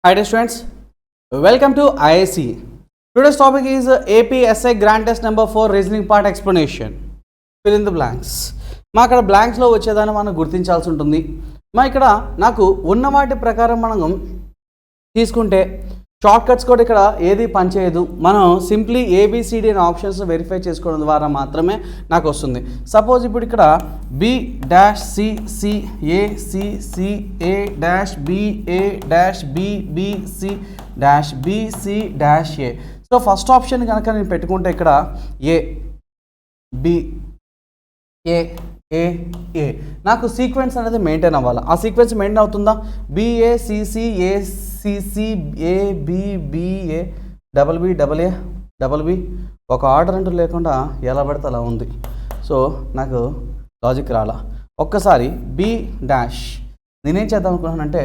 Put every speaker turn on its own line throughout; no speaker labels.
Hi dear students, welcome to IIC. Today's topic is AP Essay Grand Test number 4 Reasoning Part Explanation. Fill in the blanks. మా ఇక్కడ బ్లాంక్స్లో వచ్చేదాన్ని మనం గుర్తించాల్సి ఉంటుంది. మా ఇక్కడ నాకు ఉన్న వాటి ప్రకారం మనం తీసుకుంటే షార్ట్ కట్స్ కూడా ఇక్కడ ఏది పనిచేయదు. మనం సింప్లీ ఏబిసిడి అనే ఆప్షన్స్ వెరిఫై చేసుకోవడం ద్వారా మాత్రమే నాకు వస్తుంది. సపోజ్ ఇప్పుడు ఇక్కడ B dash C C A C C A dash B A dash B B C dash B C dash A. So first option కనుక నేను పెట్టుకుంటే ఇక్కడ ఏ బి ఏ ఏ ఏ నాకు సీక్వెన్స్ అనేది మెయింటైన్ అవ్వాలి. ఆ సీక్వెన్స్ మెయింటైన్ అవుతుందా? BA CC A CC A B BA double B double A double B ఒక ఆర్డర్ అంటూ లేకుండా ఎలా పడితే అలా ఉంది. సో నాకు లాజిక్ రాలా. ఒక్కసారి బి డాష్ నేనేం చేద్దాం అనుకున్నానంటే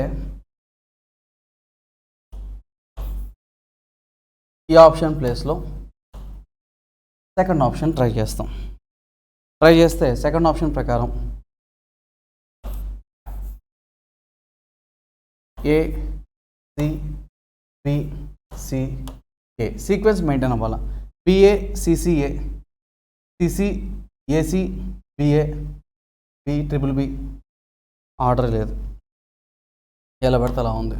ఈ ఆప్షన్ ప్లేస్లో సెకండ్ ఆప్షన్ ట్రై చేస్తాం. ట్రై చేస్తే సెకండ్ ఆప్షన్ ప్రకారం A C B C A sequence maintain అవ్వాలి. B A C C A C C A C B A B triple B order లేదు, ఎలా పడితే అలా ఉంది.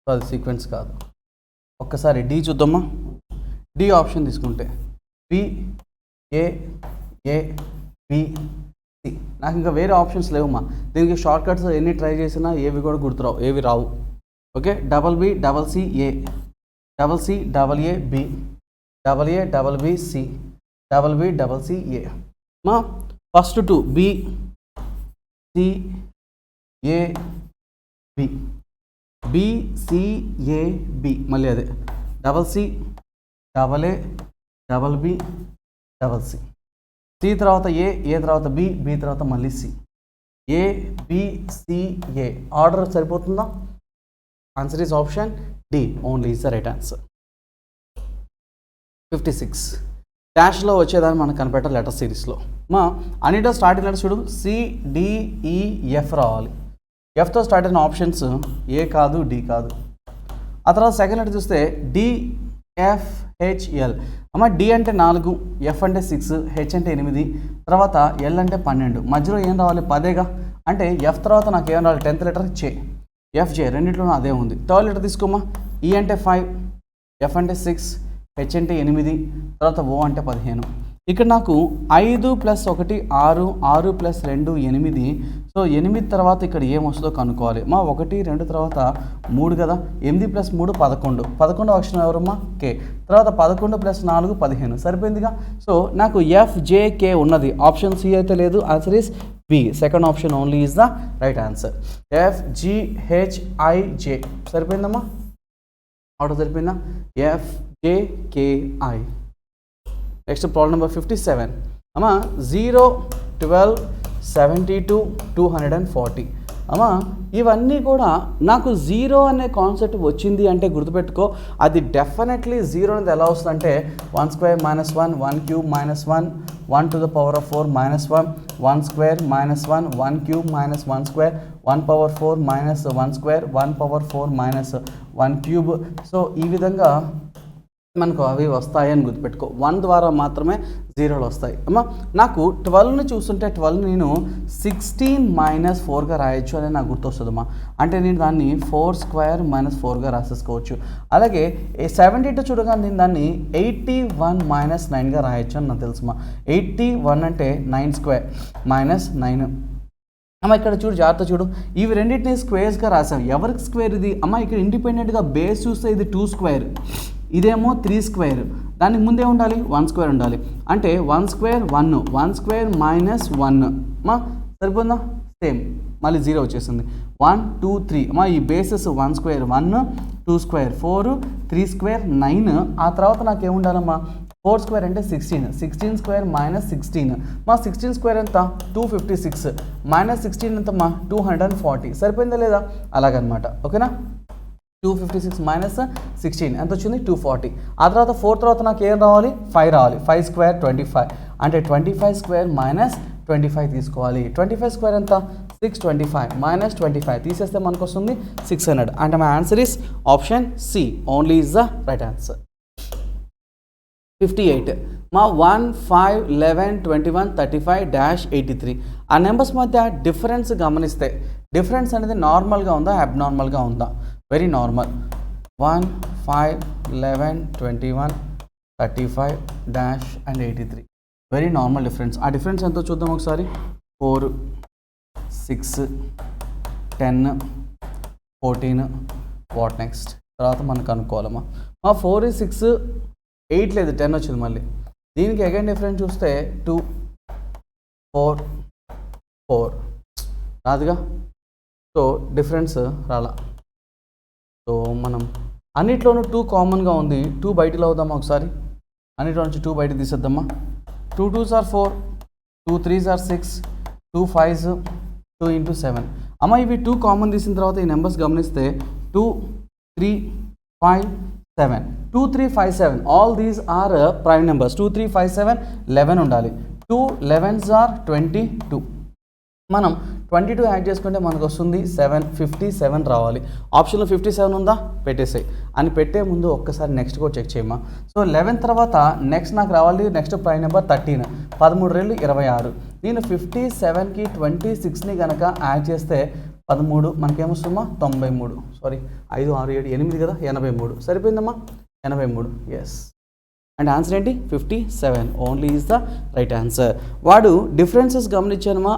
సో అది సీక్వెన్స్ కాదు. ఒక్కసారి డి చూద్దామా. డి ఆప్షన్ తీసుకుంటే B A A B C నాకు ఇంకా వేరే ఆప్షన్స్ లేవమ్మా. దీనికి షార్ట్ కట్స్ ఎన్ని ట్రై చేసినా ఏవి కూడా గుర్తురావు, ఏవి రావు. Okay, double B double C A double C double A B double A double B C double B double C A. మా first two B C A B B C A B మళ్ళీ అదే double C double A double B double C C తర్వాత A తర్వాత B B తర్వాత మళ్ళీ C A B C A order సరిపోతుందా? Answer is option D only is the right answer. 56 డాష్లో వచ్చేదాన్ని మనం కనిపెట్టాలి లెటర్ సిరీస్లో. మా అన్నిటో స్టార్టింగ్ లెటర్స్ చూడు సిడిఈఎఫ్ రావాలి. ఎఫ్తో స్టార్ట్ అయిన ఆప్షన్స్ ఏ కాదు డి కాదు. ఆ తర్వాత సెకండ్ లెటర్ చూస్తే డిఎఫ్హెచ్ఎల్. అమ్మ డి అంటే 4, ఎఫ్ అంటే 6, హెచ్ అంటే 8, తర్వాత ఎల్ అంటే 12. మధ్యలో ఏం రావాలి? 10గా. అంటే ఎఫ్ తర్వాత నాకు ఏం రావాలి? 10th లెటర్ చే ఎఫ్జే రెండింటిలోనూ అదే ఉంది. థర్డ్ లెటర్ తీసుకోమా. ఈ అంటే 5, ఎఫ్ అంటే 6, హెచ్ అంటే 8, తర్వాత ఓ అంటే 15. ఇక్కడ నాకు 5 + 1 6, 6 + 2 8. సో 8 తర్వాత ఇక్కడ ఏమొస్తుందో కనుక్కోవాలి. మా 1 2 తర్వాత 3 కదా. 8 + 3 11. 11వ అక్షరం ఎవరమ్మా? కే. తర్వాత 11 + 4 15. సరిపోయిందిగా. సో నాకు ఎఫ్జేకే ఉన్నది. ఆప్షన్ సి అయితే లేదు. Answer is B. Second option only is the right answer. F G H I J సరిపోయిందమ్మా. ఆర్డర్ సరిపోయిందా? ఎఫ్జేకేఐ. Next problem number 57. అమ్మా 0 12 72 240. అమ్మా ఇవన్నీ కూడా నాకు జీరో అనే కాన్సెప్ట్ వచ్చింది అంటే గుర్తుపెట్టుకో, అది డెఫినెట్లీ జీరో అనేది ఎలా వస్తుంది అంటే 1² - 1 1³ - 1 1 to the power of 4 - 1 1² - 1 1³ - 1² - 1² 1/4 - 1² 1/4 - 1³. So ఈ విధంగా మనకు అవి వస్తాయని గుర్తుపెట్టుకో. 1 ద్వారా మాత్రమే జీరోలు వస్తాయి. అమ్మా నాకు 12ని చూస్తుంటే 12 నేను 16 - 4గా రాయొచ్చు అని నాకు గుర్తొస్తుందమ్మా. అంటే నేను దాన్ని 4² - 4గా రాసేసుకోవచ్చు. అలాగే 72 చూడగా నేను దాన్ని 81 - 9గా రాయొచ్చు అని నాకు తెలుసుమా. 81 అంటే 9² - 9. అమ్మ ఇక్కడ చూడు, జాగ్రత్త చూడు, ఇవి రెండింటిని స్క్వేర్స్గా రాసాం. ఎవరికి స్క్వేర్ ఇది? అమ్మ ఇక్కడ ఇండిపెండెంట్గా బేస్ చూస్తే ఇది 2², ఇదేమో 3². దానికి ముందే ఉండాలి 1² ఉండాలి. అంటే 1² 1 1² - 1 మా సరిపోతుందా? సేమ్ మళ్ళీ 0 వచ్చేసింది. 1 2 3 అమ్మా ఈ బేసెస్ 1² 1 2² 4 3² 9. ఆ తర్వాత నాకు ఏముండాలమ్మా? 4² అంటే 16 16² - 16 మా 16² ఎంత? 256 - 16 ఎంతమ్మా? 240. సరిపోయిందా లేదా? అలాగనమాట. ఓకేనా. 256 - 16 ఎంత వచ్చింది? 240. ఆ తర్వాత 4 తర్వాత నాకు ఏం రావాలి? 5 రావాలి. 5² 25 అంటే 25² - 25 తీసుకోవాలి. 25² ఎంత? 625 మైనస్ 25 తీసేస్తే మనకు వస్తుంది 600. అంటే my answer is option C only is the right answer. 58 మా 1, 5, 11, 21, 35-83 ఆ నెంబర్స్ మధ్య డిఫరెన్స్ గమనిస్తే డిఫరెన్స్ అనేది నార్మల్గా ఉందా అబ్నార్మల్గా ఉందా? Very normal. 1, 5, 11, 21, 35-83 very normal difference. ఆ డిఫరెన్స్ ఎంతో చూద్దాం ఒకసారి. 4, 6, 10, 14 వాట్ నెక్స్ట్ తర్వాత మనం కనుక్కోవాలమ్మా. 4, 6, 8 లేదు 10 వచ్చింది. మళ్ళీ దీనికి అగైన్ డిఫరెన్స్ చూస్తే 2, 4, 4 రాదుగా. సో డిఫరెన్స్ రాలా. సో మనం అన్నిట్లోనూ 2 కామన్గా ఉంది. 2 బయటలో అవుదామా ఒకసారి. అన్నిట్లో నుంచి 2 బయట తీసేద్దామా. 2 2s are 4, 2 3s are 6, 2 5s 2 into 7. అమ్మ ఇవి 2 కామన్ తీసిన తర్వాత ఈ నెంబర్స్ గమనిస్తే 2, 3, 5, 7. 2, 3, 5, 7 all these are prime numbers. 2, 3, 5, 7 11 ఉండాలి. 2 11s are 22. మనం 22 యాడ్ చేసుకుంటే మనకు వస్తుంది 57 రావాలి. ఆప్షన్లో 57 ఉందా పెట్టేసాయి అని పెట్టే ముందు ఒక్కసారి నెక్స్ట్ కూడా చెక్ చేయమా. సో 11 తర్వాత నెక్స్ట్ నాకు రావాలి నెక్స్ట్ ప్రైమ్ నెంబర్ 13. 13 26. నేను 57కి 26ని కనుక యాడ్ చేస్తే 13 మనకేమొస్తుందమ్మా 93. సారీ 5, 6, 7, 8 కదా 83 సరిపోయిందమ్మా 83. ఎస్ అండ్ ఆన్సర్ ఏంటి 57 only is the right answer. వాడు డిఫరెన్సెస్ గమనించానమా.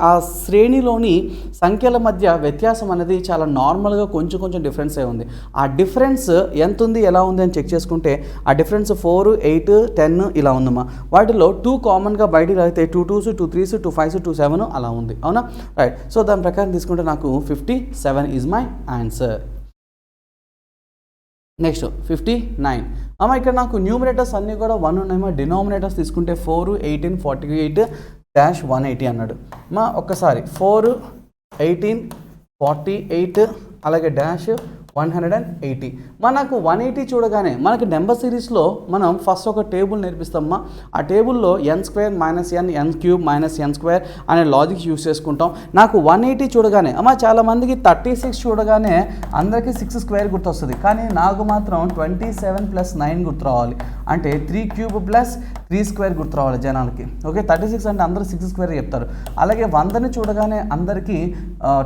ఆ శ్రేణిలోని సంఖ్యల మధ్య వ్యత్యాసం అనేది చాలా నార్మల్గా కొంచెం డిఫరెన్సే ఉంది. ఆ డిఫరెన్స్ ఎంత ఉంది ఎలా ఉంది అని చెక్ చేసుకుంటే ఆ డిఫరెన్స్ 4, 8, 10 ఇలా ఉందమ్మా. వాటిలో 2 కామన్గా బయటికి అయితే 2 2s, 2 3s, 2 5s, 2 7 అలా ఉంది. అవునా రైట్. సో దాని ప్రకారం తీసుకుంటే నాకు 57 ఈజ్ మై ఆన్సర్. నెక్స్ట్ 59 అమ్మ ఇక్కడ నాకు న్యూమరేటర్స్ అన్నీ కూడా 1 ఉన్నాయమ్మా. డినామినేటర్స్ తీసుకుంటే 4, 18, 48-180 అన్నాడు. మా ఒక్కసారి 4, 18, 48 అలాగే డాష్ 180. మనకు 180 చూడగానే మనకి నెంబర్ సిరీస్లో మనం ఫస్ట్ ఒక టేబుల్ నేర్పిస్తామమ్మా. ఆ టేబుల్లో n² - n, n³ - n² అనే లాజిక్ యూస్ చేసుకుంటాం. నాకు 180 చూడగానే అమ్మ చాలామందికి 36 చూడగానే అందరికీ 6² గుర్తొస్తుంది. కానీ నాకు మాత్రం 27 + 9 గుర్తు రావాలి. అంటే 3³ + 3² గుర్తు రావాలి జనాలకి. ఓకే 36 అంటే అందరూ 6² చెప్తారు. అలాగే 100ని చూడగానే అందరికీ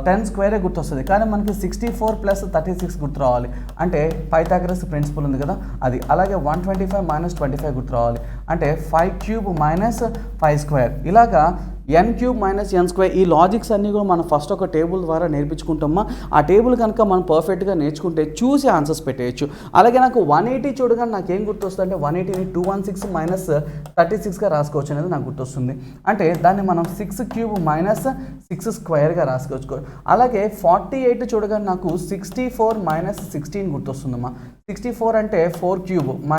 10² గుర్తొస్తుంది. కానీ మనకి 64 + 36 గుర్తు రావాలి. అంటే పైథాగరస్ ప్రిన్సిపల్ ఉంది కదా అది. అలాగే 125 - 25 గుర్తు రావాలి. అంటే 5³ - 5². ఇలాగా n³ - n² ఈ లాజిక్స్ అన్నీ కూడా మనం ఫస్ట్ ఒక టేబుల్ ద్వారా నేర్పించుకుంటామా. ఆ టేబుల్ కనుక మనం పర్ఫెక్ట్గా నేర్చుకుంటే చూసి ఆన్సర్స్ పెట్టేయచ్చు. అలాగే నాకు 180 చూడగానే నాకు ఏం గుర్తొస్తుంది అంటే 180ని 216 - 36గా రాసుకోవచ్చు అనేది నాకు గుర్తొస్తుంది. అంటే దాన్ని మనం 6³ - 6² రాసుకోవచ్చు. అలాగే 48 చూడగానే నాకు 64 - 16 గుర్తొస్తుందమ్మా. 64 అంటే 4³ -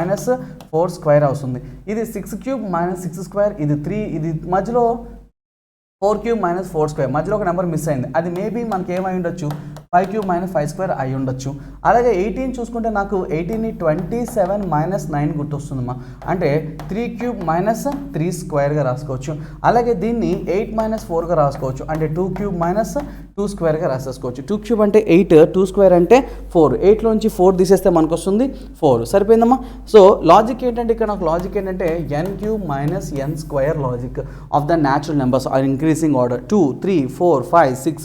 4² అవుతుంది. ఇది 6³ - 6². ఇది 3. ఇది మధ్యలో 4³ - 4² మధ్యలో ఒక నెంబర్ మిస్ అయింది. అది మేబీ మనకి ఏమై ఉండొచ్చు 5³ - 5² అయి ఉండొచ్చు. అలాగే 18 చూసుకుంటే నాకు 18ని 27 - 9 గుర్తొస్తుందమ్మా. అంటే 3³ - 3² రాసుకోవచ్చు. అలాగే దీన్ని 8 - 4గా రాసుకోవచ్చు. అంటే 2³ - 2² రాసేసుకోవచ్చు. 2³ అంటే 8, 2² అంటే 4. 8లోంచి 4 తీసేస్తే మనకు వస్తుంది 4. సరిపోయిందమ్మా. సో లాజిక్ ఏంటంటే ఇక్కడ నాకు లాజిక్ ఏంటంటే n³ - n² logic of the natural numbers are increasing order 2, 3, 4, 5, 6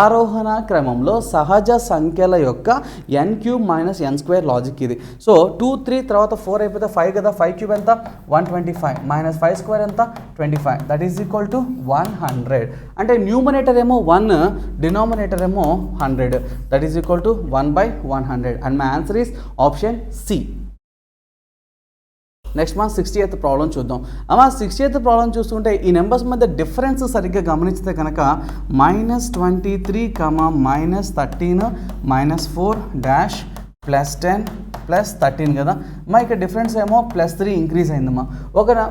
ఆరోహణ క్రమంలో సహజ సంఖ్యల యొక్క n³ - n² లాజిక్ ఇది. సో 2, 3 తర్వాత 4 అయిపోతే 5 కదా. 5³ ఎంత 125 - 5² ఎంత 25. That is equal to 100. అంటే న్యూమరేటర్ ఏమో 1, డినామినేటర్ ఏమో 100. That is equal to 1/100. And my answer is option C. Next మనం 60th ప్రాబ్లం చూద్దాం. అమ్మా 60th ప్రాబ్లం చూస్తుంటే ఈ నెంబర్స్ మధ్య డిఫరెన్స్ సరిగ్గా గమనిస్తే కనుక -23, -13, -4 +10 +13 కదా. మా ఇక్కడ డిఫరెన్స్ ఏమో +3 ఇంక్రీజ్ అయిందమ్మా.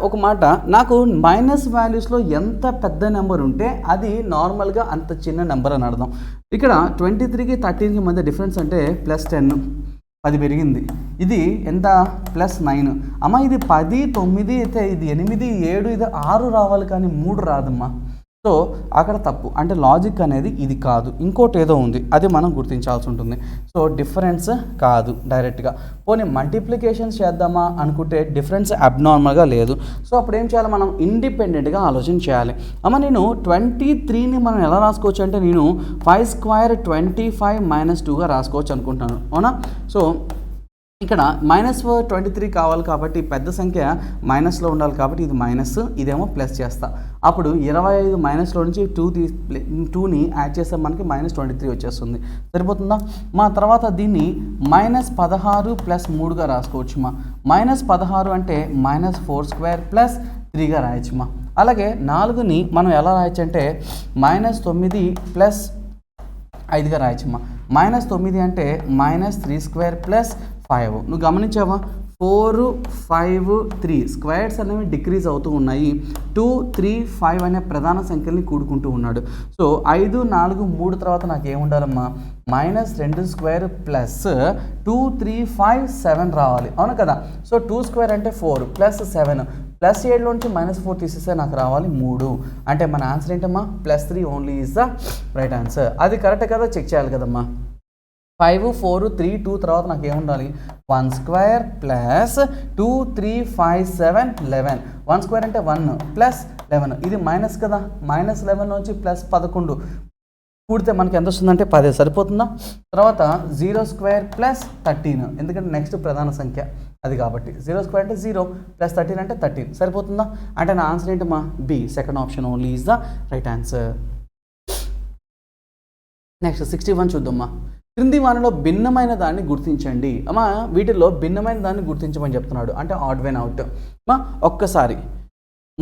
ఒక మాట నాకు మైనస్ వాల్యూస్లో ఎంత పెద్ద నెంబర్ ఉంటే అది నార్మల్గా అంత చిన్న నెంబర్ అని అర్థం. ఇక్కడ 23కి 13కి మధ్య డిఫరెన్స్ అంటే +10 10 పెరిగింది. ఇది ఎంత +9 అమ్మ. ఇది 10, 9 అయితే ఇది 8, 7 ఇది 6 రావాలి కానీ 3 రాదమ్మా. సో సో అక్కడ తప్పు, అంటే లాజిక్ అనేది ఇది కాదు, ఇంకోటి ఏదో ఉంది, అది మనం గుర్తించాల్సి ఉంటుంది. సో డిఫరెన్స్ కాదు డైరెక్ట్గా. పోనీ మల్టిప్లికేషన్స్ చేద్దామా అనుకుంటే డిఫరెన్స్ అబ్నార్మల్గా లేదు. సో అప్పుడు ఏం చేయాలి, మనం ఇండిపెండెంట్గా ఆలోచన చేయాలి. అమ్మ నేను 23ని మనం ఎలా రాసుకోవచ్చు అంటే నేను 5 స్క్వేర్ 25 మైనస్ 2గా రాసుకోవచ్చు అనుకుంటున్నాను, అవునా? సో ఇక్కడ -23 కావాలి కాబట్టి పెద్ద సంఖ్య మైనస్లో ఉండాలి కాబట్టి ఇది మైనస్, ఇదేమో ప్లస్ చేస్తా. అప్పుడు 25 మైనస్లో నుంచి 2ని యాడ్ చేస్తే మనకి -23 వచ్చేస్తుంది. సరిపోతుందా? మా తర్వాత దీన్ని -16 + 3గా రాసుకోవచ్చు. -16 అంటే -4 స్క్వేర్ + 3గా రాయొచ్చు. అలాగే 4ని మనం ఎలా రాయొచ్చు అంటే -9 + 5గా రాయొచ్చు. -9 అంటే -3 స్క్వేర్ + 5. నువ్వు గమనించావా, 4, 5, 3 స్క్వేర్స్ అనేవి డిక్రీజ్ అవుతూ ఉన్నాయి. 2, 3, 5 అనే ప్రధాన సంఖ్యల్ని కూడుకుంటూ ఉన్నాడు. సో 5, 4, 3 తర్వాత నాకు ఏముండాలమ్మా, -2 స్క్వేర్ + 2, 3, 5, 7 రావాలి, అవును కదా? సో 2 స్క్వేర్ అంటే 4 + 7 +7లోంచి -4 తీసేస్తే నాకు రావాలి 3. అంటే మన ఆన్సర్ ఏంటమ్మా, +3 only is the right answer. అది కరెక్ట్ కదా, చెక్ చేయాలి కదమ్మా. 5, 4, 3, 2 తర్వాత నాకు ఏముండాలి, 1 స్క్వేర్ + 2, 3, 5, 7, 11. 1 స్క్వేర్ అంటే 1 + 11, ఇది మైనస్ కదా, -11 నుంచి +11 కూడితే మనకి ఎంత వస్తుందంటే 10. సరిపోతుందా? తర్వాత 0 స్క్వేర్ + 13, ఎందుకంటే నెక్స్ట్ ప్రధాన సంఖ్య అది కాబట్టి 0 స్క్వేర్ అంటే 0 + 13 అంటే 13. సరిపోతుందా? అంటే నా ఆన్సర్ ఏంటమ్మా, B, second option only is the right answer. Next 61 చూద్దామా. క్రింది వానిలో భిన్నమైన దాన్ని గుర్తించండి. అమ్మా వీటిల్లో భిన్నమైన దాన్ని గుర్తించమని చెప్తున్నాడు, అంటే ఆడ్ వెన్ అవుట్. ఒక్కసారి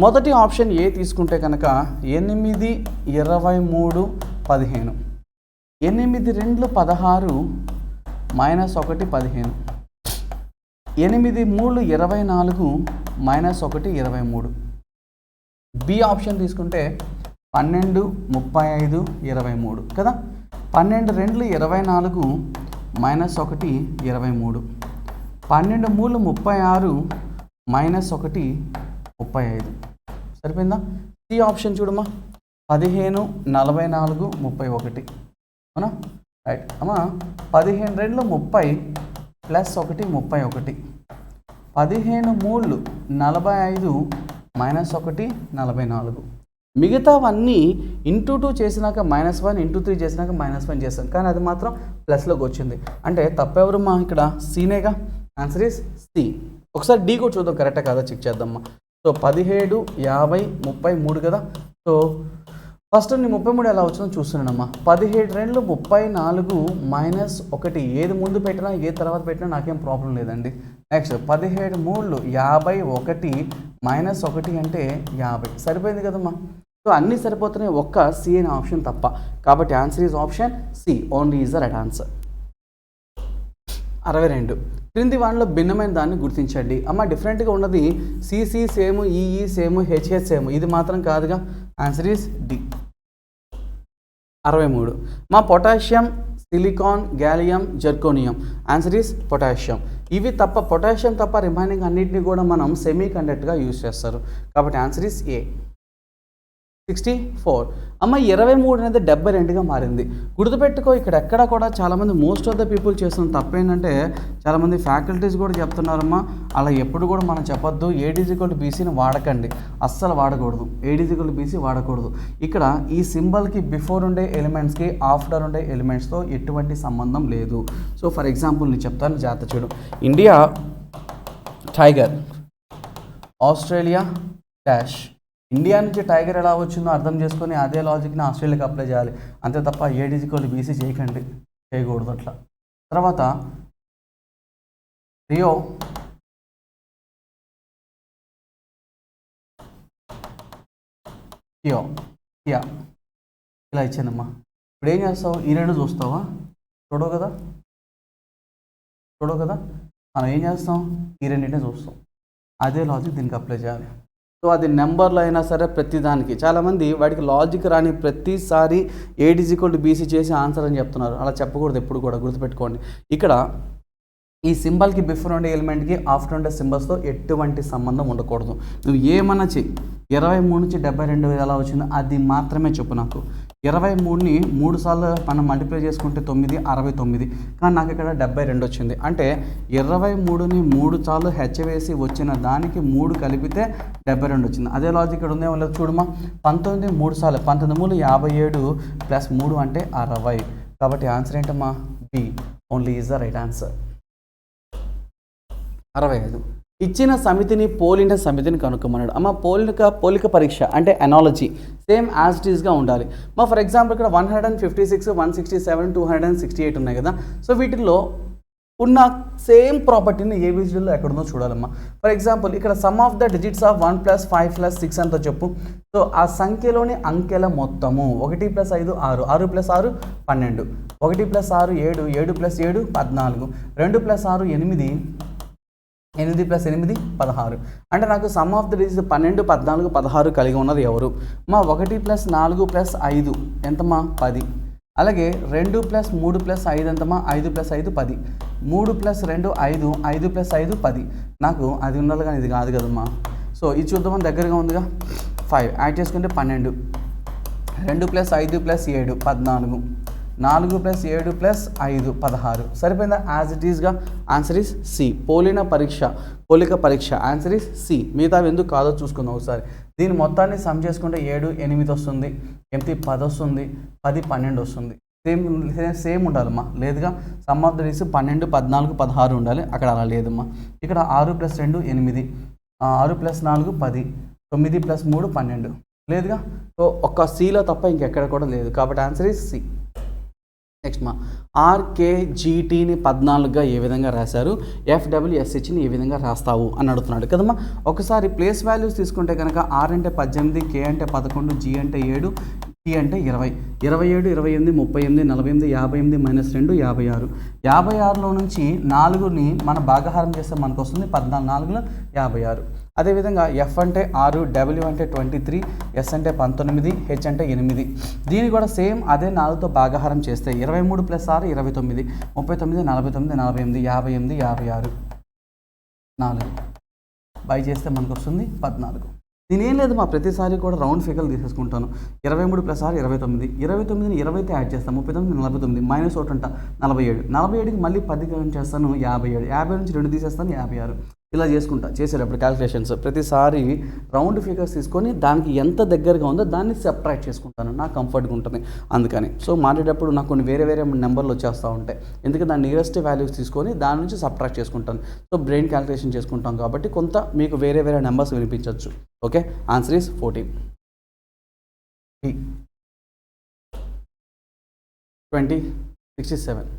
మొదటి ఆప్షన్ ఏ తీసుకుంటే కనుక 8, 23, 15. 8, 2, 16 -1, 15. 8, 3, 24 -1, 23. బి ఆప్షన్ తీసుకుంటే 12, 35, 23 కదా. 12, 2, 24 -1, 23. 12, 3, 36 -1, 35. సరిపోయిందా? సి ఆప్షన్ చూడమ్మా, 15, 44, 31. అవునా? రైట్ అమ్మా. 15, 2, 30 + 1, 31. 15, 3, 45 -1, 44. మిగతావన్నీ ఇంటూ 2 చేసినాక -1, ఇంటూ 3 చేసినాక -1 చేస్తాం, కానీ అది మాత్రం ప్లస్లోకి వచ్చింది. అంటే తప్పెవరమ్మా ఇక్కడ, సీనేగా. Answer is C. ఒకసారి డి కూడా చూద్దాం, కరెక్టా కాదా చెక్ చేద్దామా. సో 17, 50, 33 కదా. సో ఫస్ట్ నీ 33 ఎలా వచ్చిందో చూస్తున్నానమ్మా. 17, 2, 34 -1, ఏది ముందు పెట్టినా ఏది తర్వాత పెట్టినా నాకేం ప్రాబ్లం లేదండి. నెక్స్ట్ 17, 3, 51 -1 అంటే 50. సరిపోయింది కదమ్మా. సో అన్నీ సరిపోతున్నాయి, ఒక్క సి అనే ఆప్షన్ తప్ప. కాబట్టి answer is option C only is the right answer. 62. క్రింది వాటిలో భిన్నమైన దాన్ని గుర్తించండి. అమ్మ డిఫరెంట్గా ఉన్నది CC same, EE same, HH same, ఇది మాత్రం కాదుగా. Answer is D. 63. మా potassium, silicon, gallium, zirconium. Answer is potassium. ఇవి తప్ప, పొటాషియం తప్ప రిమైనింగ్ అన్నింటినీ కూడా మనం సెమీ కండక్టర్గా యూజ్ చేస్తారు. కాబట్టి ఆన్సర్ ఈజ్ ఏ. 64. అమ్మ 23 అనేది 72గా మారింది. గుర్తుపెట్టుకో, ఇక్కడ ఎక్కడ కూడా చాలామంది మోస్ట్ ఆఫ్ ద పీపుల్ చేస్తున్న తప్పేంటంటే, చాలామంది ఫ్యాకల్టీస్ కూడా చెప్తున్నారమ్మా, అలా ఎప్పుడు కూడా మనం చెప్పొద్దు, AD=BCని వాడకండి, అస్సలు వాడకూడదు. AD=BC వాడకూడదు. ఇక్కడ ఈ సింబల్కి బిఫోర్ ఉండే ఎలిమెంట్స్కి ఆఫ్టర్ ఉండే ఎలిమెంట్స్తో ఎటువంటి సంబంధం లేదు. సో ఫర్ ఎగ్జాంపుల్ నేను చెప్తాను, జాగ్రత్త చూడు. India tiger, Australia dash. India నుంచి టైగర్ ఎలా వచ్చిందో అర్థం చేసుకొని అదే లాజిక్ని ఆస్ట్రేలియాకి అప్లై చేయాలి, అంతే తప్ప AD=BC చేయకండి, చేయకూడదు అట్లా. తర్వాత రియో, కియో, కియా ఇలా ఇచ్చానమ్మా. ఇప్పుడు ఏం చేస్తావు, ఈ రెండు చూస్తావా, చూడవు కదా, మనం ఏం చేస్తాం, ఈ రెండింటిని చూస్తాం. అదే లాజిక్ దీనికి అప్లై చేయాలి. సో అది నెంబర్లో అయినా సరే ప్రతిదానికి, చాలామంది వాడికి లాజిక్ రాని ప్రతిసారి AD=BC చేసి ఆన్సర్ అని చెప్తున్నారు. అలా చెప్పకూడదు ఎప్పుడు కూడా, గుర్తుపెట్టుకోండి. ఇక్కడ ఈ సింబల్కి బిఫోర్ ఉండే ఎలిమెంట్కి ఆఫ్టర్ ఉండే సింబల్స్తో ఎటువంటి సంబంధం ఉండకూడదు. నువ్వు ఏమన్నా చెయ్యి. 23 నుంచి 72 ఎలా వచ్చిందో అది మాత్రమే చెప్పు నాకు. 23ని 3 సార్లు మనం మల్టిప్లై చేసుకుంటే 9, 69. కానీ నాకు ఇక్కడ 72 వచ్చింది. అంటే 23ని 3 సార్లు హెచ్ వేసి వచ్చిన దానికి 3 కలిపితే 72 వచ్చింది. అదే లాజిక్ ఇక్కడ ఉందేమో లేదు చూడమా. 19 3 సార్లు 19 3 57 ప్లస్ 3 అంటే 60. కాబట్టి ఆన్సర్ ఏంటమ్మా? B only is the right answer. 65. ఇచ్చిన సమితిని పోలిన సమితిని కనుక్కోమన్నాడు. అమ్మ పోలిక పరీక్ష అంటే అనాలజీ సేమ్ యాజ్ ఇట్ ఈస్గా ఉండాలి. ఫర్ ఎగ్జాంపుల్ ఇక్కడ 156, 167, 268 ఉన్నాయి కదా. సో వీటిల్లో ఉన్న సేమ్ ప్రాపర్టీని ఏబిసిడీలో ఎక్కడుందో చూడాలమ్మా. ఫర్ ఎగ్జాంపుల్ ఇక్కడ some of the digits of 1 + 5 + 6 అంతా చెప్పు. సో ఆ సంఖ్యలోని అంకెల మొత్తము 1 + 5 6, 6 + 6 12, 1 + 6 7, 7 + 7 14, 2 + 6 8, 8 + 8 16. అంటే నాకు సమ్ ఆఫ్ ద డిజిట్స్ 12, 14, 16 కలిగి ఉన్నది ఎవరు? 1 + 4 + 5 ఎంతమ్మా? 10. అలాగే 2 + 3 + 5 ఎంతమ్మా? 5 + 5 10. 3 + 2 5, 5 + 5 10. నాకు అది ఉండాలి కానీ ఇది కాదు కదమ్మా. సో ఇది చూద్దామని దగ్గరగా ఉందిగా. 5 యాడ్ చేసుకుంటే 12, 2 + 5 + 7 14, 4 + 7 + 5 16. సరిపోయిందా? యాజ్ ఇట్ ఈస్గా ఆన్సర్ ఈస్ సి. పోలిక పరీక్ష ఆన్సర్ ఈస్ సి. మిగతా ఎందుకు కాదో చూసుకుందాం ఒకసారి. దీని మొత్తాన్ని సమ్ చేసుకుంటే 7 8 వస్తుంది, 8 10 వస్తుంది, 10 12 వస్తుంది. సేమ్ ఉండాలమ్మా. లేదుగా సమ్ ఆఫ్ ద డిజిట్స్ 12 14 16 ఉండాలి. అక్కడ అలా లేదమ్మా. ఇక్కడ 6 + 2 8, 6 + 4 10, 9 + 3 12 లేదుగా. సో ఒక్క సిలో తప్ప ఇంకెక్కడ కూడా లేదు. కాబట్టి ఆన్సర్ ఈస్ సి. నెక్స్ట్ RKGTని 14గా ఏ విధంగా రాశారు? FWSHని ఏ విధంగా రాస్తావు అని అడుగుతున్నాడు కదమ్మా. ఒకసారి ప్లేస్ వాల్యూస్ తీసుకుంటే కనుక R అంటే 18, K అంటే 11, G అంటే 7, T అంటే 20, 27, 28, 38, 48, 58 - 2 56. 56లో నుంచి 4ని మనం భాగహారం చేస్తే మనకు వస్తుంది 14, 4 56. అదేవిధంగా F అంటే 6, W అంటే 23, S అంటే 19, H అంటే 8. దీన్ని కూడా సేమ్ అదే 4తో భాగహారం చేస్తే 23 + 6 29, 39, 49, 48, 58, 56 4 బై చేస్తే మనకు వస్తుంది 14. నేనేం లేదు మా ప్రతిసారి కూడా రౌండ్ ఫిగర్లు తీసేసుకుంటాను. 23 + 6 29, 29ని 20తో యాడ్ చేస్తాను, 39 49 - 1 అంట 47, 47కి మళ్ళీ 10 కౌంట్ చేస్తాను 57, 50 నుంచి 2 తీసేస్తాను 56. ఇలా చేసుకుంటా చేసేటప్పుడు క్యాలిక్యులేషన్స్ ప్రతిసారి రౌండ్ ఫిగర్స్ తీసుకొని దానికి ఎంత దగ్గరగా ఉందో దాన్ని సెపరేట్ చేసుకుంటాను. నాకు కంఫర్ట్గా ఉంటుంది అందుకని. సో మాట్లాడేటప్పుడు నాకు కొన్ని వేరే నెంబర్లు వచ్చేస్తూ ఉంటాయి. ఎందుకంటే దాని నియరెస్ట్ వాల్యూస్ తీసుకొని దాని నుంచి సబ్ట్రాక్ట్ చేసుకుంటాను. సో బ్రెయిన్ క్యాలిక్యులేషన్ చేసుకుంటాం కాబట్టి కొంత మీకు వేరే నెంబర్స్ వినిపించవచ్చు. Okay, answer is 14. 2067.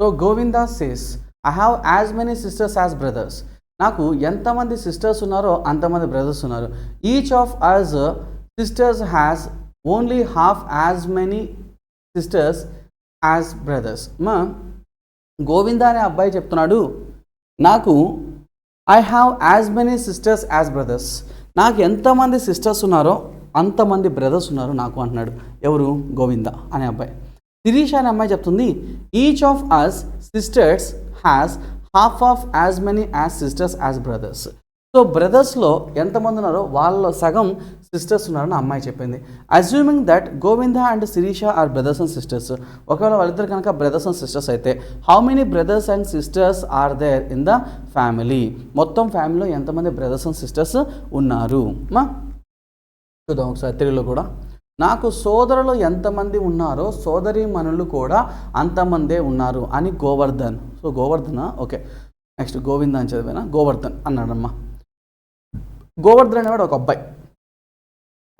So Govinda says I have as many sisters as brothers. నాకు ఎంతమంది సిస్టర్స్ ఉన్నారో అంతమంది బ్రదర్స్ ఉన్నారు. Each of us sisters has only half as many sisters as brothers. Govinda అనే అబ్బాయి చెప్తున్నాడు, నాకు I have as many sisters as brothers. నాకు ఎంతమంది సిస్టర్స్ ఉన్నారో అంతమంది బ్రదర్స్ ఉన్నారు నాకు అంటున్నాడు. ఎవరు? గోవింద అనే అబ్బాయి. శిరీష అనే అమ్మాయి చెప్తుంది, each of us sisters has half of as many as sisters as brothers. So బ్రదర్స్లో ఎంతమంది ఉన్నారో వాళ్ళలో సగం సిస్టర్స్ ఉన్నారని అమ్మాయి చెప్పింది. Assuming that Govinda and Shirisha are brothers and sisters. ఒకవేళ వాళ్ళిద్దరు కనుక బ్రదర్స్ అండ్ సిస్టర్స్ అయితే how many brothers and sisters are there in the family? మొత్తం ఫ్యామిలీలో ఎంతమంది బ్రదర్స్ అండ్ సిస్టర్స్ ఉన్నారు? చూద్దాం ఒకసారి తెలుగులో కూడా. నాకు సోదరులు ఎంతమంది ఉన్నారో సోదరీమణులు కూడా అంతమందే ఉన్నారు అని Govardhan. So Govardhana, okay. Next Govinda అని చదివానా? గోవర్ధన్ అన్నాడమ్మా. గోవర్ధన్ అనేవాడు ఒక అబ్బాయి.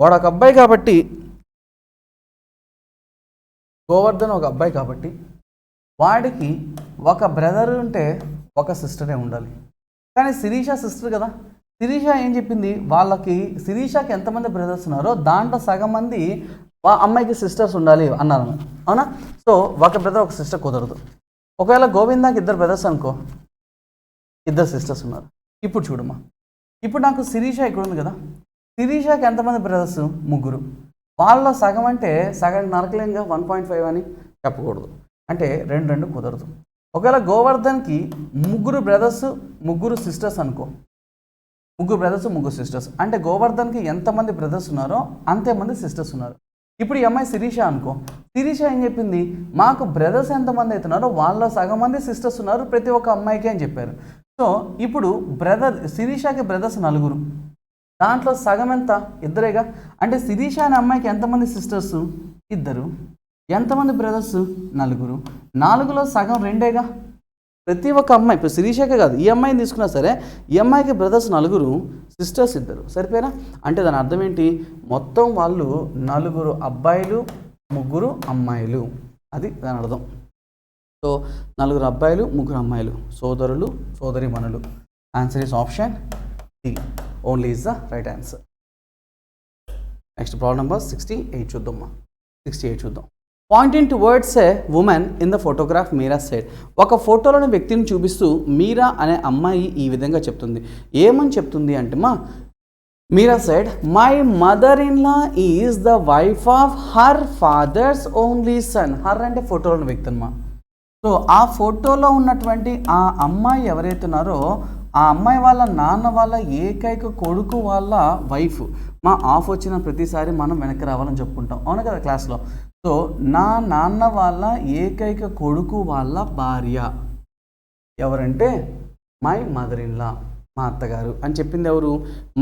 వాడు ఒక అబ్బాయి కాబట్టి గోవర్ధన్ ఒక అబ్బాయి కాబట్టి వాడికి ఒక బ్రదర్ ఉంటే ఒక సిస్టరే ఉండాలి. కానీ శిరీష సిస్టర్ కదా. శిరీష ఏం చెప్పింది? వాళ్ళకి శిరీషకి ఎంతమంది బ్రదర్స్ ఉన్నారో దాంట్లో సగం మంది అమ్మాయికి సిస్టర్స్ ఉండాలి అన్నారు. అవునా? సో ఒక బ్రదర్ ఒక సిస్టర్ కుదరదు. ఒకవేళ గోవిందాకి 2 బ్రదర్స్ అనుకో, 2 సిస్టర్స్ ఉన్నారు. ఇప్పుడు చూడమ్మా, ఇప్పుడు నాకు శిరీష ఇక్కడ ఉంది కదా. శిరీషకి ఎంతమంది బ్రదర్స్? 3. వాళ్ళ సగం అంటే సగం నరకలేంగా 1.5 అని చెప్పకూడదు. అంటే 2 కుదరదు. ఒకవేళ గోవర్ధన్కి ముగ్గురు బ్రదర్స్ ముగ్గురు సిస్టర్స్ అనుకో, ముగ్గురు బ్రదర్స్ ముగ్గురు సిస్టర్స్ అంటే గోవర్ధన్కి ఎంతమంది బ్రదర్స్ ఉన్నారో అంతేమంది సిస్టర్స్ ఉన్నారు. ఇప్పుడు ఈ అమ్మాయి శిరీష అనుకో, శిరీష ఏం చెప్పింది, మాకు బ్రదర్స్ ఎంతమంది అవుతున్నారో వాళ్ళ సగం మంది సిస్టర్స్ ఉన్నారు ప్రతి ఒక్క అమ్మాయికి అని చెప్పారు. సో ఇప్పుడు శిరీషకి బ్రదర్స్ 4, దాంట్లో సగం ఎంత, ఇద్దరేగా. అంటే శిరీష అనే అమ్మాయికి ఎంతమంది సిస్టర్స్, 2. ఎంతమంది బ్రదర్స్, 4. 4లో సగం 2గా. ప్రతి ఒక్క అమ్మాయి, ఇప్పుడు శిరీషకే కాదు ఈ అమ్మాయిని తీసుకున్నా సరే, ఈ అమ్మాయికి బ్రదర్స్ 4, సిస్టర్స్ 2. సరిపోయినా? అంటే దాని అర్థం ఏంటి, మొత్తం వాళ్ళు 4 అబ్బాయిలు 3 అమ్మాయిలు, అది దాని అర్థం. సో 4 అబ్బాయిలు 3 అమ్మాయిలు, సోదరులు సోదరిమణులు. Answer is option D, only is the right answer. Next problem number 68 చూద్దామా. 68 చూద్దాం. Pointing towards a woman in the photograph Meera said. ఒక ఫోటోలోని వ్యక్తిని చూపిస్తూ మీరా అనే అమ్మాయి ఈ విధంగా చెప్తుంది. ఏమని చెప్తుంది అంటే Meera said, my mother in law is the wife of her father's only son. Her అంటే ఫోటోలోని వ్యక్తి అమ్మా. సో ఆ ఫోటోలో ఉన్నటువంటి ఆ అమ్మాయి ఎవరైతే ఉన్నారో ఆ అమ్మాయి వాళ్ళ నాన్న వాళ్ళ ఏకైక కొడుకు వాళ్ళ వైఫ్. ఆఫ్ వచ్చిన ప్రతిసారి మనం వెనక్కి రావాలని చెప్పుకుంటాం, అవును కదా క్లాస్లో. సో నా నాన్న వాళ్ళ ఏకైక కొడుకు వాళ్ళ భార్య ఎవరంటే మై మదర్ ఇన్ లా, మా అత్తగారు అని చెప్పింది ఎవరు?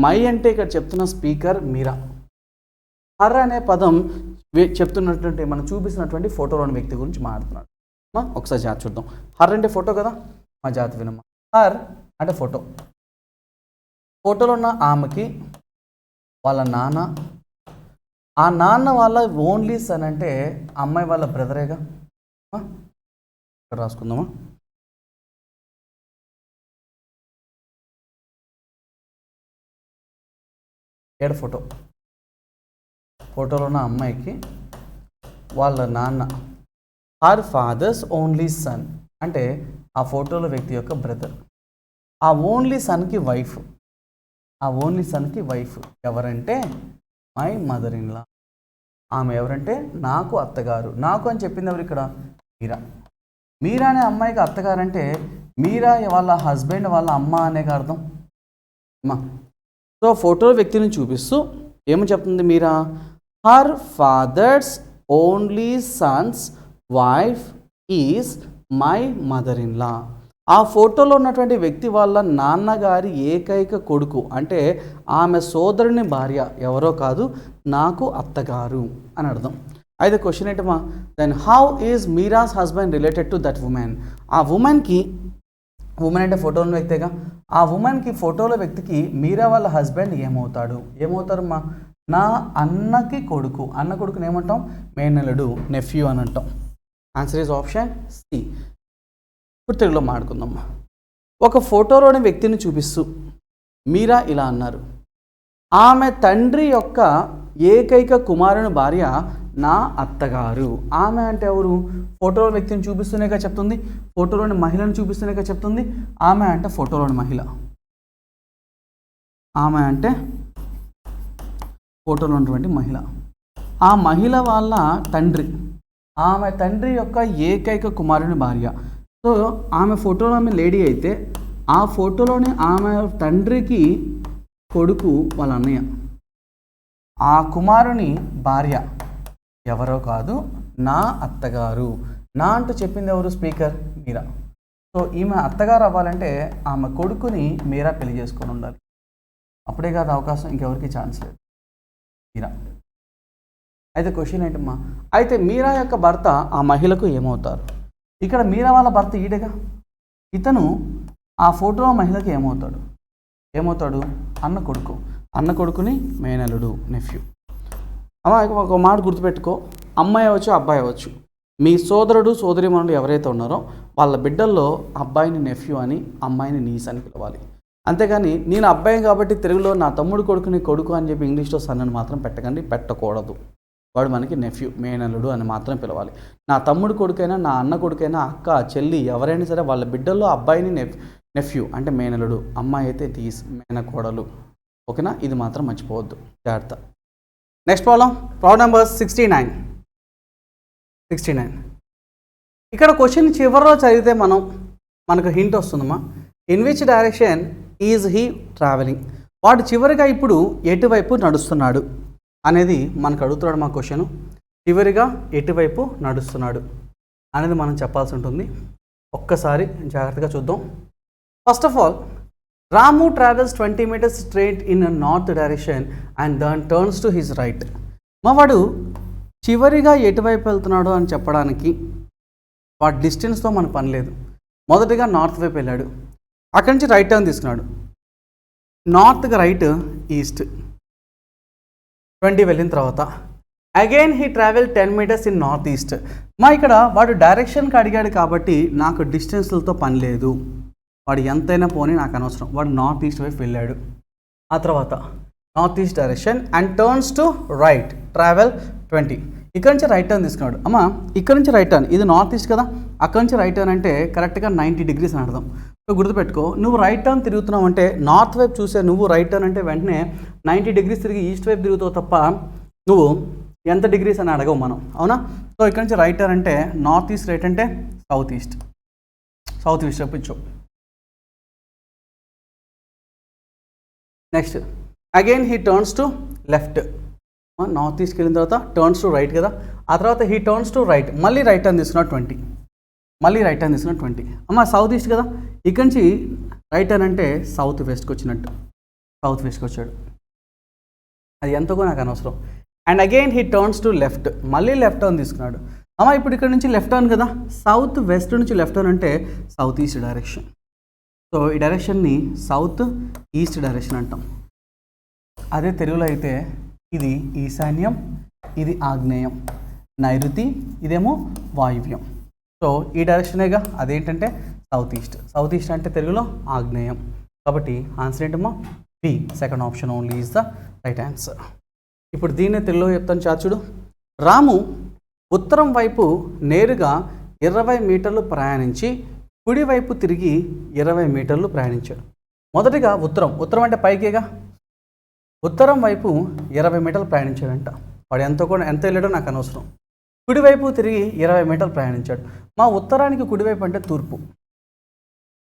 మై అంటే ఇక్కడ చెప్తున్న స్పీకర్ మీరా. హర్ అనే పదం చెప్తున్నటువంటి మనం చూపిస్తున్నటువంటి ఫోటోలోని వ్యక్తి గురించి మాట్లాడుతున్నాడు. ఒకసారి జాతి చూద్దాం. హర్ అంటే ఫోటో కదా, మా జాతి వినమ్మా. హర్ అంటే ఫోటో. ఫోటోలో ఉన్న ఆమెకి వాళ్ళ నాన్న, ఆ నాన్న వాళ్ళ ఓన్లీ సన్ అంటే అమ్మాయి వాళ్ళ బ్రదరేగా. ఇక్కడ రాసుకుందామా. ఏడు ఫోటో, ఫోటోలో ఉన్న అమ్మాయికి వాళ్ళ నాన్న, హర్ ఫాదర్స్ ఓన్లీ సన్ అంటే ఆ ఫోటోలో వ్యక్తి యొక్క బ్రదర్. ఆ ఓన్లీ సన్కి వైఫ్, ఆ ఓన్లీ సన్కి వైఫ్ ఎవరంటే మై మదర్ ఇన్ లా. ఆమె ఎవరంటే నాకు అత్తగారు. నాకు అని చెప్పింది ఎవరు ఇక్కడ? మీరా. మీరా అనే అమ్మాయికి అత్తగారు అంటే మీరా వాళ్ళ హస్బెండ్ వాళ్ళ అమ్మ అనే అర్థం అమ్మా. సో ఫోటో వ్యక్తిని చూపిస్తూ ఏమని చెప్తుంది Meera? Her father's only son's wife is my mother in law. ఆ ఫోటోలో ఉన్నటువంటి వ్యక్తి వాళ్ళ నాన్నగారి ఏకైక కొడుకు అంటే ఆమె సోదరుని భార్య ఎవరో కాదు, నాకు అత్తగారు అని అర్థం. అయితే క్వశ్చన్ ఏంటమ్మా, then how is Meera's husband related to that woman. ఆ ఉమెన్కి, ఉమెన్ అంటే ఫోటోలో వ్యక్తిగా, ఆ ఉమెన్కి ఫోటోలో వ్యక్తికి మీరా వాళ్ళ హస్బెండ్ ఏమవుతారమ్మా? నా అన్నకి కొడుకు. అన్న కొడుకుని ఏమంటాం? మేనల్లుడు, నెఫ్యూ అని అంటాం. Answer is option C. ఇప్పుడు తెలుగులో మాట్లాడుకుందాం. ఒక ఫోటోలోని వ్యక్తిని చూపిస్తూ మీరా ఇలా అన్నారు, ఆమె తండ్రి యొక్క ఏకైక కుమారుని భార్య నా అత్తగారు. ఆమె అంటే ఎవరు? ఫోటోలో వ్యక్తిని చూపిస్తూనేగా చెప్తుంది, ఫోటోలోని మహిళను చూపిస్తూనేగా చెప్తుంది. ఆమె అంటే ఫోటోలోని మహిళ, ఆమె అంటే ఫోటోలో ఉన్నటువంటి మహిళ. ఆ మహిళ వాళ్ళ తండ్రి, ఆమె తండ్రి యొక్క ఏకైక కుమారుని భార్య. సో ఆమె ఫోటోలో ఆమె లేడీ అయితే ఆ ఫోటోలోని ఆమె తండ్రికి కొడుకు వాళ్ళ అన్నయ్య. ఆ కుమారుని భార్య ఎవరో కాదు, నా అత్తగారు. నా అంటూ చెప్పింది ఎవరు? స్పీకర్ మీరా. సో ఈమె అత్తగారు అవ్వాలంటే ఆమె కొడుకుని మీరా పెళ్లి చేసుకొని ఉండాలి. అప్పుడే కాదు అవకాశం, ఇంకెవరికి ఛాన్స్ లేదు. మీరా. అయితే క్వశ్చన్ ఏంటమ్మా, అయితే మీరా యొక్క భర్త ఆ మహిళకు ఏమవుతారు? ఇక్కడ మీరా వాళ్ళ భర్త ఈడేగా, ఇతను ఆ ఫోటో మహిళకి ఏమవుతాడు? అన్న కొడుకు. అన్న కొడుకుని మేనలుడు, నెఫ్యూ. అమ్మ ఒక మాట గుర్తుపెట్టుకో, అమ్మాయి అవ్వచ్చు అబ్బాయి అవ్వచ్చు, మీ సోదరుడు సోదరిమణులు ఎవరైతే ఉన్నారో వాళ్ళ బిడ్డల్లో అబ్బాయిని నెఫ్యూ అని అమ్మాయిని నీస్ అని పిలవాలి. అంతేగాని నేను అబ్బాయి కాబట్టి తెలుగులో నా తమ్ముడు కొడుకుని కొడుకు అని చెప్పి ఇంగ్లీష్లో సన్ అని మాత్రం పెట్టకండి, పెట్టకూడదు. వాడు మనకి నెఫ్యూ, మేనల్లుడు అని మాత్రం పిలవాలి. నా తమ్ముడు కొడుకైనా నా అన్న కొడుకైనా అక్క చెల్లి ఎవరైనా సరే వాళ్ళ బిడ్డల్లో అబ్బాయిని నెఫ్యూ అంటే మేనల్లుడు, అమ్మాయి అయితే తీస్ మేనకోడలు. ఓకేనా? ఇది మాత్రం మర్చిపోవద్దు, జాగ్రత్త. Next problem number 69. ఇక్కడ క్వశ్చన్ చివరిలో చదివితే మనకు హింట్ వస్తుందమ్మా. In which direction is he travelling, వాడు చివరిగా ఇప్పుడు ఎటువైపు నడుస్తున్నాడు అనేది మనకు అడుగుతున్నాడు మా క్వశ్చన్. చివరిగా ఎటువైపు నడుస్తున్నాడు అనేది మనం చెప్పాల్సి ఉంటుంది. ఒక్కసారి జాగ్రత్తగా చూద్దాం. First of all, Ramu travels 20 meters straight in a north direction and then turns to his right. వాడు చివరిగా ఎటువైపు వెళ్తున్నాడు అని చెప్పడానికి వాడి డిస్టెన్స్తో మనకు పని లేదు. మొదటిగా నార్త్ వైపు వెళ్ళాడు, అక్కడి నుంచి రైట్ టర్న్ తీసుకున్నాడు. నార్త్కి రైట్ ఈస్ట్ 20 వెళ్ళిన తర్వాత again he travel 10 meters in north east. ఇక్కడ వాడు డైరెక్షన్కి అడిగాడు కాబట్టి నాకు డిస్టెన్స్లతో పని లేదు. వాడు ఎంతైనా పోనీ నాకు అనవసరం. వాడు నార్త్ ఈస్ట్ వైపు వెళ్ళాడు. ఆ తర్వాత north east direction and turns to right, travel 20. ఇక్కడ నుంచి రైట్ టర్న్ తీసుకున్నాడు. ఇక్కడ నుంచి రైట్ టర్న్, ఇది నార్త్ ఈస్ట్ కదా, అక్కడ నుంచి రైట్ టర్న్ అంటే కరెక్ట్గా 90 degrees అని అర్థం. సో గుర్తుపెట్టుకో, నువ్వు రైట్ టర్న్ తిరుగుతున్నావు అంటే నార్త్ వైపు చూసే నువ్వు రైట్ టర్న్ అంటే వెంటనే 90 degrees తిరిగి ఈస్ట్ వైపు తిరుగుతావు తప్ప నువ్వు ఎంత డిగ్రీస్ అని అడగవు మనం, అవునా? సో ఇక్కడ నుంచి రైట్ టర్న్ అంటే నార్త్ ఈస్ట్, రైట్ అంటే సౌత్ ఈస్ట్ వైపు ఇచ్చు. Next again he turns to left. North ఈస్ట్కి వెళ్ళిన తర్వాత టర్న్స్ టు రైట్ కదా, ఆ తర్వాత హీ టర్న్స్ టు రైట్, మళ్ళీ రైట్ టర్న్ తీసుకున్నాడు 20, మళ్ళీ రైట్ టర్న్ తీసుకున్నాడు 20. సౌత్ ఈస్ట్ కదా, ఇక్కడి నుంచి రైట్ టర్న్ అంటే సౌత్ వెస్ట్కి వచ్చినట్టు, సౌత్ వెస్ట్కి వచ్చాడు. అది ఎంతకో నాకు అనవసరం. And again he turns to left, మళ్ళీ లెఫ్ట్ టర్న్ తీసుకున్నాడు. ఇప్పుడు ఇక్కడ నుంచి లెఫ్ట్ టర్న్ కదా, సౌత్ వెస్ట్ నుంచి లెఫ్ట్ టర్న్ అంటే సౌత్ ఈస్ట్ డైరెక్షన్. సో ఈ డైరెక్షన్ని సౌత్ ఈస్ట్ డైరెక్షన్ అంటాం. అదే తెలుగులో అయితే ఇది ఈశాన్యం, ఇది ఆగ్నేయం, నైరుతి, ఇదేమో వాయువ్యం. సో ఈ డైరెక్షనేగా, అదేంటంటే సౌత్ ఈస్ట్. సౌత్ ఈస్ట్ అంటే తెలుగులో ఆగ్నేయం. కాబట్టి ఆన్సర్ ఏంటమ్మా? B, second option only is the right answer. ఇప్పుడు దీన్నే తెలుగులో చెప్తాను చాచుడు. రాము ఉత్తరం వైపు నేరుగా 20 మీటర్లు ప్రయాణించి కుడివైపు తిరిగి 20 మీటర్లు ప్రయాణించాడు. మొదటిగా ఉత్తరం అంటే పైకేగా, ఉత్తరం వైపు 20 మీటర్లు ప్రయాణించాడంట. వాడు ఎంత వెళ్ళాడో నాకు అనవసరం. కుడివైపు తిరిగి 20 మీటర్లు ప్రయాణించాడు. మా ఉత్తరానికి కుడివైపు అంటే తూర్పు.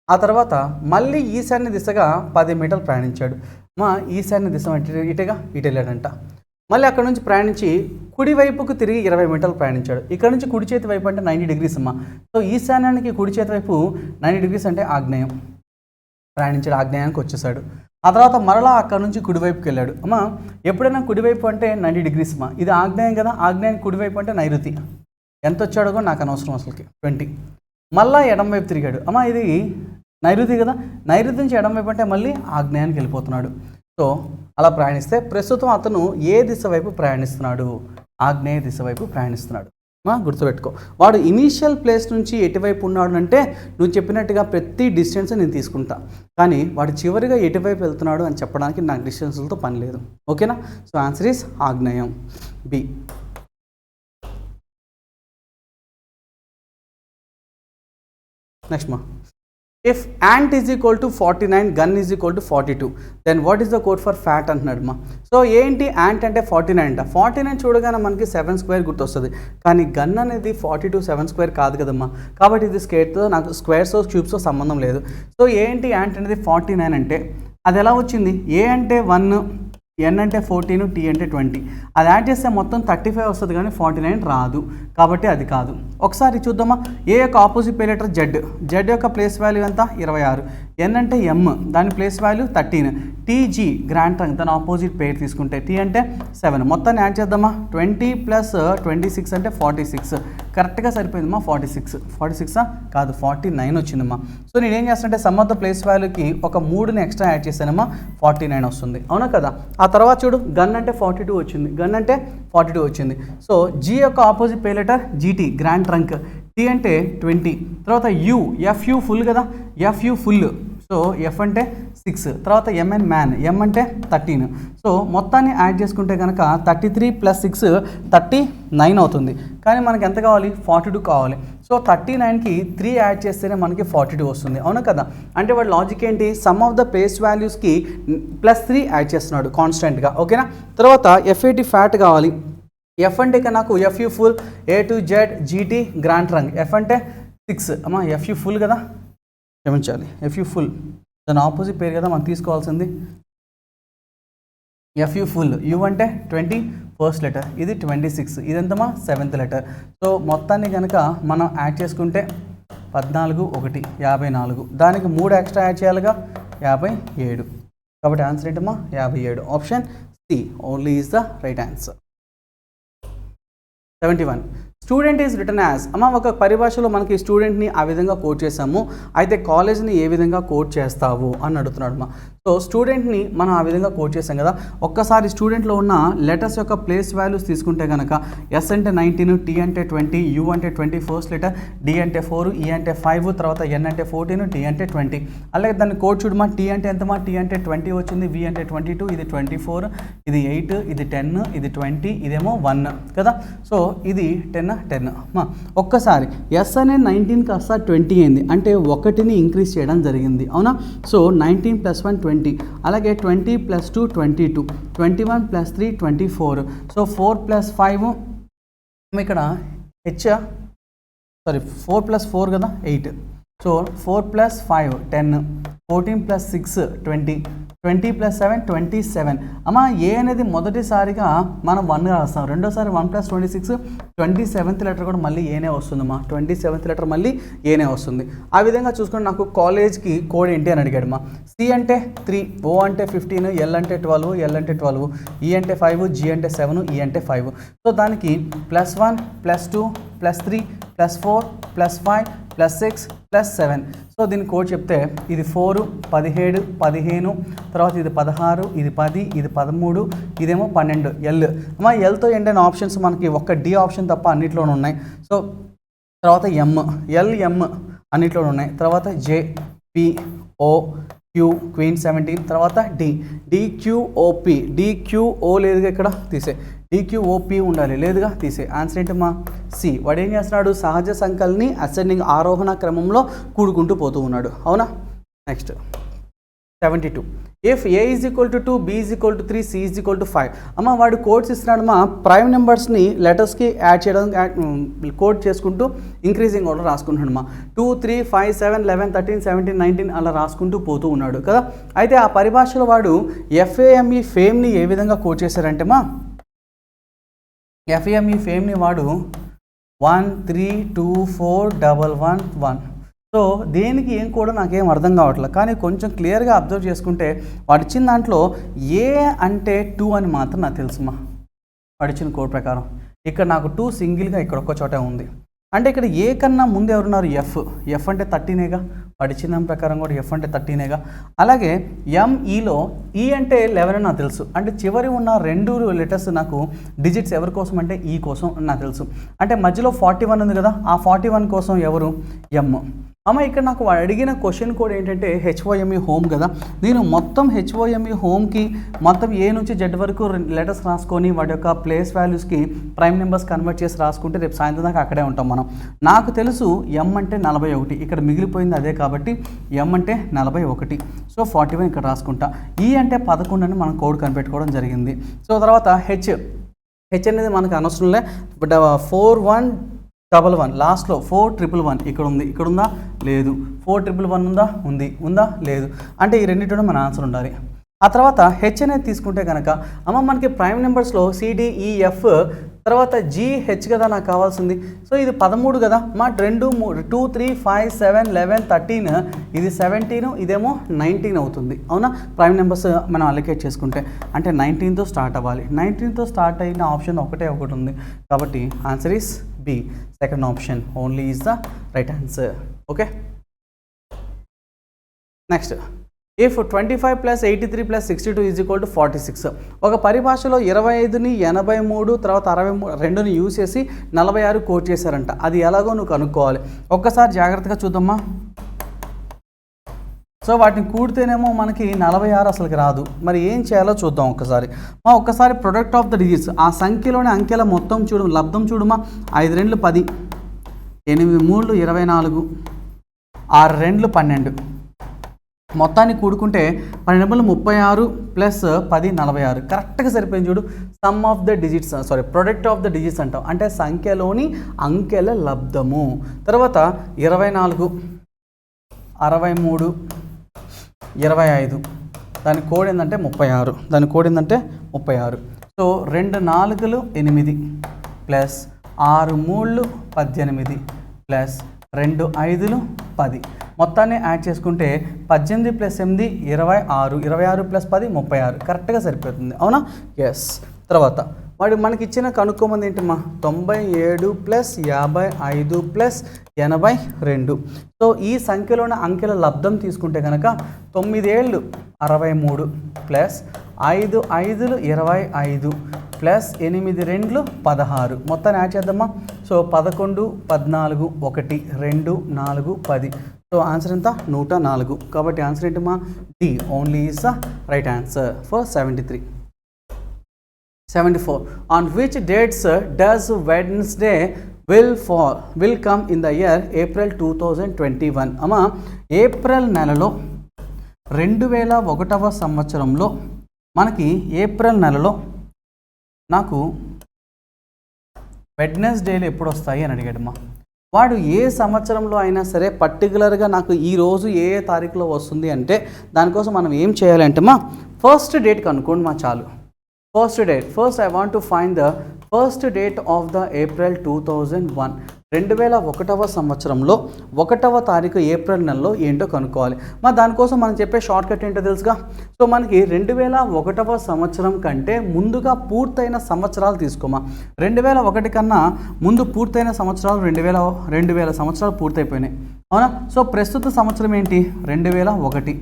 ఆ తర్వాత మళ్ళీ ఈశాన్య దిశగా 10 మీటర్లు ప్రయాణించాడు. మా ఈశాన్య దిశ ఇటు వెళ్ళాడంట. మళ్ళీ అక్కడ నుంచి ప్రయాణించి కుడివైపుకు తిరిగి 20 మీటర్లు ప్రయాణించాడు. ఇక్కడ నుంచి కుడి చేతి వైపు అంటే 90 degrees అమ్మా. సో ఈశాన్యానికి కుడి చేతి వైపు 90 degrees అంటే ఆగ్నేయం. ప్రయాణించాడు, ఆగ్నేయానికి వచ్చేసాడు. ఆ తర్వాత మరలా అక్కడ నుంచి కుడివైపుకి వెళ్ళాడు. ఎప్పుడైనా కుడివైపు అంటే 90 degrees అమ్మా. ఇది ఆగ్నేయం కదా, ఆగ్నేయానికి కుడివైపు అంటే నైరుతి. ఎంత వచ్చాడో కూడా నాకు అనవసరం అసలుకి, 20. మళ్ళీ ఎడం వైపు తిరిగాడు. ఇది నైరుతి కదా, నైరుతి నుంచి ఎడం వైపు అంటే మళ్ళీ ఆగ్నేయానికి వెళ్ళిపోతున్నాడు. సో అలా ప్రయాణిస్తే ప్రస్తుతం అతను ఏ దిశ వైపు ప్రయాణిస్తున్నాడు? ఆగ్నేయ దిశ వైపు ప్రయాణిస్తున్నాడు. గుర్తుపెట్టుకో, వాడు ఇనీషియల్ ప్లేస్ నుంచి ఎటువైపు ఉన్నాడు అంటే నువ్వు చెప్పినట్టుగా ప్రతి డిస్టెన్స్ నేను తీసుకుంటా, కానీ వాడు చివరిగా ఎటువైపు వెళ్తున్నాడు అని చెప్పడానికి నాకు డిస్టెన్స్లతో పని లేదు. ఓకేనా? సో ఆన్సర్ ఈస్ ఆగ్నేయం, B. Next if ant is equal to 49, gun is equal to 42, then what is the code for fat అంటున్నాడు మా. సో ఏంటి ant అంటే 49 అంట. 49 చూడగానే మనకి 7 square గుర్తొస్తుంది, కానీ గన్ అనేది 42 7 square కాదు కదమ్మా. కాబట్టి ఇది స్కేట్తో నాకు స్క్వేర్స్తో క్యూబ్స్తో సంబంధం లేదు. సో ఏంటి ant అనేది 49 అంటే అది ఎలా వచ్చింది? ఏ అంటే 1, n అంటే 14, t అంటే 20. అది యాడ్ చేస్తే మొత్తం 35 వస్తుంది, కానీ 49 రాదు. కాబట్టి అది కాదు. ఒకసారి చూద్దామా. ఏ యొక్క ఆపోజిట్ పే లెటర్ జెడ్ యొక్క ప్లేస్ వాల్యూ ఎంత? 26. n అంటే m, దాని place value 13. TG grand trunk, దాని ఆపోజిట్ పేర్ తీసుకుంటే t అంటే 7. మొత్తాన్ని యాడ్ చేద్దామా. 20 + 26 అంటే 46. కరెక్ట్గా సరిపోయిందమ్మా. 46 కాదు, 49 వచ్చిందమ్మా. సో నేనేం చేస్తానంటే సమ్ ఆఫ్ ద ప్లేస్ వాల్యూకి ఒక 3ని ఎక్స్ట్రా యాడ్ చేశానమ్మా, 49 వస్తుంది. అవునా కదా? ఆ తర్వాత చూడు, గన్ అంటే 42 వచ్చింది. సో జీ యొక్క ఆపోజిట్ పే letter GT grand Trunk, T అంటే 20. తర్వాత ఎఫ్యూ ఫుల్ కదా, ఎఫ్యూ ఫుల్. సో ఎఫ్ అంటే 6. తర్వాత ఎంఎన్ మ్యాన్, ఎం అంటే 13. సో మొత్తాన్ని యాడ్ చేసుకుంటే కనుక 33 + 6 39 అవుతుంది. కానీ మనకి ఎంత కావాలి? 42 కావాలి. సో 39కి 3 యాడ్ చేస్తేనే మనకి 42 వస్తుంది. అవునా కదా? అంటే వాడి లాజిక్ ఏంటి? సమ్ ఆఫ్ ద ప్లేస్ వాల్యూస్కి +3 యాడ్ చేస్తున్నాడు కాన్స్టెంట్గా. ఓకేనా? తర్వాత F80 ఫ్యాట్ కావాలి. ఎఫ్ అంటే ఇక నాకు F U full A to Z G T grand trunk. F అంటే 6 అమ్మా, ఎఫ్యూ ఫుల్ కదా, క్షమించాలి ఎఫ్యూ ఫుల్, దాని ఆపోజిట్ పేరు కదా మనం తీసుకోవాల్సింది. ఎఫ్యూ ఫుల్, యూ అంటే 20 ఫస్ట్ లెటర్, ఇది 26, ఇదంతమా 7th లెటర్. సో మొత్తాన్ని కనుక మనం యాడ్ చేసుకుంటే 14 1 54, దానికి 3 ఎక్స్ట్రా యాడ్ చేయాలిగా 57. కాబట్టి ఆన్సర్ ఏంటమ్మా 57. Option C only is the right answer. 71. Student is return as. అమ్మ ఒక పరిభాషలో మనకి స్టూడెంట్ని ఆ విధంగా కోట్ చేసాము, అయితే కాలేజ్ని ఏ విధంగా కోట్ చేస్తావు అని అడుగుతున్నాడు అమ్మా. సో స్టూడెంట్ని మనం ఆ విధంగా కోట్ చేసాం కదా, ఒక్కసారి స్టూడెంట్లో ఉన్న లెటర్స్ యొక్క ప్లేస్ వాల్యూస్ తీసుకుంటే కనుక ఎస్ అంటే 19, టీ అంటే 20, యూ అంటే 20 ఫస్ట్ లెటర్, డి అంటే 4, ఈ అంటే 5, తర్వాత ఎన్ అంటే 14, టీ అంటే 20. అలాగే దాన్ని కోట్ చూడమా, టీ అంటే ఎంతమా, టీ అంటే 20 వచ్చింది, వి అంటే 22, ఇది 24, ఇది 8, ఇది 10, ఇది 20, ఇదేమో 1 కదా. సో ఇది 10 మా ఒక్కసారి ఎస్ అనే 19 కాస్త 20 అయింది, అంటే 1ని ఇంక్రీజ్ చేయడం జరిగింది, అవునా. సో 19 + 1 20, అలాగే 20 + 2 22, 21 + 3 24, సో 4 + 5 ఇక్కడ సారీ 4 + 4 కదా 8, సో 4 + 5 10, 14 + 6 20, 20 + 7 27. అమ్మా ఏ అనేది మొదటిసారిగా మనం 1 రాస్తాం, రెండోసారి 1 + 26 27th లెటర్ కూడా మళ్ళీ ఏనే వస్తుందమ్మా, 27th లెటర్ మళ్ళీ ఏనే వస్తుంది. ఆ విధంగా చూసుకుంటే నాకు కాలేజ్కి కోడ్ ఏంటి అని అడిగాడమ్మా. సి అంటే 3, ఓ అంటే 15, ఎల్ అంటే 12, ఎల్ అంటే 12, ఈ అంటే 5, జీ అంటే 7, ఈ అంటే 5. సో దానికి +1 +2 +3 +4 +5 +6 +7. సో దీని కోడ్ చెప్తే ఇది 4 17 15, తర్వాత ఇది 16, ఇది 10, ఇది 13, ఇదేమో 12. ఎల్ అమ్మా ఎల్తో ఎండైన ఆప్షన్స్ మనకి ఒక్క డి ఆప్షన్ తప్ప అన్నిట్లోనూ ఉన్నాయి. సో తర్వాత ఎం, ఎల్ ఎం అన్నిట్లోనూ ఉన్నాయి, తర్వాత జే పి ఓ క్యూ క్వీన్ 17, తర్వాత డి డిక్యూఓపి, డిక్యూఓ లేదుగా ఇక్కడ తీసే, డిక్యూఓపి ఉండాలి లేదుగా తీసే. ఆన్సర్ ఏంటమ్మా సి. వాడు ఏం చేస్తున్నాడు, సహజ సంఖ్యల్ని అసెండింగ్ ఆరోహణ క్రమంలో కూడుకుంటూ పోతూ ఉన్నాడు, అవునా. Next 72. If A is equal to 2, B is equal to 3, C is equal to 5. అమ్మ వాడు కోడ్స్ ఇస్తున్నాడమ్మా, ప్రైమ్ నెంబర్స్ని లెటర్స్కి యాడ్ చేయడం కోడ్ చేసుకుంటూ ఇంక్రీజింగ్ ఆర్డర్ రాసుకుంటున్నాడమ్మా. 2 3 5 7 11 13 17 19 అలా రాసుకుంటూ పోతూ ఉన్నాడు కదా. అయితే ఆ పరిభాషలో వాడు ఎఫ్ఏఎంఈ ఫేమ్ని ఏ విధంగా కోడ్ చేశారంటే మా ఎఫ్ఏఎంఈ ఫేమ్ని వాడు 1 3 2 4 1 1 1. సో దేనికి ఏం కూడా నాకేం అర్థం కావట్లేదు, కానీ కొంచెం క్లియర్గా అబ్జర్వ్ చేసుకుంటే వాడు ఇచ్చిన దాంట్లో ఏ అంటే 2 అని మాత్రం నాకు తెలుసుమా. వాడు ఇచ్చిన కోడ్ ప్రకారం ఇక్కడ నాకు 2 సింగిల్గా ఇక్కడ ఒక్క చోటే ఉంది, అంటే ఇక్కడ ఏ కన్నా ముందు ఎవరున్నారు, ఎఫ్ అంటే 13 వాడు ఇచ్చిన దాని ప్రకారం కూడా ఎఫ్ అంటే 13. అలాగే ఎంఈలో ఈ అంటే 11 నాకు తెలుసు, అంటే చివరి ఉన్న 2 లెటర్స్ నాకు డిజిట్స్ ఎవరి కోసం అంటే ఈ కోసం నాకు తెలుసు, అంటే మధ్యలో 41 ఉంది కదా, ఆ 41 కోసం ఎవరు ఎమ్. అమ్మ ఇక్కడ నాకు వాడు అడిగిన క్వశ్చన్ కోడ్ ఏంటంటే హెచ్ఓఎంఈ హోమ్ కదా, నేను మొత్తం హెచ్ఓఎంఈ హోమ్కి మొత్తం ఏ నుంచి జెడ్ వరకు లెటర్స్ రాసుకొని వాటి యొక్క ప్లేస్ వాల్యూస్కి ప్రైమ్ నెంబర్స్ కన్వర్ట్ చేసి రాసుకుంటే రేపు సాయంత్రం దాకా అక్కడే ఉంటాం మనం. నాకు తెలుసు ఎం అంటే 41, ఇక్కడ మిగిలిపోయింది అదే కాబట్టి ఎం అంటే 41, సో 41 ఇక్కడ రాసుకుంటా. ఈ అంటే 11 అని మనం కోడ్ కనిపెట్టుకోవడం జరిగింది. సో తర్వాత హెచ్ అనేది మనకు అనవసరంలే, బట్ 4111 లాస్ట్లో 4111 ఇక్కడ ఉంది, ఇక్కడ ఉందా లేదు, 4111 ఉందా లేదు, అంటే ఈ రెండింటిలో మన ఆన్సర్ ఉండాలి. ఆ తర్వాత హెచ్ అనేది తీసుకుంటే కనుక అమ్మ మనకి ప్రైమ్ నెంబర్స్లో సిడిఈఎఫ్ తర్వాత జిహెచ్ కదా నాకు కావాల్సింది. సో ఇది 13 కదా, మా 2 2 3 5 7 11 13, ఇది 17, ఇదేమో 19 అవుతుంది, అవునా. ప్రైమ్ నెంబర్స్ మనం అలొకేట్ చేసుకుంటే అంటే 19తో స్టార్ట్ అవ్వాలి, 19తో స్టార్ట్ అయిన ఆప్షన్ ఒకటి ఉంది, కాబట్టి answer is B. Second option only is the right answer. Okay. Next if 25 + 83 + 62 is equal to 46. ఒక పరిభాషలో 25ని 83 తర్వాత 62ని యూజ్ చేసి 46 కోట్ చేశారంట, అది ఎలాగో నువ్వు కనుక్కోవాలి. ఒక్కసారి జాగ్రత్తగా చూద్దామా. సో వాటిని కూడితేనేమో మనకి 46 అసలుకి రాదు, మరి ఏం చేయాలో చూద్దాం ఒక్కసారి. ఒక్కసారి ప్రొడక్ట్ ఆఫ్ ద డిజిట్స్, ఆ సంఖ్యలోని అంకెల మొత్తం చూడు, లబ్ధం చూడమా. 5 2 10, 8 3 24, 6 2 12, మొత్తాన్ని కూడుకుంటే 12 నెంబర్లు 36 ప్లస్ 10 46 కరెక్ట్గా సరిపోయింది చూడు. Some of the digits product of the digits అంటాం, అంటే సంఖ్యలోని అంకెల లబ్ధము. తర్వాత 24, 63, 25, దాని కోడ్ ఏంటంటే 36, దాని కోడ్ ఏంటంటే 36. So 2 4లు 8 plus 6 3లు 18 plus 2 5లు 10. మొత్తాన్ని యాడ్ చేసుకుంటే 18 ప్లస్ 8 26, 26 ప్లస్ 10 36 కరెక్ట్గా సరిపోతుంది, అవునా? ఎస్. తర్వాత వాడు మనకి ఇచ్చిన కనుక్కోమంది ఏంటమ్మా? 97 ప్లస్ 55 ప్లస్ 82. సో ఈ సంఖ్యలోని అంకెల లబ్ధం తీసుకుంటే కనుక 9 ఏళ్ళు 63 ప్లస్ 5 5లు 25 ప్లస్ 8 2లు 16. మొత్తాన్ని యాడ్ చేద్దామా? సో 11 14 1 2 4 10. సో ఆన్సర్ ఎంత? 104. కాబట్టి ఆన్సర్ ఏంటమ్మా? D only is the right answer for 73. 74. On which dates does Wednesday will come in the year April 2021? అమ్మా, ఏప్రిల్ నెలలో 2001వ సంవత్సరంలో మనకి ఏప్రిల్ నెలలో నాకు వెడ్నెస్డేలు ఎప్పుడు వస్తాయి అని అడిగాడమ్మా. వాడు ఏ సంవత్సరంలో అయినా సరే పర్టికులర్గా నాకు ఈరోజు ఏ తారీఖులో వస్తుంది అంటే దానికోసం మనం ఏం చేయాలంటే ఫస్ట్ డేట్ కనుక్కోండి చాలు. First date. First I want to find the first date of the April 2001. 2001వ సంవత్సరంలో 1వ తారీఖు ఏప్రిల్ నెలలో ఏంటో కనుక్కోవాలి. దానికోసం మనం చెప్పే షార్ట్ కట్ ఏంటో తెలుసుగా. సో మనకి 2001వ సంవత్సరం కంటే ముందుగా పూర్తయిన సంవత్సరాలు తీసుకోమా. 2001 కన్నా ముందు పూర్తయిన సంవత్సరాలు 2000 సంవత్సరాలు పూర్తయిపోయినాయి, అవునా? సో ప్రస్తుత సంవత్సరం ఏంటి? 2001.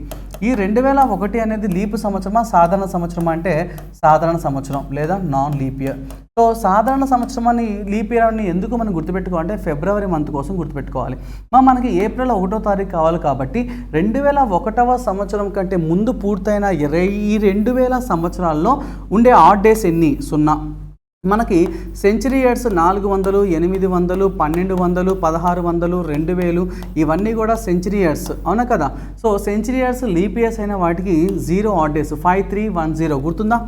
ఈ 2001 అనేది లీప్ సంవత్సరమా సాధారణ సంవత్సరం అంటే సాధారణ సంవత్సరం లేదా నాన్ లీప్ ఇయర్. సో సాధారణ సంవత్సరం అని లీప్ ఇయర్ అని ఎందుకు మనం గుర్తుపెట్టుకోవాలంటే ఫిబ్రవరి మంత్ కోసం గుర్తుపెట్టుకోవాలి. మనకి ఏప్రిల్ 1వ తారీఖు కావాలి కాబట్టి 2001వ సంవత్సరం కంటే ముందు పూర్తయిన ఈ 2000 సంవత్సరాల్లో ఉండే ఆడ్ డేస్ ఎన్ని? 0. మనకి సెంచరీ ఇయర్స్ 400, 800, 1200, 1600, 2000 ఇవన్నీ కూడా సెంచరీ ఇయర్స్, అవునా కదా? So century years leap years అయిన వాటికి 0 ఆడ్ డేస్ 5310 గుర్తుందా?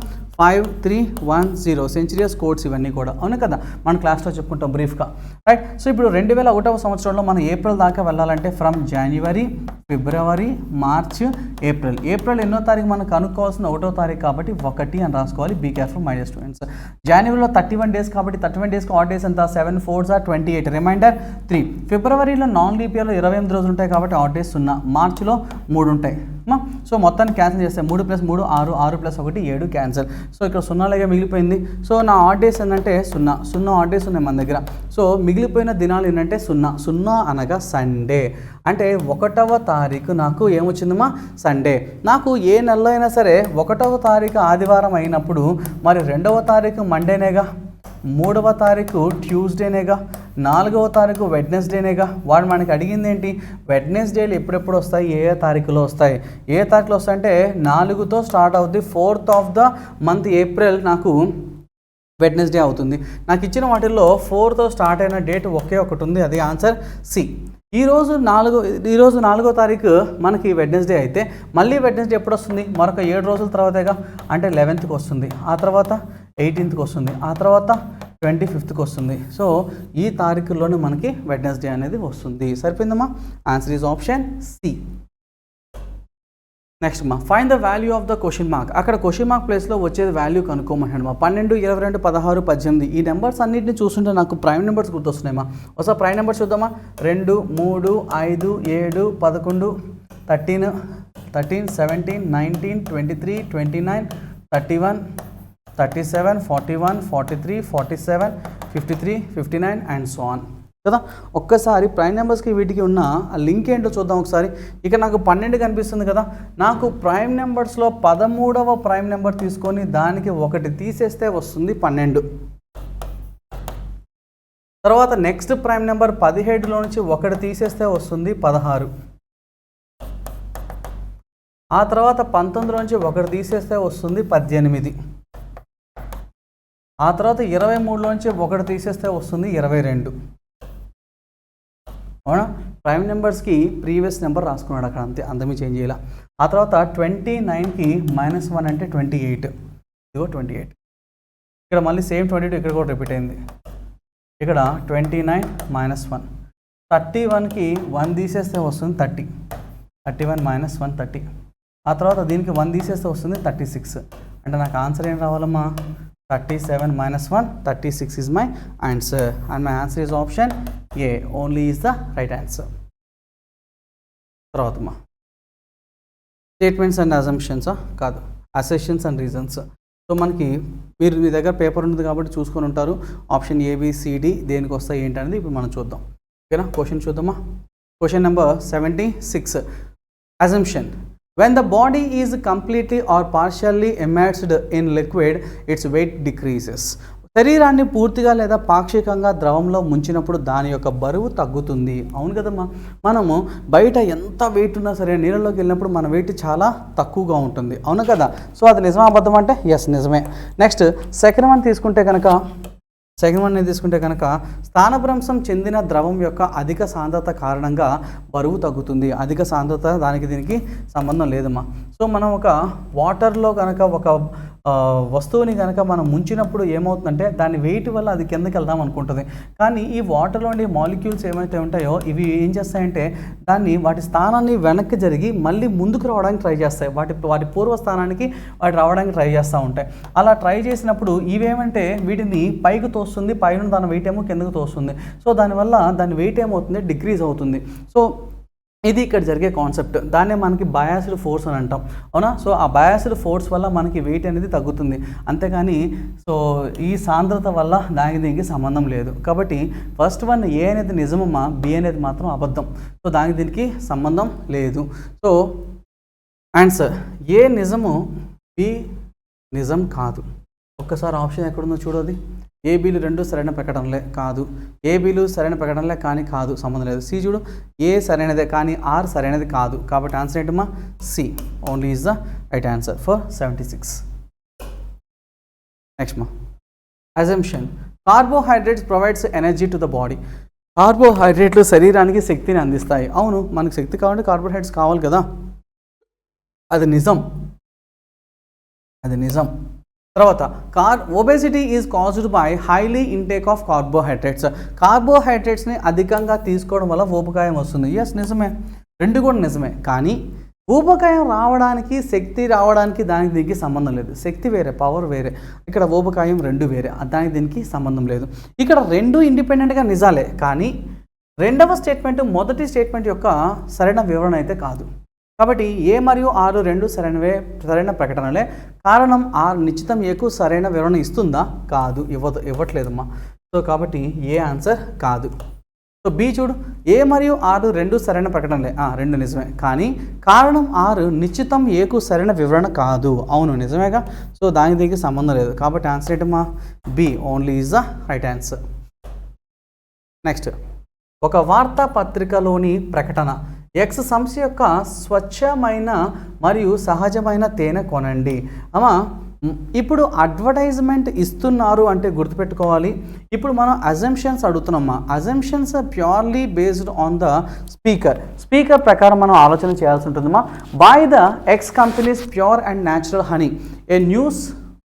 5310 సెంచరీ ఇయర్స్ కోడ్స్ ఇవన్నీ కూడా, అవును కదా? మన క్లాస్లో చెప్పుకుంటాం బ్రీఫ్గా, రైట్? సో ఇప్పుడు 2001వ సంవత్సరంలో మనం ఏప్రిల్ దాకా వెళ్ళాలంటే from January, February, March, April. April ఎన్నో తారీఖు మనం కనుక్కోవాల్సిన 1వ తారీఖు కాబట్టి 1 అని రాసుకోవాలి. Be careful my dear students. జనవరిలో 31 డేస్ కాబట్టి 31 డేస్కి ఆడ్ డేస్ ఎంత? 7 4s are 28, రిమైండర్ 3. ఫిబ్రవరిలో నాన్ లీప్ ఇయర్లో 28 రోజులు ఉంటాయి కాబట్టి ఆడ్ డేస్ 0. మార్చిలో 3 ఉంటాయి. సో మొత్తాన్ని క్యాన్సిల్ చేస్తే 3 + 3 6, 6 + 1 7 క్యాన్సిల్. సో ఇక్కడ 0 మిగిలిపోయింది. సో నా ఆడ్ డేస్ ఏంటంటే 0 ఆడ్ డేస్ ఉన్నాయి మన దగ్గర. సో మిగిలిపోయిన దినాలు ఏంటంటే 0 అనగా సండే. అంటే 1వ తారీఖు నాకు ఏమొచ్చిందమ్మా? సండే. నాకు ఏ నెలలో అయినా సరే 1వ తారీఖు ఆదివారం అయినప్పుడు మరి 2వ తారీఖు మండేనేగా, 3వ తారీఖు ట్యూస్డేనేగా, 4వ తారీఖు వెడ్నెస్డేనేగా. వాడు మనకి అడిగింది ఏంటి? వెడ్నెస్డేలు ఎప్పుడెప్పుడు వస్తాయి, ఏ తారీఖులో వస్తాయి? ఏ తారీఖులో వస్తాయంటే 4తో స్టార్ట్ అవుద్ది. 4th of the month April నాకు వెడ్నెస్డే అవుతుంది. నాకు ఇచ్చిన వాటిల్లో 4తో స్టార్ట్ అయిన డేట్ ఒకే ఒకటి ఉంది, అది ఆన్సర్ సి. ఈరోజు 4వ తారీఖు మనకి వెడ్నెస్డే అయితే మళ్ళీ వెడ్నెస్డే ఎప్పుడు వస్తుంది? మరొక 7 రోజుల తర్వాతగా, అంటే 11th వస్తుంది, ఆ తర్వాత 18th వస్తుంది, ఆ తర్వాత 25th వస్తుంది. సో ఈ తారీఖుల్లోనే మనకి వెడ్నెస్డే అనేది వస్తుంది. సరిపోయిందమ్మా? Answer is option C. Next find the value of the question mark. అక్కడ క్వశ్చన్ మార్క్ ప్లేస్లో వచ్చేది వాల్యూ కనుక్కోమంటాడు 12, 22, 16, 18. ఈ నెంబర్స్ అన్నింటిని చూస్తుంటే నాకు ప్రైమ్ నెంబర్స్ గుర్తొస్తున్నాయమ్మా. ఒకసారి ప్రైమ్ నెంబర్స్ చూద్దామా? 2, 3, 5, 7, 11, 13, 17, 19, 23, 29, 31, 37, 41, 43, 47, 53, 59 అండ్ సో ఆన్ కదా. ఒక్కసారి ప్రైమ్ నెంబర్స్కి వీటికి ఉన్న ఆ లింక్ ఏంటో చూద్దాం ఒకసారి. ఇక నాకు 12 కనిపిస్తుంది కదా. నాకు ప్రైమ్ నెంబర్స్లో 13వ ప్రైమ్ నెంబర్ తీసుకొని దానికి 1 తీసేస్తే వస్తుంది 12. తర్వాత నెక్స్ట్ ప్రైమ్ నెంబర్ 17లో నుంచి 1 తీసేస్తే వస్తుంది 16. ఆ తర్వాత 19లో నుంచి 1 తీసేస్తే వస్తుంది 18. ఆ తర్వాత 23లోంచి 1 తీసేస్తే వస్తుంది 22. అవునా? ప్రైమ్ నెంబర్స్కి ప్రీవియస్ నెంబర్ రాసుకున్నాడు అక్కడ, అంతే, అంతమీ చేంజ్ చేయాల. ఆ తర్వాత 29కి -1 అంటే 28, ఇదిగో 28. ఇక్కడ మళ్ళీ సేమ్ 22 ఇక్కడ కూడా రిపీట్ అయింది. ఇక్కడ 29 - 1, 31కి 1 తీసేస్తే వస్తుంది 30, 31 - 1 30. ఆ తర్వాత దీనికి 1 తీసేస్తే వస్తుంది 36. అంటే నాకు ఆన్సర్ ఏం రావాలమ్మా, 37 - 1 36 is my answer, and my answer is option A only is the right answer. తర్వాత మా స్టేట్మెంట్స్ అండ్ అజంప్షన్సా కాదు, అసెషన్స్ అండ్ రీజన్స్. సో మనకి మీ దగ్గర పేపర్ ఉంటుంది కాబట్టి చూసుకొని ఉంటారు, ఆప్షన్ ABCD దేనికి వస్తాయి ఏంటి అనేది ఇప్పుడు మనం చూద్దాం. ఓకేనా, క్వశ్చన్ చూద్దామా. Question number 76. Assumption: when the body is completely or partially immersed in liquid, its weight decreases. శరీరాన్ని పూర్తిగా లేదా పాక్షికంగా ద్రవంలో ముంచినప్పుడు దాని యొక్క బరువు తగ్గుతుంది. అవును కదమ్మా, మనము బయట ఎంత వెయిట్ ఉన్నా సరే నీళ్ళలోకి వెళ్ళినప్పుడు మన వెయిట్ చాలా తక్కువగా ఉంటుంది, అవును కదా. సో అది నిజమా అబద్ధం అంటే ఎస్ నిజమే. నెక్స్ట్ సెకండ్ వన్ తీసుకుంటే కనుక స్థానభ్రంశం చెందిన ద్రవం యొక్క అధిక సాంద్రత కారణంగా బరువు తగ్గుతుంది. అధిక సాంద్రత దానికి దీనికి సంబంధం లేదమ్మా. సో మనం ఒక వాటర్లో కనుక ఒక వస్తువుని కనుక మనం ముంచినప్పుడు ఏమవుతుందంటే దాని వెయిట్ వల్ల అది కిందకి వెళ్దాం అనుకుంటుంది. కానీ ఈ వాటర్లోని మాలిక్యూల్స్ ఏమైతే ఉంటాయో ఇవి ఏం చేస్తాయంటే వాటి స్థానాన్ని వెనక్కి జరిగి మళ్ళీ ముందుకు రావడానికి ట్రై చేస్తాయి. వాటి పూర్వ స్థానానికి వాటి రావడానికి ట్రై చేస్తూ ఉంటాయి. అలా ట్రై చేసినప్పుడు ఇవేమంటే వీటిని పైకి తోస్తుంది, పైన దాని వెయిట్ ఏమో కిందకు తోస్తుంది. సో దానివల్ల దాని వెయిట్ ఏమవుతుంది, డిక్రీజ్ అవుతుంది. సో ఇది ఇక్కడ జరిగే కాన్సెప్ట్, దాన్నే మనకి బయాస్డ్ ఫోర్స్ అని అంటాం, అవునా. సో ఆ బయాస్డ్ ఫోర్స్ వల్ల మనకి వెయిట్ అనేది తగ్గుతుంది, అంతేగాని సో ఈ సాంద్రత వల్ల దానికి దీనికి సంబంధం లేదు. కాబట్టి ఫస్ట్ వన్ ఏ అనేది నిజమమ్మా, బి అనేది మాత్రం అబద్ధం. సో దానికి దీనికి సంబంధం లేదు. సో ఆన్సర్ ఏ నిజము, బి నిజం కాదు. ఒక్కసారి ఆప్షన్ ఎక్కడుందో చూడది. ఏబీలు రెండు సరైన ప్రకటనలే కాదు, ఏబీలు సరైన ప్రకటనలే కానీ కాదు, సంబంధం లేదు. సి చూడు, ఏ సరైనదే కానీ ఆర్ సరైనది కాదు. కాబట్టి ఆన్సర్ ఏంటమ్మా, C only is the right answer for 76. Next మా assumption: carbohydrates provides energy to the body. కార్బోహైడ్రేట్లు శరీరానికి శక్తిని అందిస్తాయి. అవును, మనకు శక్తి కావాలంటే కార్బోహైడ్రేట్స్ కావాలి కదా, అది నిజం. తర్వాత obesity is caused by highly intake of carbohydrates. కార్బోహైడ్రేట్స్ని అధికంగా తీసుకోవడం వల్ల ఊబకాయం వస్తుంది. ఎస్ నిజమే, రెండు కూడా నిజమే. కానీ ఊబకాయం రావడానికి, శక్తి రావడానికి దానికి దీనికి సంబంధం లేదు. శక్తి వేరే, పవర్ వేరే. ఇక్కడ ఊబకాయం రెండు వేరే, దానికి దీనికి సంబంధం లేదు. ఇక్కడ రెండు ఇండిపెండెంట్గా నిజాలే, కానీ రెండవ స్టేట్మెంట్ మొదటి స్టేట్మెంట్ యొక్క సరైన వివరణ అయితే కాదు. కాబట్టి ఏ మరియు ఆరు రెండు సరైన ప్రకటనలే. కారణం ఆర్ నిశ్చితం ఏకు సరైన వివరణ ఇస్తుందా, కాదు, ఇవ్వట్లేదమ్మా. సో కాబట్టి ఏ ఆన్సర్ కాదు. సో బి చూడు, ఏ మరియు ఆరు రెండు సరైన ప్రకటనలే, రెండు నిజమే. కానీ కారణం ఆరు నిశ్చితం ఏకు సరైన వివరణ కాదు. అవును నిజమేగా. సో దానికి దీనికి సంబంధం లేదు. కాబట్టి ఆన్సర్ ఏంటమ్మా, B only is the right answer. Next, ఒక వార్తాపత్రికలోని ప్రకటన: ఎక్స్ సంస్థ యొక్క స్వచ్ఛమైన మరియు సహజమైన తేనె కొనండి. అమ్మా ఇప్పుడు అడ్వర్టైజ్మెంట్ ఇస్తున్నారు అంటే గుర్తుపెట్టుకోవాలి. ఇప్పుడు మనం అజంప్షన్స్ అడుగుతున్నామా, assumptions purely based on the speaker ప్రకారం మనం ఆలోచన చేయాల్సి ఉంటుందమ్మా. By the X companies pure and natural honey, a news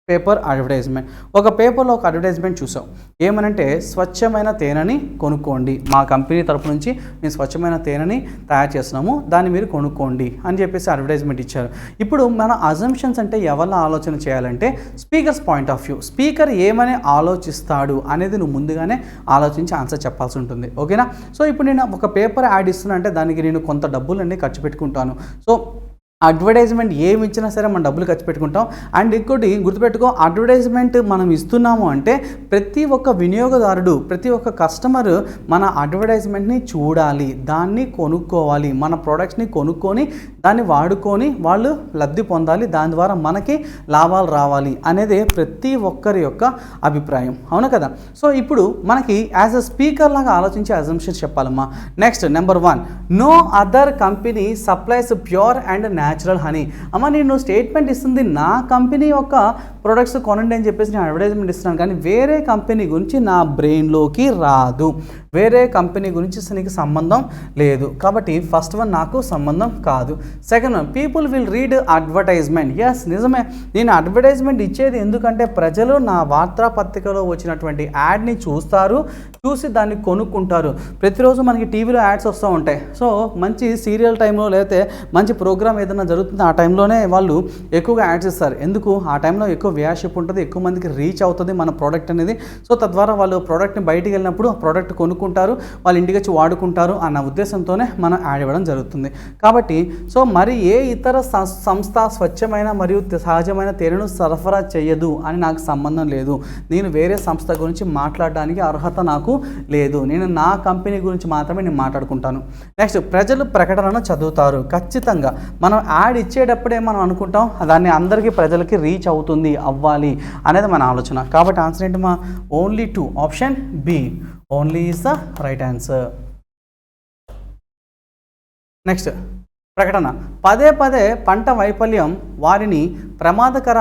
paper advertisement. ఒక పేపర్లో ఒక అడ్వర్టైజ్మెంట్ చూసాం, ఏమనంటే స్వచ్ఛమైన తేనెని కొనుక్కోండి, మా కంపెనీ తరపు నుంచి మేము స్వచ్ఛమైన తేనెని తయారు చేస్తున్నాము, దాన్ని మీరు కొనుక్కోండి అని చెప్పేసి అడ్వర్టైజ్మెంట్ ఇచ్చారు. ఇప్పుడు మన అజంప్షన్స్ అంటే ఎవరిని ఆలోచన చేయాలంటే speakers point of view. Speaker ఏమని ఆలోచిస్తాడు అనేది నువ్వు ముందుగానే ఆలోచించి ఆన్సర్ చెప్పాల్సి ఉంటుంది, ఓకేనా. సో ఇప్పుడు నేను ఒక పేపర్ యాడ్ ఇస్తున్నా అంటే దానికి నేను కొంత డబ్బులన్నీ ఖర్చు పెట్టుకుంటాను. సో అడ్వర్టైజ్మెంట్ ఏమి ఇచ్చినా సరే మనం డబ్బులు ఖర్చు పెట్టుకుంటాం. అండ్ ఇంకోటి గుర్తుపెట్టుకో, అడ్వర్టైజ్మెంట్ మనం ఇస్తున్నాము అంటే ప్రతి ఒక్క వినియోగదారుడు, ప్రతి ఒక్క కస్టమర్ మన అడ్వర్టైజ్మెంట్ని చూడాలి, దాన్ని కొనుక్కోవాలి, మన ప్రోడక్ట్స్ని కొనుక్కొని దాన్ని వాడుకొని వాళ్ళు లబ్ధి పొందాలి, దాని ద్వారా మనకి లాభాలు రావాలి అనేది ప్రతి ఒక్కరి యొక్క అభిప్రాయం, అవును కదా. సో ఇప్పుడు మనకి యాజ్ అ స్పీకర్ లాగా ఆలోచించి అజంప్షన్స్ చెప్పాలమ్మా. Next number 1, no other company supplies pure and natural honey. అమ్మ నేను స్టేట్మెంట్ ఇస్తుంది నా కంపెనీ యొక్క ప్రొడక్ట్స్ కొనండి అని చెప్పేసి నేను అడ్వర్టైజ్మెంట్ ఇస్తున్నాను, కానీ వేరే కంపెనీ గురించి నా బ్రెయిన్లోకి రాదు. వేరే కంపెనీ గురించి నీకు సంబంధం లేదు, కాబట్టి ఫస్ట్ వన్ నాకు సంబంధం కాదు. Second one, people will read advertisement. Yes, నిజమే, నేను అడ్వర్టైజ్మెంట్ ఇచ్చేది ఎందుకంటే ప్రజలు నా వార్తాపత్రికలో వచ్చినటువంటి యాడ్ని చూస్తారు, చూసి దాన్ని కొనుక్కుంటారు. ప్రతిరోజు మనకి టీవీలో యాడ్స్ వస్తూ ఉంటాయి. సో మంచి సీరియల్ టైంలో లేకపోతే మంచి ప్రోగ్రామ్ ఏదైనా జరుగుతుంది ఆ టైంలోనే వాళ్ళు ఎక్కువగా యాడ్స్ ఇస్తారు. ఎందుకు? ఆ టైంలో ఎక్కువ వ్యాషిప్ ఉంటుంది, ఎక్కువ మందికి రీచ్ అవుతుంది మన ప్రోడక్ట్ అనేది. సో తద్వారా వాళ్ళు ప్రోడక్ట్ని బయటికి వెళ్ళినప్పుడు ప్రోడక్ట్ కొనుక్కుంటారు, వాళ్ళు ఇంటికి వచ్చి వాడుకుంటారు అన్న ఉద్దేశంతోనే మనం యాడ్ ఇవ్వడం జరుగుతుంది. కాబట్టి సో మరి ఏ ఇతర సంస్థ స్వచ్ఛమైన మరియు సహజమైన తేనెను సరఫరా చేయదు అని నాకు సంబంధం లేదు. నేను వేరే సంస్థ గురించి మాట్లాడడానికి అర్హత నాకు లేదు. నేను నా కంపెనీ గురించి మాత్రమే నేను మాట్లాడుకుంటాను. నెక్స్ట్, ప్రజలు ప్రకటనను చదువుతారు. ఖచ్చితంగా మనం యాడ్ ఇచ్చేటప్పుడే మనం అనుకుంటాం దాన్ని అందరికీ ప్రజలకి రీచ్ అవుతుంది, అవ్వాలి అనేది మన ఆలోచన. కాబట్టి ఆన్సర్ ఏంటి మా? Only 2, option B only is the right answer. Next, ప్రకటన. పదే పదే పంట వైఫల్యం వారిని ప్రమాదకర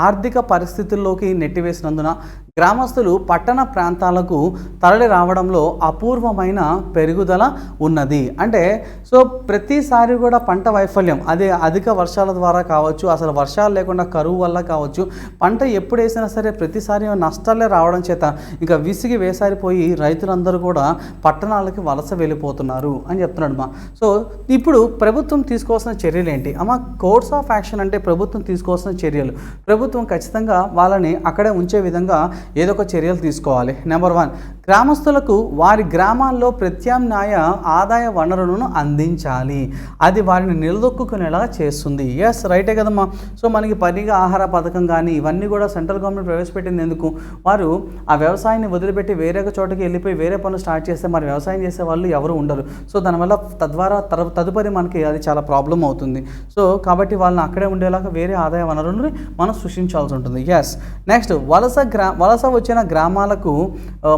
ఆర్థిక పరిస్థితుల్లోకి నెట్టివేసినందున గ్రామస్తులు పట్టణ ప్రాంతాలకు తరలి రావడంలో అపూర్వమైన పెరుగుదల ఉన్నది. అంటే సో ప్రతిసారి కూడా పంట వైఫల్యం, అదే అధిక వర్షాల ద్వారా కావచ్చు, అసలు వర్షాలు లేకుండా కరువు వల్ల కావచ్చు, పంట ఎప్పుడు వేసినా సరే ప్రతిసారి నష్టాలే రావడం చేత ఇంకా విసిగి వేసారిపోయి రైతులందరూ కూడా పట్టణాలకి వలస వెళ్ళిపోతున్నారు అని చెప్తున్నాడు మా. సో ఇప్పుడు ప్రభుత్వం తీసుకోవాల్సిన చర్యలు ఏంటి అమ్మ? కోర్స్ ఆఫ్ యాక్షన్ అంటే ప్రభుత్వం తీసుకోవాల్సిన చర్యలు. ప్రభుత్వం ఖచ్చితంగా వాళ్ళని అక్కడే ఉంచే విధంగా ఏదో ఒక చర్యలు తీసుకోవాలి. నెంబర్ 1, గ్రామస్తులకు వారి గ్రామాల్లో ప్రత్యామ్నాయ ఆదాయ వనరులను అందించాలి. అది వారిని నిలదొక్కునేలా చేస్తుంది. ఎస్, రైటే కదమ్మా. సో మనకి పరిగా ఆహార పథకం కానీ ఇవన్నీ కూడా సెంట్రల్ గవర్నమెంట్ ప్రవేశపెట్టింది ఎందుకు? వారు ఆ వ్యవసాయాన్ని వదిలిపెట్టి వేరే చోటకి వెళ్ళిపోయి వేరే పనులు స్టార్ట్ చేస్తే మరి వ్యవసాయం చేసే వాళ్ళు ఎవరు ఉండరు. సో దానివల్ల తద్వారా తదుపరి మనకి అది చాలా ప్రాబ్లం అవుతుంది. సో కాబట్టి వాళ్ళని అక్కడే ఉండేలాగా వేరే ఆదాయ వనరులని మనం సృష్టించాల్సి ఉంటుంది. ఎస్. నెక్స్ట్, వలస వచ్చిన గ్రామాలకు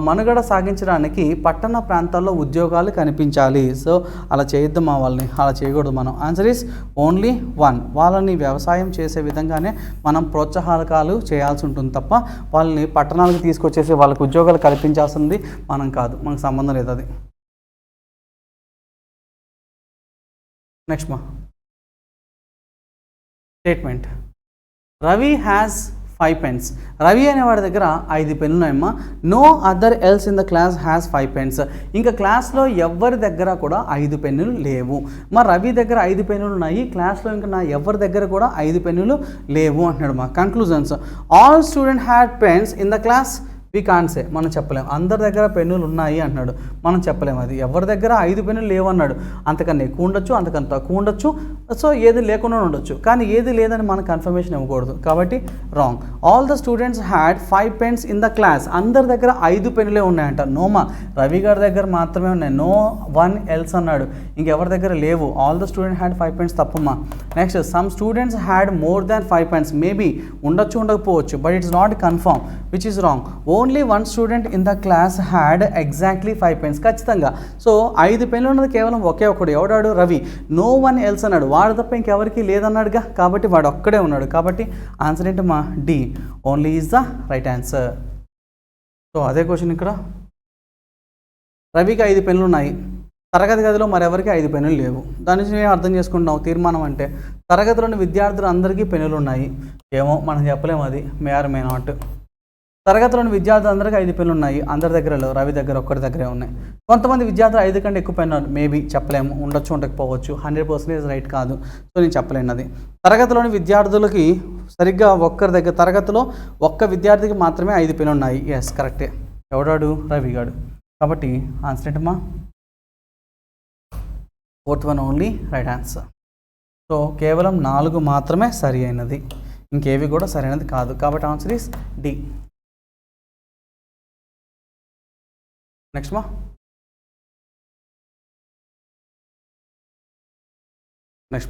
మనుగడ సాగించడానికి పట్టణ ప్రాంతాల్లో ఉద్యోగాలు కనిపించాలి. సో అలా చేయొద్దు వాళ్ళని, అలా చేయకూడదు మనం. Answer is only 1. వాళ్ళని వ్యవసాయం చేసే విధంగానే మనం ప్రోత్సాహకాలు చేయాల్సి ఉంటుంది తప్ప వాళ్ళని పట్టణాలకు తీసుకొచ్చేసి వాళ్ళకి ఉద్యోగాలు కల్పించాల్సింది మనం కాదు, మనకు సంబంధం లేదు అది. Next statement. Ravi has 5 pens. Ravi అనేవాడి దగ్గర 5 పెన్నులు ఉన్నాయమ్మా. No other else in the class has 5 pens. ఇంకా క్లాస్లో ఎవరి దగ్గర కూడా 5 పెన్నులు లేవు. మరి రవి దగ్గర 5 పెన్నులు ఉన్నాయి, క్లాస్లో ఇంకా ఎవరి దగ్గర కూడా 5 పెన్నులు లేవు అంటున్నాడు మా. Conclusions. All student had pens in the class. We can't say, మనం చెప్పలేము. అందరి దగ్గర పెన్నులు ఉన్నాయి అంటున్నాడు, మనం చెప్పలేము. అది ఎవరి దగ్గర 5 పెన్నులు లేవు అన్నాడు. అంతకన్నా ఎక్కువ ఉండొచ్చు, అంతకన్నా తక్కువ ఉండొచ్చు. సో ఏది లేకుండా ఉండొచ్చు, కానీ ఏది లేదని మనం కన్ఫర్మేషన్ ఇవ్వకూడదు. కాబట్టి wrong. All the students had 5 pens in the class. అందరి దగ్గర 5 పెన్నులే ఉన్నాయంట. నోమా, రవి గారి దగ్గర మాత్రమే ఉన్నాయి. నో వన్ ఎల్స్ అన్నాడు, ఇంకెవరి దగ్గర లేవు. All the student had 5 pens తప్పమ్మా. Next, some students had more than 5 pens. Maybe ఉండొచ్చు, ఉండకపోవచ్చు, but it's not confirm, which is wrong. Only 1 student in the class had exactly 5 pens. ఖచ్చితంగా. So 5 పెన్నులు ఉన్నది కేవలం ఒకే ఒకడు. ఎవడాడు? రవి. నో వన్ ఎల్స్ అన్నాడు, వాడు తప్ప ఇంకెవరికి లేదన్నాడుగా, కాబట్టి వాడు ఒక్కడే ఉన్నాడు. కాబట్టి ఆన్సర్ ఏంటి మా? D only is the right answer. So అదే క్వశ్చన్ ఇక్కడ. రవికి 5 పెన్నులు ఉన్నాయి, తరగతి గదిలో మరెవరికి 5 పెన్నులు లేవు. దాని నుంచి మేము అర్థం చేసుకుంటున్నాం తీర్మానం అంటే తరగతిలోని విద్యార్థులు అందరికీ పెన్నులు ఉన్నాయి. ఏమో మనం చెప్పలేము, అది మే ఆర్ మే నాట్. తరగతిలోని విద్యార్థులందరికీ 5 పెన్నులు ఉన్నాయి, అందరి దగ్గర లేవు, రవి దగ్గర ఒక్కరి దగ్గరే ఉన్నాయి. కొంతమంది విద్యార్థులు 5 కంటే ఎక్కువ పెన్ను, మేబీ చెప్పలేము, ఉండొచ్చు, ఉండకపోవచ్చు. 100% రైట్ కాదు. సో నేను చెప్పలేను అది. తరగతిలోని విద్యార్థులకి సరిగ్గా తరగతిలో ఒక్క విద్యార్థికి మాత్రమే 5 పెన్నులు ఉన్నాయి. ఎస్, కరెక్టే. ఎవడాడు? రవి గాడు. కాబట్టి ఆన్సర్ ఏంటమ్మా? 4th one only right answer. So కేవలం 4 మాత్రమే సరి అయినది, ఇంకేవి కూడా సరైనది కాదు. కాబట్టి ఆన్సర్ ఈస్ డి. నెక్స్ట్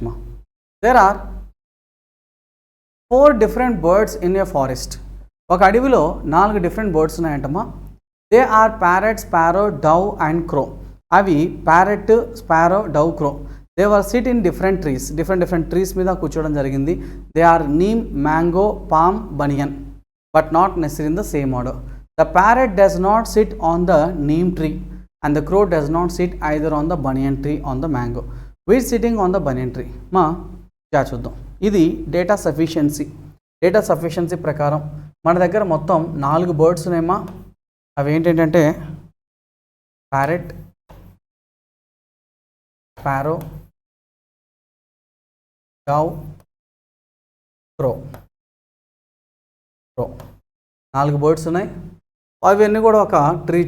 మా. There are 4 different birds in a forest. ఒక అడవిలో 4 different birds ఉన్నాయంటమ్మా. They are parrot, sparrow, dove and crow. అవి parrot, sparrow, dove, crow. They were sit in different trees మీద కూర్చోవడం జరిగింది. They are neem, mango, palm, banyan, but not necessary in the same order. The parrot does not sit on the neem tree. and the crow does not sit either on the banyan tree on the mango. Which sitting on the banyan tree? మా చూద్దాం. ఇది data sufficiency ప్రకారం మన దగ్గర మొత్తం 4 birds ఉన్నాయమ్మా. అవి ఏంటంటే ప్యారెట్, స్పారో, డవ్, క్రో. 4 బర్డ్స్ ఉన్నాయి. అవన్నీ కూడా ఒక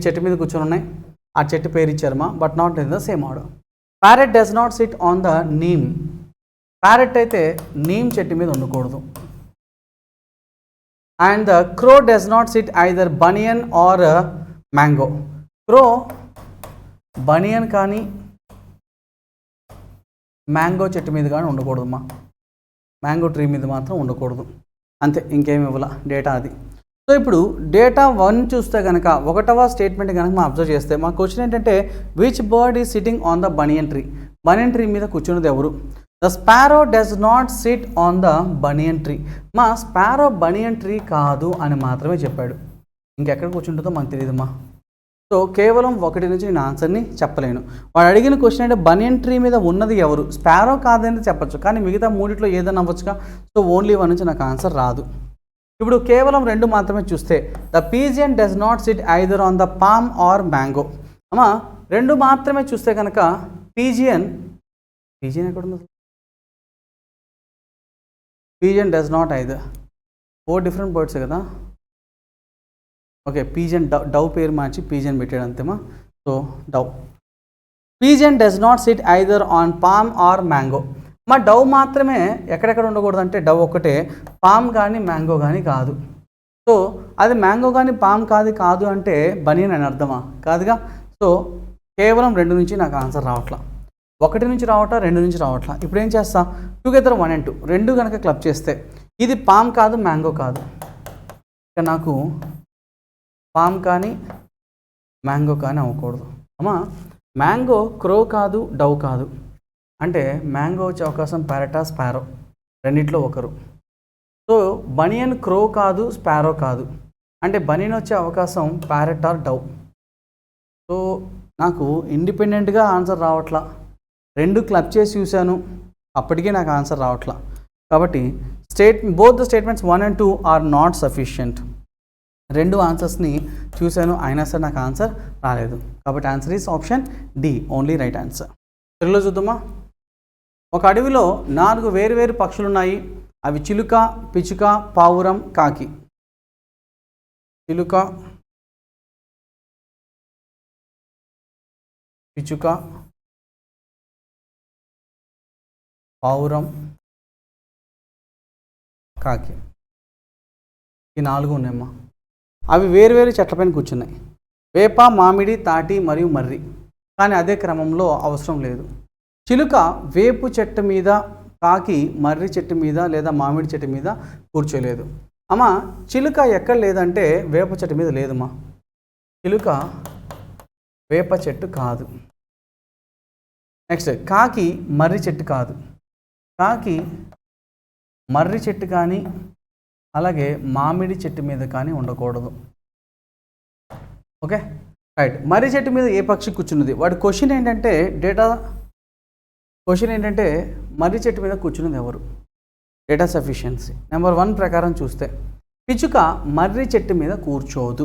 చెట్టు మీద కూర్చొని ఉన్నాయి. ఆ చెట్టు పేరు ఇచ్చారమ్మా, but not in the same order. Parrot does not sit on the neem. Parrot అయితే నీమ్ చెట్టు మీద ఉండకూడదు. And the crow does not sit either banyan or mango. Crow banyan కానీ మ్యాంగో చెట్టు మీద కానీ ఉండకూడదమ్మా. మ్యాంగో ట్రీ మీద మాత్రం ఉండకూడదు. అంతే, ఇంకేమి ఇవ్వాల డేటా అది. సో ఇప్పుడు డేటా 1 చూస్తే కనుక 1వ స్టేట్మెంట్ కనుక మనం అబ్జర్వ్ చేస్తే మా క్వశ్చన్ ఏంటంటే which bird is sitting on the banian tree. Banian tree మీద కూర్చున్నది ఎవరు? The sparrow does not sit on the banian tree. మా స్పారో బనియన్ ట్రీ కాదు అని మాత్రమే చెప్పాడు. ఇంకెక్కడ కూర్చుంటుందో మనకు తెలియదమ్మా. సో కేవలం 1 నుంచి నేను ఆన్సర్ని చెప్పలేను. వాడు అడిగిన క్వశ్చన్ అంటే బనియన్ ట్రీ మీద ఉన్నది ఎవరు? స్పారో కాదని చెప్పచ్చు, కానీ మిగతా 3 ఏదైనా అవ్వచ్చుగా. సో ఓన్లీ 1 నుంచి నాకు ఆన్సర్ రాదు. ఇప్పుడు కేవలం 2 మాత్రమే చూస్తే the pigeon does not sit either on the palm or mango. అమ్మా 2 మాత్రమే చూస్తే కనుక పీజియన్ ఎక్కడుంది? Pigeon does not either. 4 different birds కదా. ఓకే, పీజియన్ డవ్ పేరు మార్చి పీజియన్ పెట్టాడు అంతేమా. So dove. Pigeon does not sit either on palm or mango. మా డవ్ మాత్రమే ఎక్కడెక్కడ ఉండకూడదు అంటే డవ్ ఒకటే, పామ్ కానీ మ్యాంగో కానీ కాదు. సో అది మ్యాంగో కానీ పామ్ కాదు అంటే బనియన్ అని అర్థమా? కాదుగా. సో కేవలం 2 నుంచి నాకు ఆన్సర్ రావట్లా. 1 నుంచి రావట్లా, 2 నుంచి రావట్లా. ఇప్పుడు ఏం చేస్తా? టుగెదర్ 1 and 2 2 కనుక క్లబ్ చేస్తే ఇది పామ్ కాదు, మ్యాంగో కాదు. ఇక నాకు పామ్ కానీ మ్యాంగో కానీ అవ్వకూడదు. అమ్మా మ్యాంగో క్రో కాదు, డవ్ కాదు అంటే మ్యాంగో వచ్చే అవకాశం ప్యారెటా, స్పారో, రెండిట్లో ఒకరు. సో బనియన్ క్రో కాదు, స్పారో కాదు అంటే బనియన్ వచ్చే అవకాశం ప్యారెట్ ఆర్ డవ్. సో నాకు ఇండిపెండెంట్గా ఆన్సర్ రావట్లా. 2 క్లబ్ చేసి చూశాను, అప్పటికే నాకు ఆన్సర్ రావట్లా. కాబట్టి both the statements 1 and 2 are not sufficient. 2 ఆన్సర్స్ని చూశాను, అయినా సరే నాకు ఆన్సర్ రాలేదు. కాబట్టి answer is option D, only right answer. తెలుగులో చూద్దామా. ఒక అడవిలో 4 వేరువేరు పక్షులు ఉన్నాయి. అవి చిలుక, పిచుక, పావురం, కాకి. చిలుక, పిచుక, పావురం, కాకి. ఈ 4 ఉన్నాయమ్మా. అవి వేరువేరు చెట్లపైన కూర్చున్నాయి. వేప, మామిడి, తాటి మరియు మర్రి. కానీ అదే క్రమంలో అవసరం లేదు. చిలుక వేపు చెట్టు మీద, కాకి మర్రి చెట్టు మీద లేదా మామిడి చెట్టు మీద కూర్చోలేదు. అమ్మా చిలుక ఎక్కడ లేదంటే వేప చెట్టు మీద లేదమ్మా. చిలుక వేప చెట్టు కాదు. నెక్స్ట్ కాకి మర్రి చెట్టు కాదు. కాకి మర్రి చెట్టు కానీ అలాగే మామిడి చెట్టు మీద కానీ ఉండకూడదు. Okay right. మర్రి చెట్టు మీద ఏ పక్షి కూర్చున్నది? వాడి క్వశ్చన్ ఏంటంటే మర్రి చెట్టు మీద కూర్చున్నది ఎవరు? డేటా సఫిషియన్సీ నెంబర్ 1 ప్రకారం చూస్తే పిచుక మర్రి చెట్టు మీద కూర్చోదు.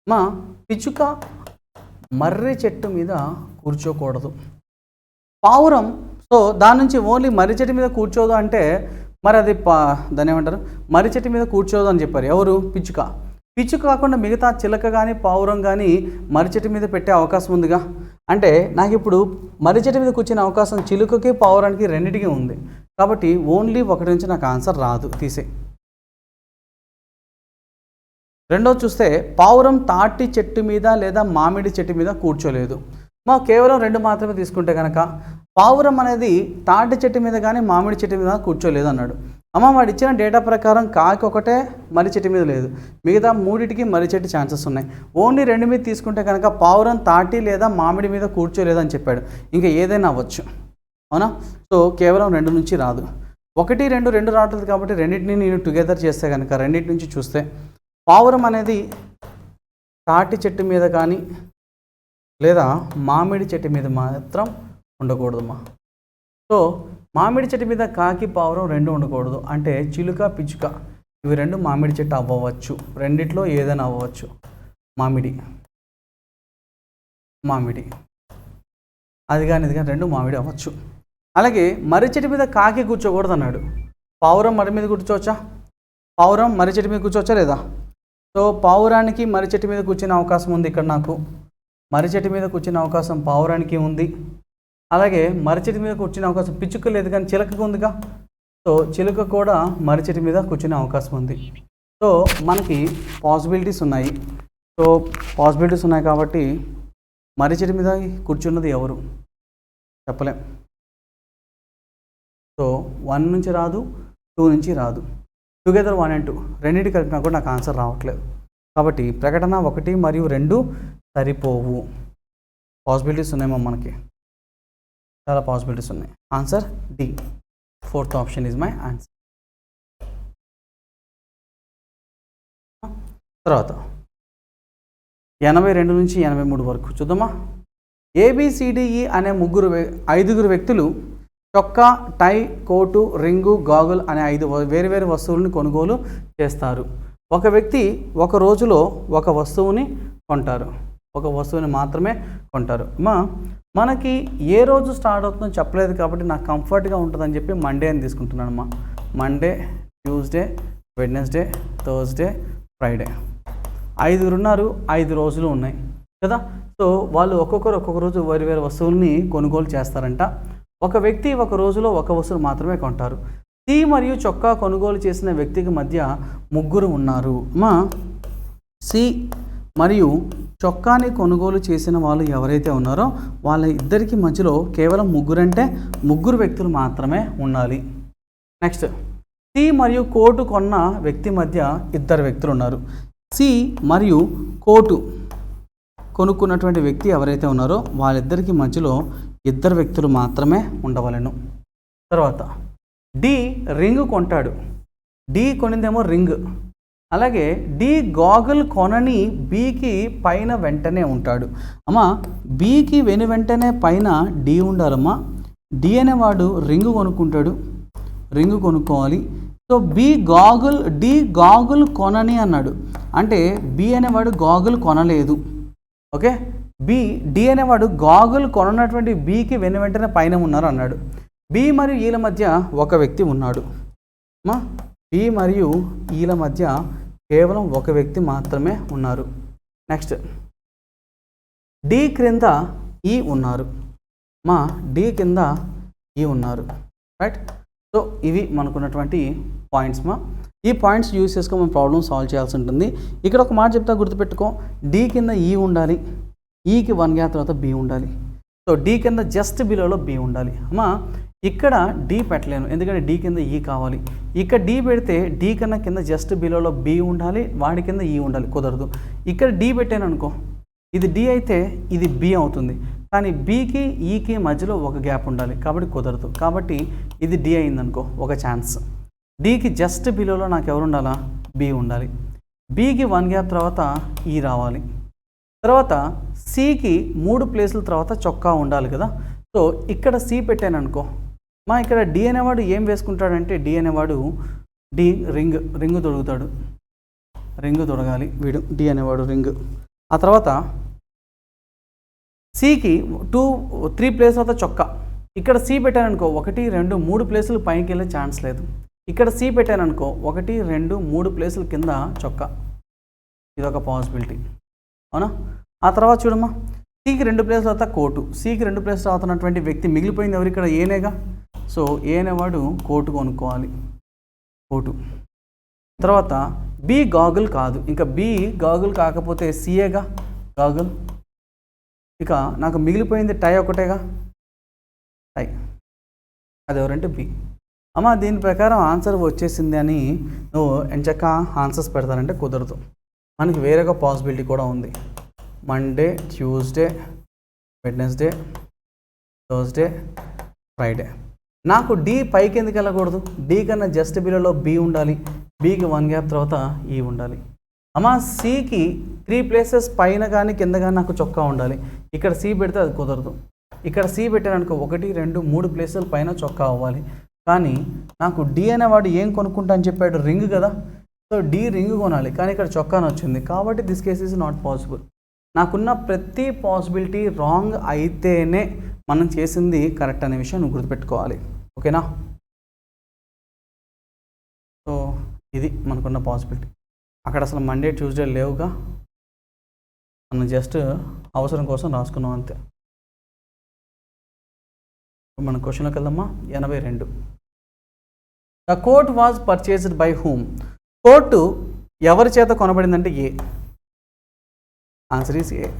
మా పిచుక మర్రి చెట్టు మీద కూర్చోకూడదు. పావురం, సో దాని నుంచి ఓన్లీ మర్రి చెట్టు మీద కూర్చోదు అంటే మరి అది దాన్ని ఏమంటారు? మర్రి చెట్టు మీద కూర్చోదు అని చెప్పారు ఎవరు? పిచుక. పిచుక కాకుండా మిగతా చిలక కానీ పావురం కానీ మర్రి చెట్టు మీద పెట్టే అవకాశం ఉందిగా. అంటే నాకు ఇప్పుడు మర్రి చెట్టు మీద కూర్చునే అవకాశం చిలుకకి పావురానికి రెండింటికి ఉంది. కాబట్టి ఓన్లీ 1 నుంచి నాకు ఆన్సర్ రాదు, తీసే. రెండోది చూస్తే పావురం తాటి చెట్టు మీద లేదా మామిడి చెట్టు మీద కూర్చోలేదు. మా కేవలం 2 మాత్రమే తీసుకుంటే కనుక పావురం అనేది తాటి చెట్టు మీద కానీ మామిడి చెట్టు మీద కూర్చోలేదు అన్నాడు. అమ్మ వాడు ఇచ్చిన డేటా ప్రకారం కాకి ఒకటే మర్రి చెట్టు మీద లేదు, మిగతా 3టికి మర్రి చెట్టు ఛాన్సెస్ ఉన్నాయి. ఓన్లీ 2 మీద తీసుకుంటే కనుక పావురం తాటి లేదా మామిడి మీద కూర్చోలేదు అని చెప్పాడు. ఇంకా ఏదైనా అవ్వచ్చు, అవునా? సో కేవలం 2 నుంచి రాదు. 1, 2 రావట్లేదు కాబట్టి రెండింటిని నేను టుగెదర్ చేస్తే కనుక రెండింటి నుంచి చూస్తే పావురం అనేది తాటి చెట్టు మీద కానీ లేదా మామిడి చెట్టు మీద మాత్రం ఉండకూడదమ్మా. సో మామిడి చెట్టు మీద కాకి పావురం రెండు ఉండకూడదు. అంటే చిలుక పిచ్చుక ఇవి రెండు మామిడి చెట్టు అవ్వవచ్చు. రెండిట్లో ఏదైనా అవ్వచ్చు. మామిడి అది కానీ ఇది కానీ రెండు మామిడి అవ్వచ్చు. అలాగే మర్రి చెట్టు మీద కాకి కూర్చోకూడదు అన్నాడు. పావురం మర్రి మీద కూర్చోవచ్చా? పావురం మర్రి చెట్టు మీద కూర్చోవచ్చా లేదా? సో పావురానికి మర్రి చెట్టు మీద కూర్చునే అవకాశం ఉంది. ఇక్కడ నాకు మర్రి చెట్టు మీద కూర్చునే అవకాశం పావురానికి ఉంది. అలాగే మర్రి చెట్టు మీద కూర్చునే అవకాశం పిచ్చుక లేదు కానీ చిలకకు ఉందిగా. సో చిలుక కూడా మర్రి చెట్టు మీద కూర్చునే అవకాశం ఉంది. సో మనకి పాసిబిలిటీస్ ఉన్నాయి. సో పాసిబిలిటీస్ ఉన్నాయి కాబట్టి మర్రి చెట్టు మీద కూర్చున్నది ఎవరు చెప్పలేం. సో 1 నుంచి రాదు, 2 నుంచి రాదు. టుగెదర్ 1 and 2 రెండింటి కలిపినా కూడా నాకు ఆన్సర్ రావట్లేదు. కాబట్టి ప్రకటన 1 మరియు 2 సరిపోవు. పాసిబిలిటీస్ ఉన్నాయేమో మనకి, చాలా పాసిబిలిటీస్ ఉన్నాయి. Answer D, 4th option is my answer. తర్వాత 82 నుంచి 83 వరకు చూద్దామా. ABCDE అనే 5 వ్యక్తులు చొక్కా, టై, కోటు, రింగు, గాగుల్ అనే 5 వేరు వస్తువులను కొనుగోలు చేస్తారు. ఒక వ్యక్తి ఒక రోజులో ఒక వస్తువుని కొంటారు. ఒక వస్తువుని మాత్రమే కొంటారు. మనకి ఏ రోజు స్టార్ట్ అవుతుందో చెప్పలేదు కాబట్టి నాకు కంఫర్ట్గా ఉంటుందని చెప్పి మండే అని తీసుకుంటున్నానమ్మా. Monday, Tuesday, Wednesday, Thursday, Friday 5 ఉన్నారు. 5 రోజులు ఉన్నాయి కదా. సో వాళ్ళు ఒక్కొక్క రోజు వేరు వస్తువుల్ని కొనుగోలు చేస్తారంట. ఒక వ్యక్తి ఒక రోజులో ఒక వస్తువు మాత్రమే కొంటారు. సి మరియు చొక్కా కొనుగోలు చేసిన వ్యక్తికి మధ్య 3 ఉన్నారు. సి మరియు చొక్కాని కొనుగోలు చేసిన వాళ్ళు ఎవరైతే ఉన్నారో వాళ్ళ ఇద్దరికి మధ్యలో కేవలం 3 అంటే 3 వ్యక్తులు మాత్రమే ఉండాలి. నెక్స్ట్ సి మరియు కోటు కొన్న వ్యక్తి మధ్య 2 వ్యక్తులు ఉన్నారు. సి మరియు కోటు కొనుక్కున్నటువంటి వ్యక్తి ఎవరైతే ఉన్నారో వాళ్ళిద్దరికి మధ్యలో 2 వ్యక్తులు మాత్రమే ఉండవలెను. తర్వాత డి రింగ్ కొంటాడు. డి కొనిందేమో రింగ్. అలాగే డి గాగుల్ కొనని బికి పైన వెంటనే ఉంటాడు. బికి వెంటనే పైన డి ఉండాలమ్మా. డి అనేవాడు రింగ్ కొనుక్కుంటాడు, రింగ్ కొనుక్కోవాలి. సో డి గాగుల్ కొనని అన్నాడు. అంటే బి అనేవాడు గాగుల్ కొనలేదు. ఓకే, డి అనేవాడు గాగుల్ కొననటువంటి బికి వెంటనే పైన ఉన్నారు అన్నాడు. బి మరియు ఈల మధ్య ఒక వ్యక్తి ఉన్నాడు. బి మరియు ఈల మధ్య కేవలం ఒక వ్యక్తి మాత్రమే ఉన్నారు. నెక్స్ట్ డి క్రింద ఈ ఉన్నారు. డి కింద ఈ ఉన్నారు. రైట్. సో ఇవి మనకున్నటువంటి పాయింట్స్. ఈ పాయింట్స్ యూజ్ చేసుకొని మనం ప్రాబ్లమ్ సాల్వ్ చేయాల్సి ఉంటుంది. ఇక్కడ ఒక మాట చెప్తా, గుర్తుపెట్టుకో. డి కింద ఈ ఉండాలి, ఈకి 1 గ్యాప్ తర్వాత బి ఉండాలి. సో డి కింద జస్ట్ బిలోలో బి ఉండాలి. ఇక్కడ డి పెట్టలేను ఎందుకంటే డి కింద ఈ కావాలి. ఇక్కడ డి పెడితే డి కన్నా కింద జస్ట్ బిలోలో బి ఉండాలి, వాడి కింద ఈ ఉండాలి, కుదరదు. ఇక్కడ డి పెట్టాను అనుకో, ఇది డి అయితే ఇది బి అవుతుంది, కానీ బికి ఈకి మధ్యలో ఒక గ్యాప్ ఉండాలి కాబట్టి కుదరదు. కాబట్టి ఇది డి అయిందనుకో, ఒక ఛాన్స్. డికి జస్ట్ బిలోలో నాకు ఎవరు ఉండాలా? బి ఉండాలి. బికి 1 గ్యాప్ తర్వాత ఈ రావాలి. తర్వాత సికి 3 ప్లేసుల తర్వాత చొక్కా ఉండాలి కదా. సో ఇక్కడ సి పెట్టాను అనుకో, ఇక్కడ డి అనేవాడు ఏం వేసుకుంటాడంటే, డి అనేవాడు రింగ్ తొడుగుతాడు. రింగ్ తొడగాలి వీడు, డి అనేవాడు రింగ్. ఆ తర్వాత సికి 3 ప్లేస్ తర్వాత చొక్కా. ఇక్కడ సి పెట్టాను అనుకో, 1 2 3 ప్లేసులు పైకి వెళ్ళే ఛాన్స్ లేదు. ఇక్కడ సి పెట్టాను అనుకో, 1 2 3 ప్లేసుల కింద చొక్కా. ఇదొక పాసిబిలిటీ, అవునా? ఆ తర్వాత చూడమ్మా, సికి 2 ప్లేసుల తర్వాత కోటు. సికి 2 ప్లేసులు అవుతున్నటువంటి వ్యక్తి మిగిలిపోయింది ఎవరు? ఇక్కడ ఏనేగా. సో ఏ అనేవాడు కోటు కొనుక్కోవాలి, కోటు. తర్వాత బి గాగుల్ కాదు, ఇంకా బి గాగుల్ కాకపోతే సిఏగా గాగుల్. ఇక నాకు మిగిలిపోయింది టై ఒకటేగా, టై. అది ఎవరంటే బి. దీని ప్రకారం ఆన్సర్ వచ్చేసింది అని నువ్వు ఎంచక్క ఆన్సర్స్ పెడతానంటే కుదరదు. మనకి వేరొక పాసిబిలిటీ కూడా ఉంది. Monday, Tuesday, Wednesday, Thursday, Friday. నాకు డి పైకి ఎందుకు వెళ్ళకూడదు? డి కన్నా జస్ట్ బిలోలో బి ఉండాలి, బికి 1 గ్యాప్ తర్వాత ఈ ఉండాలి. అమ్మ సికి 3 ప్లేసెస్ పైన కానీ కింద కానీ నాకు చొక్కా ఉండాలి. ఇక్కడ సి పెడితే అది కుదరదు. ఇక్కడ సి పెట్టాననుకో 1 2 3 ప్లేసుల పైన చొక్కా అవ్వాలి. కానీ నాకు డి అనేవాడు ఏం కొనుక్కుంటా అని చెప్పాడు, రింగ్ కదా. సో డి రింగ్ కొనాలి, కానీ ఇక్కడ చొక్కాని వచ్చింది. కాబట్టి this case is not possible. నాకున్న ప్రతి పాసిబిలిటీ రాంగ్ అయితేనే మనం చేసింది కరెక్ట్ అనే విషయం నువ్వు గుర్తుపెట్టుకోవాలి. ఓకేనా? సో ఇది మనకున్న పాసిబిలిటీ. అక్కడ అసలు మండే ట్యూస్డే లేవుగా, మనం జస్ట్ అవసరం కోసం రాసుకున్నాం అంతే. మన క్వశ్చన్లోకి వెళ్దామా. 82. The coat was purchased by whom. Coat ఎవరి చేత కొనబడిందంటే A. Answer is A.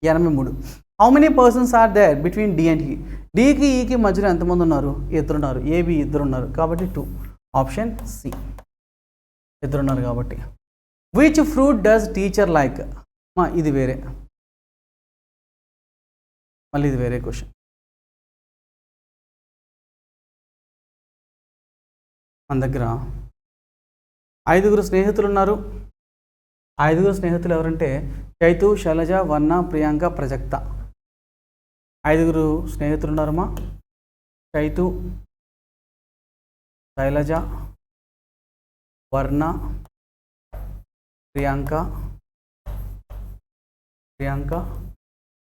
83. How many persons are there between D and E. డికి ఈకి మధ్యలో ఎంతమంది ఉన్నారు? 2 ఉన్నారు. ఏబి 2 ఉన్నారు కాబట్టి 2. ఆప్షన్ సి 2 ఉన్నారు కాబట్టి. Which fruit does teacher like. ఇది వేరే, మళ్ళీ ఇది వేరే క్వశ్చన్. మన దగ్గర 5 స్నేహితులు ఉన్నారు. 5 స్నేహితులు ఎవరంటే చైతు, శైలజ, వర్ణ, ప్రియాంక, ప్రజక్త. 5 స్నేహితులు ఉన్నారమ్మా. చైతు, శైలజ, వర్ణ, ప్రియాంక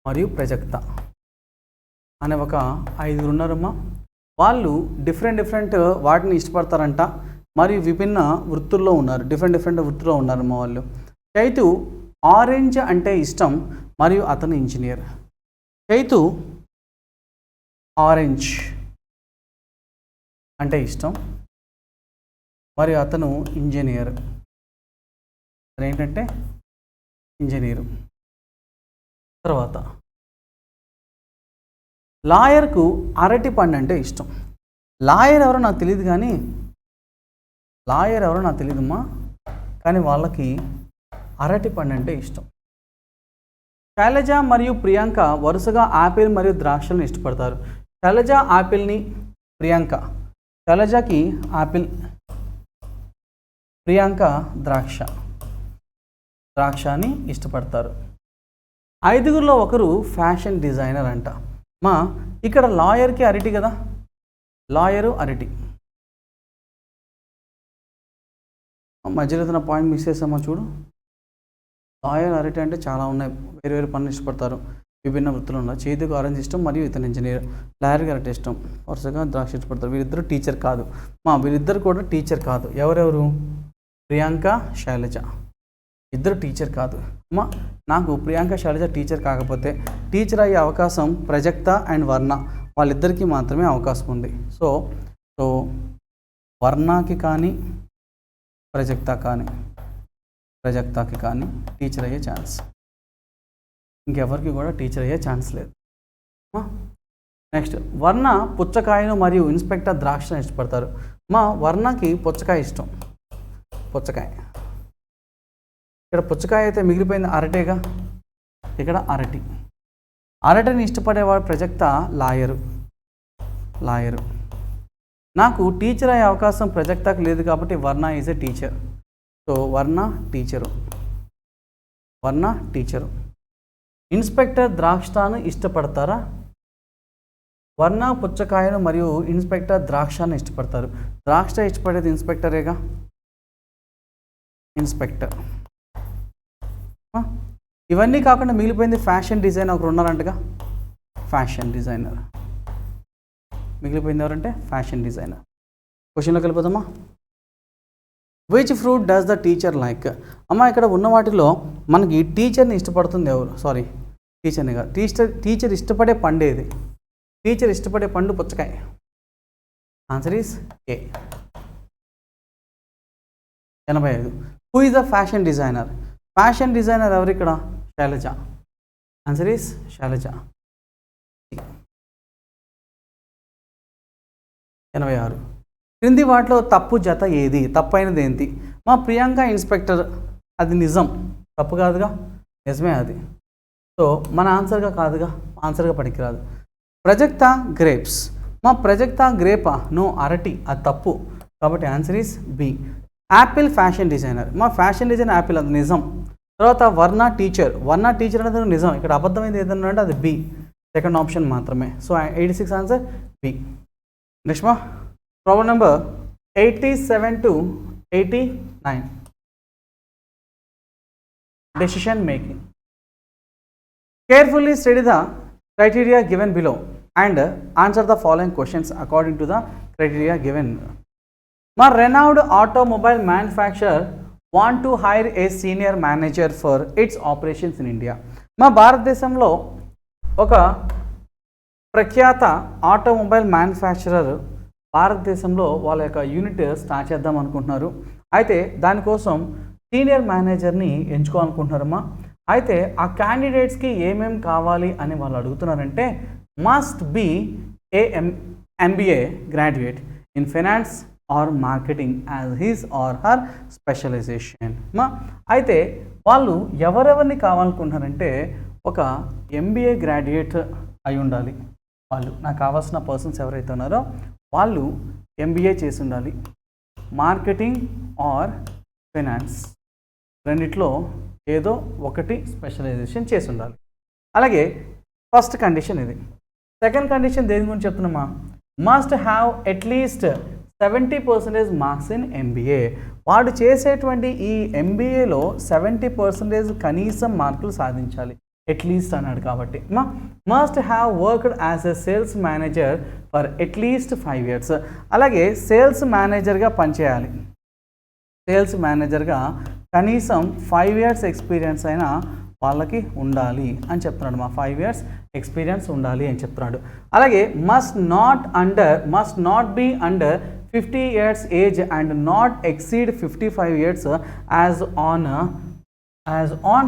మరియు ప్రజక్త అనే ఒక 5 ఉన్నారమ్మా. వాళ్ళు డిఫరెంట్ వాటిని ఇష్టపడతారంట, మరియు విభిన్న వృత్తుల్లో ఉన్నారు. డిఫరెంట్ వృత్తుల్లో ఉన్నారమ్మా వాళ్ళు. చైతు ఆరెంజ్ అంటే ఇష్టం మరియు అతను ఇంజనీర్. చైతు ఆరెంజ్ అంటే ఇష్టం మరియు అతను ఇంజనీర్. అదేంటంటే ఇంజనీరు. తర్వాత లాయర్కు అరటి పండు అంటే ఇష్టం. లాయర్ ఎవరో నాకు తెలియదు తెలియదమ్మా, కానీ వాళ్ళకి అరటి పండు అంటే ఇష్టం. శైలజ మరియు ప్రియాంక వరుసగా ఆపిల్ మరియు ద్రాక్షలను ఇష్టపడతారు. శైలజ ఆపిల్ని, శైలజకి ఆపిల్, ప్రియాంక ద్రాక్షని ఇష్టపడతారు. 5 ఒకరు ఫ్యాషన్ డిజైనర్ అంట. ఇక్కడ లాయర్కి అరటి కదా, లాయరు అరటి. మధ్యలో తన పాయింట్ మిస్ చేసామా చూడు. లాయర్ అరటి అంటే చాలా ఉన్నాయి, వేరు పనులు ఇష్టపడతారు, విభిన్న వృత్తులు ఉన్నారు. చేతికి ఆరెంజ్ ఇష్టం మరియు ఇతను ఇంజనీర్. లాయర్కి అరటి ఇష్టం, వరుసగా ద్రాక్ష ఇష్టపడతారు. వీరిద్దరు టీచర్ కాదు. వీరిద్దరు కూడా టీచర్ కాదు. ఎవరెవరు? ప్రియాంక, శైలజ ఇద్దరు టీచర్ కాదు. నాకు ప్రియాంక, శైలజ టీచర్ కాకపోతే టీచర్ అయ్యే అవకాశం ప్రజక్త అండ్ వర్ణ వాళ్ళిద్దరికీ మాత్రమే అవకాశం ఉంది. సో వర్ణకి కానీ ప్రజక్తకి కానీ టీచర్ అయ్యే ఛాన్స్, ఇంకెవరికి కూడా టీచర్ అయ్యే ఛాన్స్ లేదు. నెక్స్ట్, వర్ణ పుచ్చకాయను మరియు ఇన్స్పెక్టర్ ద్రాక్షను ఇష్టపడతారు. వర్ణకి పుచ్చకాయ ఇష్టం, పుచ్చకాయ. ఇక్కడ పుచ్చకాయ అయితే మిగిలిపోయింది అరటేగా, ఇక్కడ అరటిని ఇష్టపడేవాడు ప్రజక్త, లాయరు. నాకు టీచర్ అయ్యే అవకాశం ప్రజక్తకు లేదు కాబట్టి వర్ణ ఈజ్ ఎ టీచర్. సో వర్ణ టీచరు. ఇన్స్పెక్టర్ ద్రాక్షను ఇష్టపడతారా? వర్ణ పుచ్చకాయను మరియు ఇన్స్పెక్టర్ ద్రాక్షను ఇష్టపడతారు. ద్రాక్ష ఇష్టపడేది ఇన్స్పెక్టరేగా, ఇన్స్పెక్టర్. ఇవన్నీ కాకుండా మిగిలిపోయింది ఫ్యాషన్ డిజైనర్ ఒకరు ఉన్నారంటగా, ఫ్యాషన్ డిజైనర్. మిగిలిపోయింది ఎవరంటే ఫ్యాషన్ డిజైనర్. క్వశ్చన్లోకి వెళ్ళిపోదామా. Which fruit does the teacher like. ఇక్కడ ఉన్న వాటిలో మనకి టీచర్ని ఇష్టపడుతుంది ఎవరు? సారీ, టీచర్ని కాదు. టీచర్ ఇష్టపడే పండు ఏది? టీచర్ ఇష్టపడే పండు పుచ్చకాయ. Answer is A. 85. Who is the fashion designer. Fashion designer ఎవరు ఇక్కడ? శైలజ. Answer is Shailaja. 86. క్రింది వాటిలో తప్పు జత ఏది? తప్పైనది ఏంటి? ప్రియాంక ఇన్స్పెక్టర్, అది నిజం, తప్పు కాదుగా, నిజమే అది. సో మన ఆన్సర్గా కాదుగా, ఆన్సర్గా పనికిరాదు. ప్రజక్త గ్రేప్స్. ప్రజక్త గ్రేపా? నో, అరటి, అది తప్పు. కాబట్టి answer is B. Apple fashion designer. మా ఫ్యాషన్ డిజైన్ యాపిల్, అది నిజం. తర్వాత వర్ణ టీచర్ అనేది నిజం. ఇక్కడ అబద్ధమైంది ఏదన్నా అంటే అది బి, సెకండ్ ఆప్షన్ మాత్రమే. So 86 answer B. నెక్స్ట్ మా problem number 87 to 89. Decision making. Carefully study the criteria given below and answer the following questions according to the criteria given. My renowned automobile manufacturer want to hire a senior manager for its operations in India. మా భారతదేశంలో ఒక ప్రఖ్యాత automobile manufacturer భారతదేశంలో వాళ్ళ యొక్క unit start చేద్దాం అనుకుంటున్నారు. అయితే దానికోసం సీనియర్ మేనేజర్ని ఎంచుకోవాలనుకుంటున్నారమ్మా. అయితే ఆ క్యాండిడేట్స్కి ఏమేమి కావాలి అని వాళ్ళు అడుగుతున్నారంటే must be a MBA graduate in finance or marketing as his or her specialization. అయితే వాళ్ళు ఎవరెవరిని కావాలనుకుంటున్నారంటే ఒక MBA గ్రాడ్యుయేట్ అయి ఉండాలి. వాళ్ళు నాకు కావాల్సిన పర్సన్స్ ఎవరైతే ఉన్నారో వాళ్ళు MBA చేసి ఉండాలి, మార్కెటింగ్ ఆర్ ఫైనాన్స్ రెండిట్లో ఏదో ఒకటి స్పెషలైజేషన్ చేసి ఉండాలి. అలాగే ఫస్ట్ కండిషన్ ఇది. సెకండ్ కండిషన్ దేని గురించి చెప్తున్నామా, must have at least 70% marks in MBA. వాడు చేసేటువంటి ఈ MBAలో 70% కనీసం మార్కులు సాధించాలి, అట్లీస్ట్ అన్నాడు కాబట్టి. Must have worked as a sales manager for at least 5 years. అలాగే సేల్స్ మేనేజర్గా పనిచేయాలి, సేల్స్ మేనేజర్గా కనీసం 5 years ఎక్స్పీరియన్స్ అయినా వాళ్ళకి ఉండాలి అని చెప్తున్నాడు. 5 years ఎక్స్పీరియన్స్ ఉండాలి అని చెప్తున్నాడు. అలాగే must not be under 50 years age and not exceed 55 years as on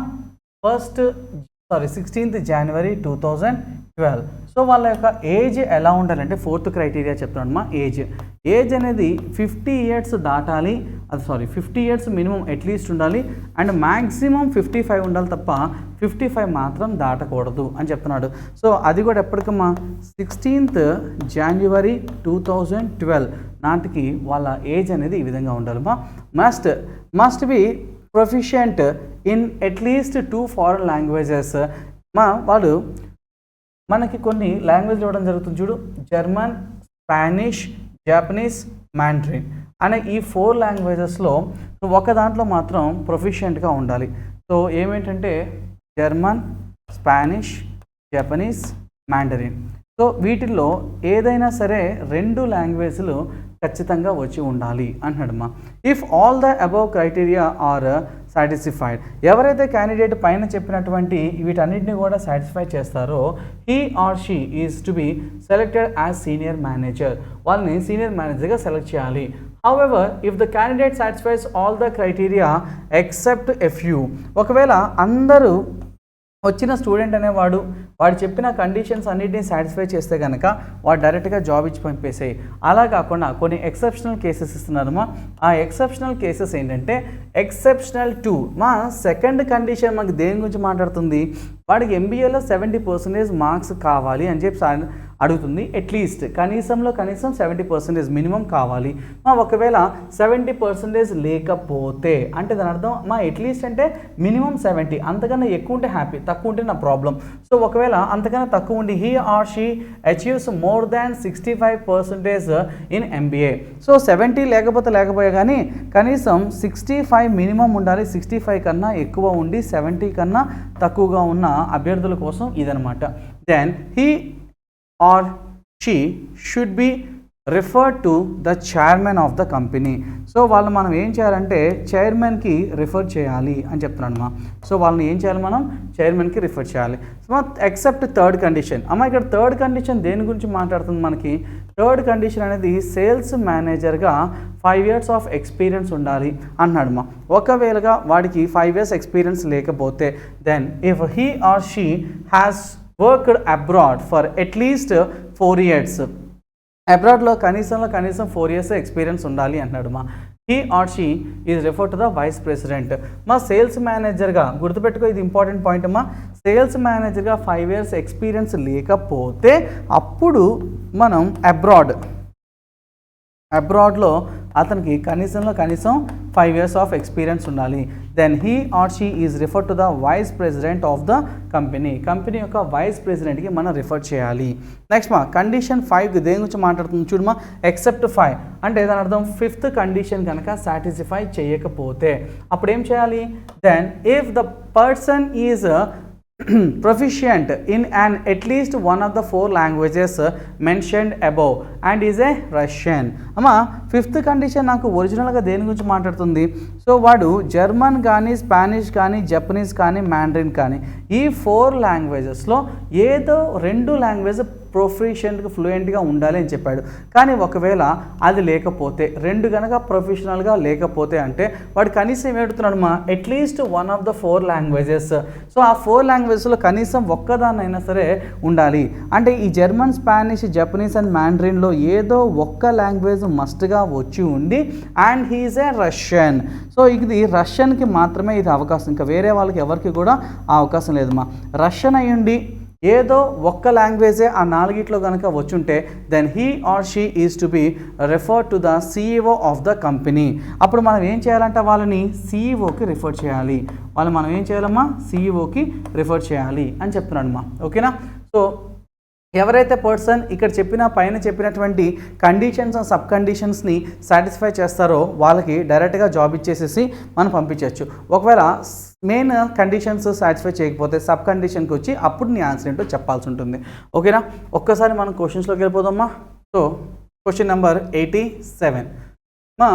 16th January 2012. సో వాళ్ళ యొక్క ఏజ్ ఎలా ఉండాలంటే 4th క్రైటీరియా చెప్తున్నాను మా. ఏజ్ అనేది 50 years దాటాలి, 50 years మినిమం అట్లీస్ట్ ఉండాలి అండ్ మ్యాక్సిమం 55 ఉండాలి తప్ప 55 మాత్రం దాటకూడదు అని చెప్తున్నాడు. సో అది కూడా ఎప్పటికమ్మా 16th January 2012 నాటికి వాళ్ళ ఏజ్ అనేది ఈ విధంగా ఉండాలి మా. Must be proficient in at least 2 foreign languages. వాడు మనకి కొన్ని లాంగ్వేజ్లు ఇవ్వడం జరుగుతుంది చూడు, జర్మన్, స్పానిష్, జపనీస్, మాండ్రిన్ అనే ఈ 4 languagesలో ఒక దాంట్లో మాత్రం ప్రొఫిషియంట్గా ఉండాలి. సో ఏమేంటంటే German, Spanish, Japanese, Mandarin. So వీటిల్లో ఏదైనా సరే 2 లాంగ్వేజ్లు ఖచ్చితంగా వచ్చి ఉండాలి అంటున్నాడమ్మా. If all the above criteria are satisfied, ఎవరైతే క్యాండిడేట్ పైన చెప్పినటువంటి వీటన్నిటిని కూడా సాటిస్ఫై చేస్తారో he or she is to be selected as senior manager, వాళ్ళని సీనియర్ మేనేజర్గా సెలెక్ట్ చేయాలి. However if the candidate satisfies all the criteria except a few, ఒకవేళ అందరూ వచ్చిన స్టూడెంట్ అనేవాడు వాడు చెప్పిన కండిషన్స్ అన్నిటిని సాటిస్ఫై చేస్తే కనుక వాడు డైరెక్ట్గా జాబ్ ఇచ్చి పంపేసాయి. అలా కాకుండా కొన్ని ఎక్సెప్షనల్ కేసెస్ ఇస్తున్నారమ్మా. ఆ ఎక్సెప్షనల్ కేసెస్ ఏంటంటే ఎక్సెప్షనల్ 2 సెకండ్ కండిషన్ మనకి దేని గురించి మాట్లాడుతుంది, వాడికి MBAలో 70% మార్క్స్ కావాలి అని చెప్పి అడుగుతుంది. అట్లీస్ట్ కనీసం 70% మినిమం కావాలి. ఒకవేళ 70% లేకపోతే అంటే దాని అర్థం అట్లీస్ట్ అంటే మినిమం 70, అంతకన్నా ఎక్కువ ఉంటే హ్యాపీ, తక్కువ ఉంటే నా ప్రాబ్లం. సో ఒకవేళ అంతకన్నా తక్కువ ఉండి he or she achieves more than 65% in MBA. So 70 లేకపోయా కానీ కనీసం 65 మినిమం ఉండాలి. 65 కన్నా ఎక్కువ ఉండి 70 కన్నా తక్కువగా ఉన్న అభ్యర్థుల కోసం ఇదనమాట. Then he or she should be referred to the chairman of the company. So వాళ్ళు మనం ఏం చేయాలంటే చైర్మన్కి రిఫర్ చేయాలి అని చెప్తున్నాను. సో వాళ్ళని ఏం చేయాలి, మనం చైర్మన్కి రిఫర్ చేయాలి. So except third condition. ఇక్కడ థర్డ్ కండిషన్ దేని గురించి మాట్లాడుతుంది మనకి, థర్డ్ కండిషన్ అనేది సేల్స్ మేనేజర్గా 5 years ఆఫ్ ఎక్స్పీరియన్స్ ఉండాలి అన్నాడు. ఒకవేళగా వాడికి 5 years ఎక్స్పీరియన్స్ లేకపోతే then if he or she has worked abroad for at least 4 years. అబ్రాడ్లో కనీసం 4 years ఎక్స్పీరియన్స్ ఉండాలి అంటున్నాడు. He or she is refer to the vice president. Sales మేనేజర్గా గుర్తుపెట్టుకో, ఇది ఇంపార్టెంట్ పాయింట్ సేల్స్ మేనేజర్గా 5 years ఎక్స్పీరియన్స్ లేకపోతే అప్పుడు మనం అబ్రాడ్లో అతనికి కనీసం 5 years ఆఫ్ ఎక్స్పీరియన్స్ ఉండాలి. Then he or she is refer to the vice president of the company. Company యొక్క వైస్ ప్రెసిడెంట్కి మనం రిఫర్ చేయాలి. నెక్స్ట్ కండిషన్ 5 దేని గురించి మాట్లాడుతుంది చూడమా, ఎక్సెప్ట్ 5 అంటే దాని అర్థం 5th కండిషన్ కనుక సాటిస్ఫై చేయకపోతే అప్పుడు ఏం చేయాలి. Then if the person is proficient in at least one of the 4 languages mentioned above and is a Russian. అమ్మా 5th కండిషన్ నాకు ఒరిజినల్గా దేని గురించి మాట్లాడుతుంది. సో వాడు జర్మన్ కానీ స్పానిష్ కానీ జపనీస్ కానీ మ్యాండరిన్ కానీ ఈ 4 లాంగ్వేజెస్లో ఏదో 2 లాంగ్వేజ్ ప్రొఫిషియెంట్గా ఫ్లూయెంట్గా ఉండాలి అని చెప్పాడు. కానీ ఒకవేళ అది లేకపోతే 2 కనుక ప్రొఫెషనల్గా లేకపోతే అంటే వాడు కనీసం ఏమడుతున్నాడు మా at least one of the 4 languages. So ఆ 4 లాంగ్వేజెస్లో కనీసం ఒక్కదాన్నైనా సరే ఉండాలి. అంటే ఈ జర్మన్ స్పానిష్ జపనీస్ అండ్ మ్యాండరిన్లో ఏదో ఒక్క లాంగ్వేజ్ మస్ట్గా వచ్చి ఉండి and he is a Russian. So ఇది రష్యన్కి మాత్రమే ఇది అవకాశం, ఇంకా వేరే వాళ్ళకి ఎవరికి కూడా ఆ అవకాశం లేదు మా. రష్యన్ అయ్యుండి ఏదో ఒక్క లాంగ్వేజే ఆ 4 కనుక వచ్చుంటే then he or she is to be refer to the CEO of the company. అప్పుడు మనం ఏం చేయాలంటే వాళ్ళని CEOకి రిఫర్ చేయాలి. మనం ఏం చేయాలమ్మా, CEOకి రిఫర్ చేయాలి అని చెప్తున్నాడమ్మా. ఓకేనా. సో ఎవరైతే పర్సన్ ఇక్కడ పైన చెప్పినటువంటి కండిషన్స్ అండ్ సబ్ కండిషన్స్ని సాటిస్ఫై చేస్తారో వాళ్ళకి డైరెక్ట్గా జాబ్ ఇచ్చేసేసి మనం పంపించవచ్చు. ఒకవేళ మెయిన్ కండిషన్స్ సాటిస్ఫై చేయకపోతే సబ్ కండిషన్కి వచ్చి అప్పుడు నీ ఆన్సర్ ఏంటో చెప్పాల్సి ఉంటుంది. ఓకేనా. ఒక్కసారి మనం క్వశ్చన్స్లోకి వెళ్ళిపోదామా. సో క్వశ్చన్ నెంబర్ 87 మా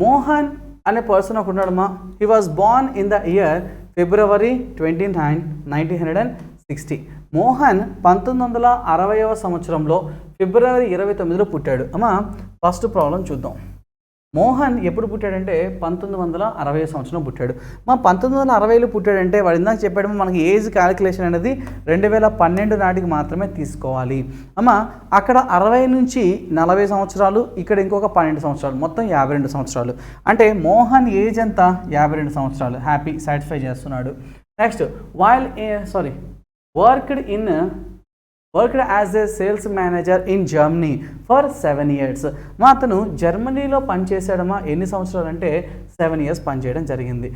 మోహన్ అనే పర్సన్ ఒకడు ఉన్నాడు మా. He was born in the year February 29, 1960. Mohan 1960వ సంవత్సరంలో ఫిబ్రవరి 29లో పుట్టాడు. అమ్మా ఫస్ట్ ప్రాబ్లం చూద్దాం. మోహన్ ఎప్పుడు పుట్టాడంటే 1960 సంవత్సరం పుట్టాడు. 1960లో పుట్టాడంటే వాడు ఇందాక చెప్పాడు మనకి ఏజ్ క్యాలిక్యులేషన్ అనేది 2012 నాటికి మాత్రమే తీసుకోవాలి. అమ్మ అక్కడ 60 నుంచి 40 సంవత్సరాలు, ఇక్కడ ఇంకొక 12 సంవత్సరాలు, మొత్తం 52 సంవత్సరాలు. అంటే మోహన్ ఏజ్ ఎంత, 52 సంవత్సరాలు. హ్యాపీ, సాటిస్ఫై చేస్తున్నాడు. Next worked as a sales manager in Germany for 7 years. అతను జర్మనీలో పనిచేసాడమా ఎన్ని సంవత్సరాలు అంటే 7 years పనిచేయడం జరిగింది.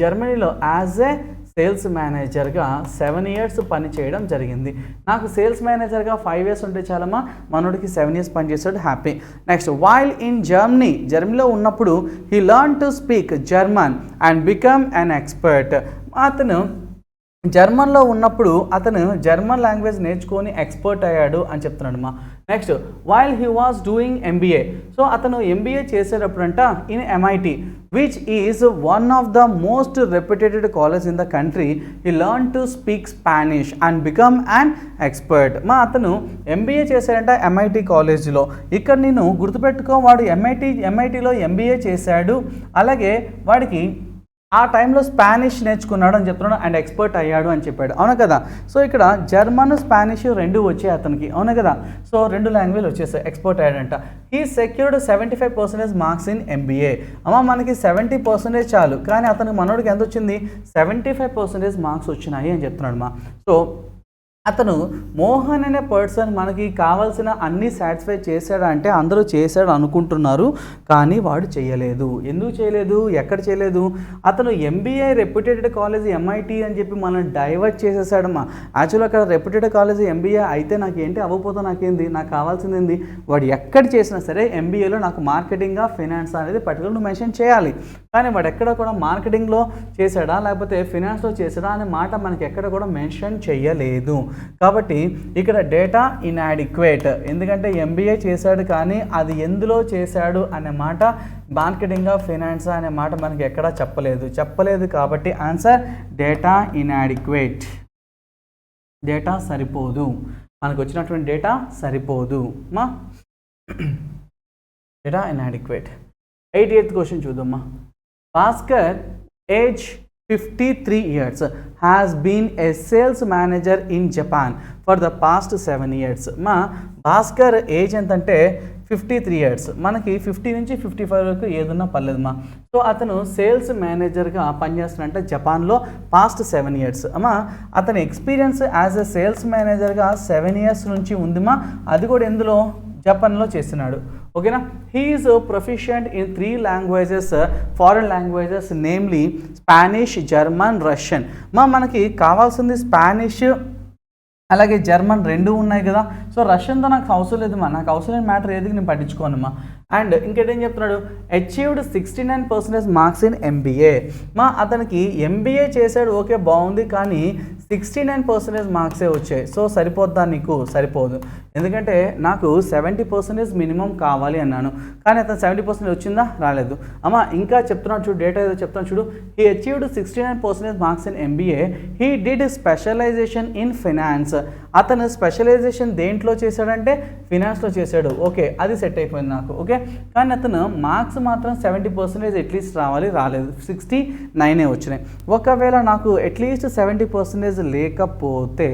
జర్మనీలో యాజ్ ఏ సేల్స్ మేనేజర్గా 7 years పనిచేయడం జరిగింది. నాకు సేల్స్ మేనేజర్గా 5 years ఉంటే చాలమ్మా, మనోడికి 7 years పనిచేసాడు. హ్యాపీ. నెక్స్ట్ వైల్ ఇన్ జర్మనీలో ఉన్నప్పుడు he learn to speak German and become an expert. అతను జర్మన్లో ఉన్నప్పుడు అతను జర్మన్ లాంగ్వేజ్ నేర్చుకొని ఎక్స్పర్ట్ అయ్యాడు అని చెప్తున్నాడు మా. Next while he was doing MBA. So అతను MBA చేసేటప్పుడంట in MIT which is one of the most reputated college in the country. He learn to speak Spanish and become an expert. అతను MBA చేశాడంట MIT కాలేజీలో. ఇక్కడ నేను గుర్తుపెట్టుకో, వాడు MITలో MBA చేశాడు, అలాగే వాడికి ఆ టైంలో స్పానిష్ నేర్చుకున్నాడు అని చెప్తున్నాడు అండ్ ఎక్స్పర్ట్ అయ్యాడు అని చెప్పాడు. అవునా కదా. సో ఇక్కడ జర్మన్ స్పానిష్ 2 వచ్చాయి అతనికి. అవునా కదా. సో 2 లాంగ్వేజ్ వచ్చేసాయి, ఎక్స్పర్ట్ అయ్యాడంట. He secured 75% marks in MBA. మనకి 70% చాలు, కానీ అతనికి మనోడికి ఎంత వచ్చింది, 75% మార్క్స్ వచ్చినాయి అని చెప్తున్నాడు మా. సో అతను మోహన్ అనే పర్సన్ మనకి కావాల్సిన అన్ని సాటిస్ఫై చేశాడా అంటే అందరూ చేశాడు అనుకుంటున్నారు, కానీ వాడు చేయలేదు. ఎందుకు చేయలేదు, ఎక్కడ చేయలేదు, అతను MBA రెప్యుటేటెడ్ కాలేజ్ MIT అని చెప్పి మనం డైవర్ట్ చేసేసాడమ్మా. యాక్చువల్గా అక్కడ రెప్యుటేటెడ్ కాలేజ్ MBA అయితే నాకేంటి అవ్వకపోతే నాకేంది, నాకు కావాల్సింది ఏంది, వాడు ఎక్కడ చేసినా సరే MBAలో నాకు మార్కెటింగ్ ఫైనాన్స్ అనేది పర్టికులర్ మెన్షన్ చేయాలి. కానీ వాడు ఎక్కడ కూడా మార్కెటింగ్లో చేశాడా లేకపోతే ఫినాన్స్లో చేశాడా అనే మాట మనకి ఎక్కడ కూడా మెన్షన్ చేయలేదు. కాబట్టి ఇక్కడ డేటా ఇన్యాడిక్వేట్. ఎందుకంటే MBA చేశాడు కానీ అది ఎందులో చేశాడు అనే మాట, మార్కెటింగ్ ఫైనాన్స్ అనే మాట మనకి ఎక్కడా చెప్పలేదు. కాబట్టి ఆన్సర్ డేటా ఇన్యాడిక్వేట్. డేటా సరిపోదు, మనకు వచ్చినటువంటి డేటా సరిపోదు మా. Data inadequate. 88th క్వశ్చన్ చూద్దామా. Bhaskar age 53 years has been a sales manager in Japan for the past 7 years. మా భాస్కర్ ఏజ్ ఎంతంటే 53 years. మనకి 50 నుంచి 55 వరకు ఏదున్నా పర్లేదు మా. సో అతను సేల్స్ మేనేజర్గా పనిచేస్తున్నాడంటే జపాన్లో పాస్ట్ 7 years. అతని ఎక్స్పీరియన్స్ యాజ్ ఎ సేల్స్ మేనేజర్గా 7 years నుంచి ఉంది మా. అది కూడా ఎందులో, జపాన్లో చేస్తున్నాడు. ఓకేనా. He is proficient in 3 languages, foreign languages, namely Spanish, German, Russian. మనకి కావాల్సింది స్పానిష్ అలాగే జర్మన్ రెండు ఉన్నాయి కదా. సో రష్యన్తో నాకు అవసరం లేదు నాకు అవసరం లేని మ్యాటర్ ఏది నేను పట్టించుకోనమ్మా. అండ్ ఇంకేటేం చెప్తున్నాడు, అచీవ్డ్ 69% మార్క్స్ ఇన్ ఎంబీఏ. అతనికి ఎంబీఏ చేశాడు, ఓకే బాగుంది, కానీ 69% మార్క్సే వచ్చాయి. సో సరిపోద్దా నీకు? సరిపోదు. ఎందుకంటే నాకు 70% మినిమం కావాలి అన్నాను, కానీ అతను 70% వచ్చిందా? రాలేదు. ఇంకా చెప్తున్నాడు చూడు, డేటా ఏదో చెప్తాను చూడు. He achieved 69% marks in MBA. He did specialization in finance. అతను స్పెషలైజేషన్ దేంట్లో చేశాడంటే ఫినాన్స్లో చేశాడు. ఓకే, అది సెట్ అయిపోయింది నాకు. ఓకే, కానీ అతను మార్క్స్ మాత్రం 70% అట్లీస్ట్ రావాలి, రాలేదు, 69 వచ్చినాయి. ఒకవేళ నాకు అట్లీస్ట్ 70% లేకపోతే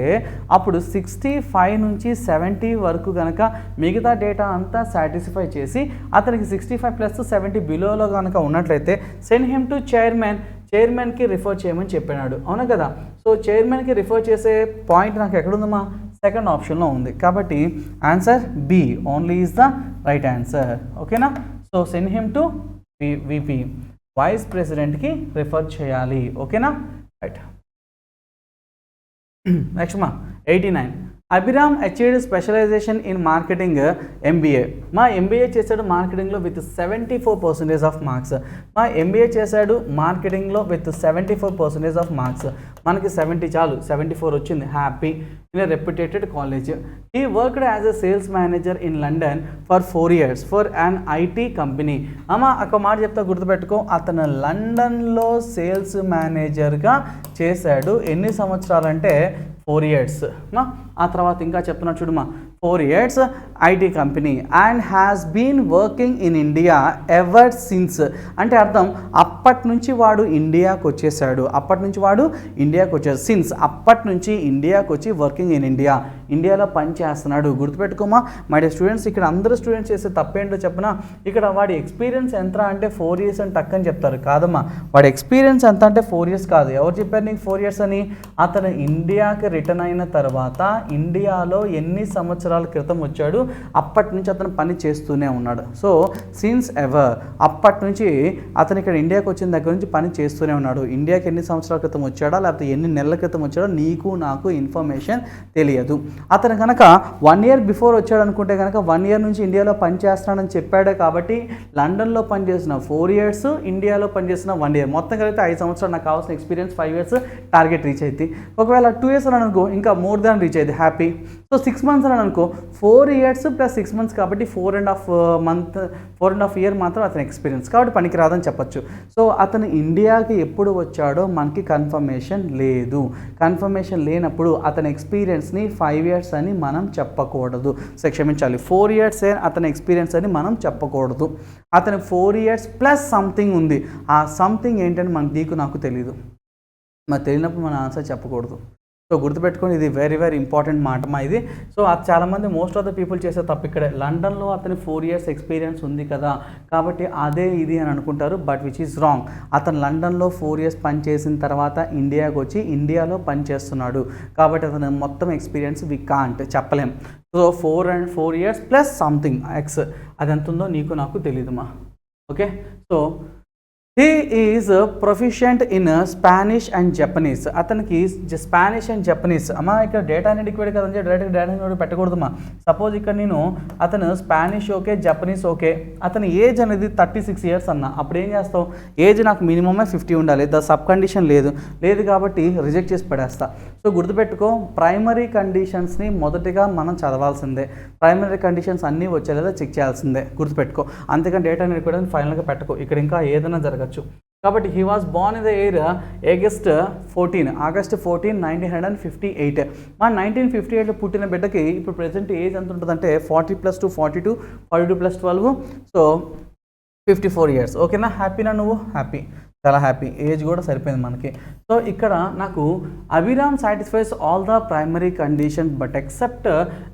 అప్పుడు 65 నుంచి 70 వరకు కనుక మిగతా డేటా అంతా సాటిస్ఫై చేసి అతనికి 65 + 70 బిలోలో కనుక ఉన్నట్లయితే సెండ్ హిమ్ టు చైర్మన్కి రిఫర్ చేయమని చెప్పినాడు. అవునా కదా. సో చైర్మన్కి రిఫర్ చేసే పాయింట్ నాకు ఎక్కడుందమ్మా? సెకండ్ ఆప్షన్లో ఉంది. కాబట్టి answer B only is the right answer. ఓకేనా. So send him to VP, vice ప్రెసిడెంట్కి రిఫర్ చేయాలి. ఓకేనా. Right. Next 89. Abhiram achieved specialization in marketing MBA. MBA చేశాడు మార్కెటింగ్లో విత్ 74% ఆఫ్ మార్క్స్. ఎంబీఏ చేశాడు మార్కెటింగ్లో విత్ 74% ఆఫ్ మార్క్స్. మనకి 70 చాలు, 74 వచ్చింది, happy. In a reputed college. He worked as a sales manager in London for 4 years for an IT company. ఒక మాట చెప్తా గుర్తుపెట్టుకో, అతను లండన్లో సేల్స్ మేనేజర్గా చేశాడు. ఎన్ని సంవత్సరాలు అంటే 4 years. ఆ తర్వాత ఇంకా చెప్తున్నా చూడమా, 4 years IT company. And has been working in India ever since. అంటే అర్థం అప్పటి నుంచి వాడు ఇండియాకి వచ్చేసాడు. సిన్స్ అప్పటి నుంచి ఇండియాకి వచ్చి వర్కింగ్ ఇన్ ఇండియా, ఇండియాలో పని చేస్తున్నాడు. గుర్తుపెట్టుకోమా మై డియర్ స్టూడెంట్స్. ఇక్కడ అందరూ స్టూడెంట్స్ చేసే తప్పేంటో చెప్పనా, ఇక్కడ వాడి ఎక్స్పీరియన్స్ ఎంత అంటే 4 years అని టక్కని చెప్తారు. కాదమ్మా, వాడి ఎక్స్పీరియన్స్ ఎంత అంటే 4 years కాదు. ఎవరు చెప్పారు నీకు 4 years అని? అతను ఇండియాకి రిటర్న్ అయిన తర్వాత ఇండియాలో ఎన్ని సంవత్సరాల క్రితం వచ్చాడు, అప్పటి నుంచి అతను పని చేస్తూనే ఉన్నాడు. సో సిన్స్ ఎవర్, అప్పటి నుంచి అతను ఇక్కడ ఇండియాకి వచ్చిన దగ్గర నుంచి పని చేస్తూనే ఉన్నాడు. ఇండియాకి ఎన్ని సంవత్సరాల క్రితం వచ్చాడో లేకపోతే ఎన్ని నెలల క్రితం వచ్చాడో నీకు నాకు ఇన్ఫర్మేషన్ తెలియదు. అతను కనుక 1 year బిఫోర్ వచ్చాడు అనుకుంటే కనుక 1 year నుంచి ఇండియాలో పని చేస్తున్నాడని చెప్పాడే. కాబట్టి లండన్లో పనిచేసిన 4 years, ఇండియాలో పనిచేసిన 1 year, మొత్తం కలిపితే 5 సంవత్సరాలు. నాకు కావాల్సిన ఎక్స్పీరియన్స్ 5 years టార్గెట్ రీచ్ అయితే. ఒకవేళ 2 years అని అనుకో, ఇంకా మోర్ దాన్ రీచ్ అయితే, హ్యాపీ. సో 6 months అని అనుకో, 4 years + 6 months కాబట్టి 4.5 year మాత్రం అతని ఎక్స్పీరియన్స్, కాబట్టి పనికి రాదని చెప్పొచ్చు. సో అతను ఇండియాకి ఎప్పుడు వచ్చాడో మనకి కన్ఫర్మేషన్ లేదు. కన్ఫర్మేషన్ లేనప్పుడు అతని ఎక్స్పీరియన్స్ని 5 years అని మనం చెప్పకూడదు. సో క్షమించాలి, 4 years అతని ఎక్స్పీరియన్స్ అని మనం చెప్పకూడదు. అతను 4 years + సంథింగ్ ఉంది. ఆ సంథింగ్ ఏంటని నీకు నాకు తెలియదు. మరి తెలియనప్పుడు మన ఆన్సర్ చెప్పకూడదు. సో గుర్తుపెట్టుకొని, ఇది వెరీ వెరీ ఇంపార్టెంట్ మాట ఇది. సో అది చాలామంది మోస్ట్ ఆఫ్ ద పీపుల్ చేసే తప్పు ఇక్కడే. లండన్లో అతని 4 years ఎక్స్పీరియన్స్ ఉంది కదా కాబట్టి అదే ఇది అని అనుకుంటారు, బట్ విచ్ ఈజ్ రాంగ్. అతను లండన్లో 4 years పని చేసిన తర్వాత ఇండియాకి వచ్చి ఇండియాలో పని చేస్తున్నాడు. కాబట్టి అతను మొత్తం ఎక్స్పీరియన్స్ వి కాంట్ చెప్పలేం. సో 4 years + సంథింగ్ ఎక్స్, అది ఎంత ఉందో నీకు నాకు తెలియదుమా. Okay. So he is proficient in Spanish and Japanese. అతనికి స్పానిష్ అండ్ జపనీస్. ఇక్కడ డేటా ఇన్ఎడిక్వేట్ కదండి, డైరెక్ట్ డేటా ఇన్ఎడిక్వేట్ పెట్టకూడదుమా. సపోజ్ ఇక్కడ నేను అతను స్పానిష్ ఓకే, జపనీస్ ఓకే, అతని ఏజ్ అనేది 36 years అన్న, అప్పుడు ఏం చేస్తావు? ఏజ్ నాకు మినిమమే 50 ఉండాలి. ద సబ్ కండిషన్ లేదు కాబట్టి రిజెక్ట్ చేసి పడేస్తా. సో గుర్తుపెట్టుకో, ప్రైమరీ కండిషన్స్ని మొదటిగా మనం చదవాల్సిందే. ప్రైమరీ కండిషన్స్ అన్నీ వచ్చేలా చెక్ చేయాల్సిందే, గుర్తుపెట్టుకో. అంతేకాని డేటా ఇన్ఎడిక్వేట్ ఫైనల్గా పెట్టుకో, ఇక్కడ ఇంకా ఏదైనా జరగచ్చు. కాబట్టి he was born in the year August 14, 1958. 1958లో పుట్టిన బిడ్డకి ఇప్పుడు ప్రెసెంట్ ఏజ్ ఎంత ఉంటుందంటే 40 + 2 42, 42 + 12, సో 54 years. ఓకేనా. హ్యాపీనా నువ్వు? హ్యాపీ, చాలా హ్యాపీ. ఏజ్ కూడా సరిపోయింది మనకి. సో ఇక్కడ నాకు Abhiram satisfies all the primary condition but except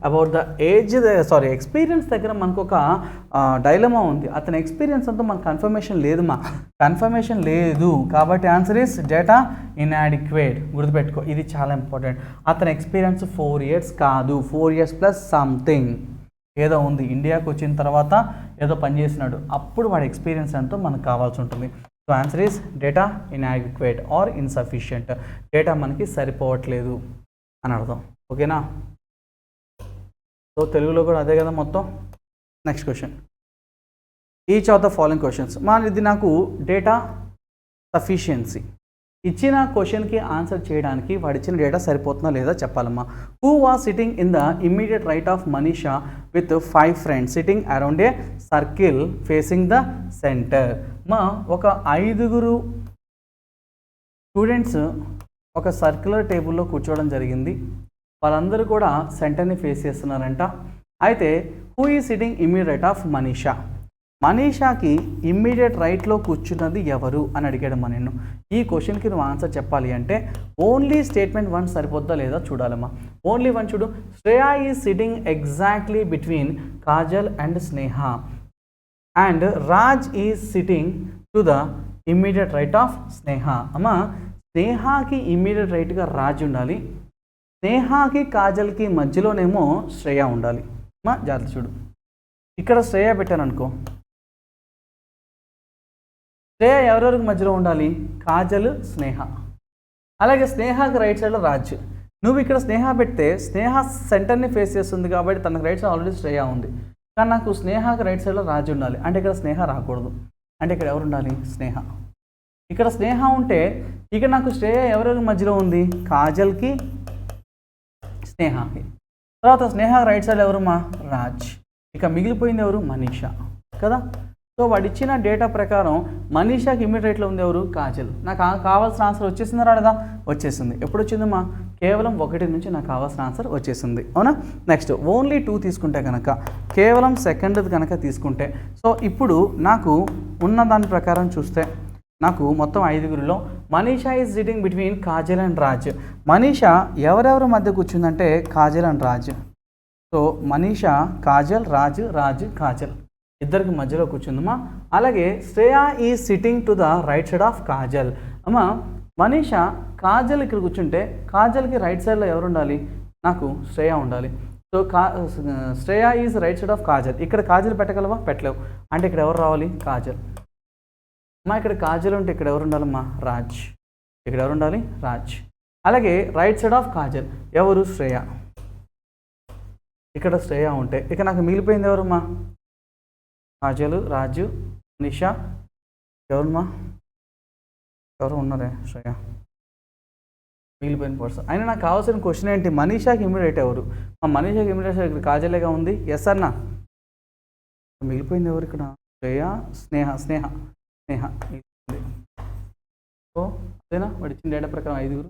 about the age, experience దగ్గర మనకు ఒక డైలమా ఉంది. అతని ఎక్స్పీరియన్స్ అంతా మనకు కన్ఫర్మేషన్ లేదు. కాబట్టి ఆన్సర్ ఈస్ డేటా ఇన్యాడిక్వేట్. గుర్తుపెట్టుకో, ఇది చాలా ఇంపార్టెంట్. అతని ఎక్స్పీరియన్స్ 4 years కాదు, 4 years + సంథింగ్ ఏదో ఉంది. ఇండియాకి వచ్చిన తర్వాత ఏదో పని చేసినాడు, అప్పుడు వాడి ఎక్స్పీరియన్స్ ఎంతో మనకు కావాల్సి ఉంటుంది. So answer is data inadequate or insufficient. Data మనకి సరిపోవట్లేదు అని అర్థం. ఓకేనా? సో తెలుగులో కూడా అదే కదా మొత్తం. Next question, each of the following questions. ఇది నాకు డేటా సఫిషియన్సీ ఇచ్చిన క్వశ్చన్కి ఆన్సర్ చేయడానికి వాడు ఇచ్చిన డేటా సరిపోతుందా లేదా చెప్పాలమ్మా. Who was sitting in the immediate right of Manisha with 5 friends sitting around a circle facing the centre. ఒక 5 స్టూడెంట్స్ ఒక సర్క్యులర్ టేబుల్లో కూర్చోవడం జరిగింది. వాళ్ళందరూ కూడా సెంటర్ని ఫేస్ చేస్తున్నారంట. అయితే who is sitting immediate right of Manisha, మనీషాకి ఇమ్మీడియట్ రైట్లో కూర్చున్నది ఎవరు అని అడిగాడు మా నిన్ను. ఈ క్వశ్చన్కి నువ్వు ఆన్సర్ చెప్పాలి అంటే ఓన్లీ స్టేట్మెంట్ 1 సరిపోద్దా లేదా చూడాలమ్మా. ఓన్లీ 1 చూడు. Shreya is sitting exactly between Kajal and Sneha and Raj is sitting to the immediate right of Sneha. స్నేహాకి ఇమ్మీడియట్ రైట్గా రాజ్ ఉండాలి, స్నేహాకి కాజల్కి మధ్యలోనేమో శ్రేయ ఉండాలి. జాగ్రత్త చూడు, ఇక్కడ శ్రేయ పెట్టాను అనుకో, శ్రేయ ఎవరెవరికి మధ్యలో ఉండాలి? కాజల్, స్నేహ. అలాగే స్నేహకి రైట్ సైడ్లో రాజ్. నువ్వు ఇక్కడ స్నేహ పెడితే స్నేహ సెంటర్ని ఫేస్ చేస్తుంది కాబట్టి తనకు రైట్ సైడ్ ఆల్రెడీ శ్రేయ ఉంది. కానీ నాకు స్నేహకి రైట్ సైడ్లో రాజ్ ఉండాలి, అంటే ఇక్కడ స్నేహ రాకూడదు. అంటే ఇక్కడ ఎవరు ఉండాలి? స్నేహ. ఇక్కడ స్నేహ ఉంటే ఇక్కడ నాకు శ్రేయ ఎవరెవరికి మధ్యలో ఉంది? కాజల్కి, స్నేహకి. తర్వాత స్నేహ రైట్ సైడ్ ఎవరుమా? రాజ్. ఇక మిగిలిపోయింది ఎవరు? మనీషా కదా. సో వాడు ఇచ్చిన డేటా ప్రకారం మనీషాకి ఇమ్మీడియట్ రైట్లో ఉంది ఎవరు? కాజల్. నాకు కావాల్సిన ఆన్సర్ వచ్చేసిందా రాలేదా? వచ్చేసింది. ఎప్పుడు వచ్చిందమ్మా? కేవలం 1 నుంచి నాకు కావాల్సిన ఆన్సర్ వచ్చేసింది. అవునా? నెక్స్ట్ ఓన్లీ 2 తీసుకుంటే కనుక, కేవలం సెకండ్ది కనుక తీసుకుంటే, సో ఇప్పుడు నాకు ఉన్న దాని ప్రకారం చూస్తే నాకు మొత్తం 5 Manisha is sitting between Kajal and Raj. Manisha ఎవరెవరి మధ్య కూర్చుందంటే కాజల్ అండ్ రాజ్. సో మనీషా కాజల్, రాజ్ కాజల్ ఇద్దరికి మధ్యలో కూర్చుందమ్మా. అలాగే Shreya is sitting to the right side of Kajal. Manisha Kajal ఇక్కడ కూర్చుంటే కాజల్కి రైట్ సైడ్లో ఎవరు ఉండాలి? నాకు శ్రేయ ఉండాలి. So Shreya is right side of Kajal. ఇక్కడ కాజల్ పెట్టగలవా? పెట్టలేవు. అంటే ఇక్కడ ఎవరు రావాలి? కాజల్. ఇక్కడ కాజల్ ఉంటే ఇక్కడ ఎవరు ఉండాలమ్మా? రాజ్. ఇక్కడ ఎవరు ఉండాలి? రాజ్. అలాగే రైట్ సైడ్ ఆఫ్ కాజల్ ఎవరు? శ్రేయ. ఇక్కడ శ్రేయ ఉంటే ఇక నాకు మిగిలిపోయింది ఎవరమ్మా? కాజల్, రాజు, నిషా. ఎవరమ్మా? ఎవరు ఉన్నారే? శ్రేయ. మిగిలిపోయిన పర్సన్. అయినా నాకు కావాల్సిన క్వశ్చన్ ఏంటి? మనీషాకి ఇమ్మీడియట్ ఎవరు? మనీషాకి ఇమ్మీడియట్ ఇక్కడ కాజలేగా ఉంది. ఎస్ అన్నా. మిగిలిపోయింది ఎవరు ఇక్కడ? శ్రేయ, స్నేహ. సో అదేనా వాడు ఇచ్చిన డేటా ప్రకారం 5.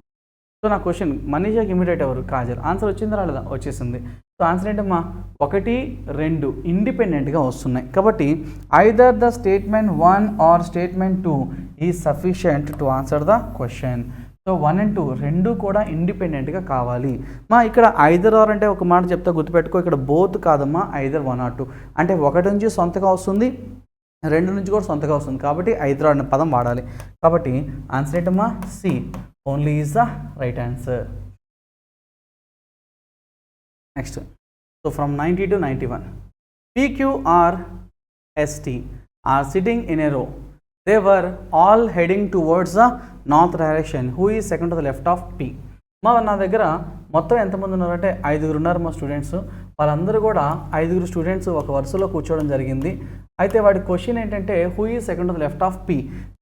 సో నా క్వశ్చన్ మనీషాకి ఇమ్మీడియట్ ఎవరు? కాజల్. ఆన్సర్ వచ్చిందా రాలేదా? వచ్చేసింది. సో ఆన్సర్ ఏంటమ్మా? 1, 2 ఇండిపెండెంట్గా వస్తున్నాయి. కాబట్టి either the statement 1 or statement 2 is sufficient to answer the question. So 1 and 2 రెండు కూడా ఇండిపెండెంట్గా కావాలి. ఇక్కడ ఐదర్ ఆర్ అంటే ఒక మాట చెప్తా గుర్తుపెట్టుకో, ఇక్కడ బోత్ కాదమ్మా, ఐదర్ 1 or 2. అంటే 1 నుంచి సొంతగా వస్తుంది, 2 నుంచి కూడా సొంతగా వస్తుంది. కాబట్టి ఐదర్ అనే పదం వాడాలి. కాబట్టి ఆన్సర్ ఏంటమ్మా? C only is the right answer. Next, so from 90 to 91, PQRST are sitting in a row. They were all heading towards the north direction. Who is second to the left of P? నా దగ్గర మొత్తం ఎంతమంది ఉన్నారంటే 5 ఉన్నారు మా students. వాళ్ళందరూ కూడా 5 students ఒక వరుసలో కూర్చోవడం జరిగింది. అయితే వాడి క్వశ్చన్ ఏంటంటే who is second to the left of P.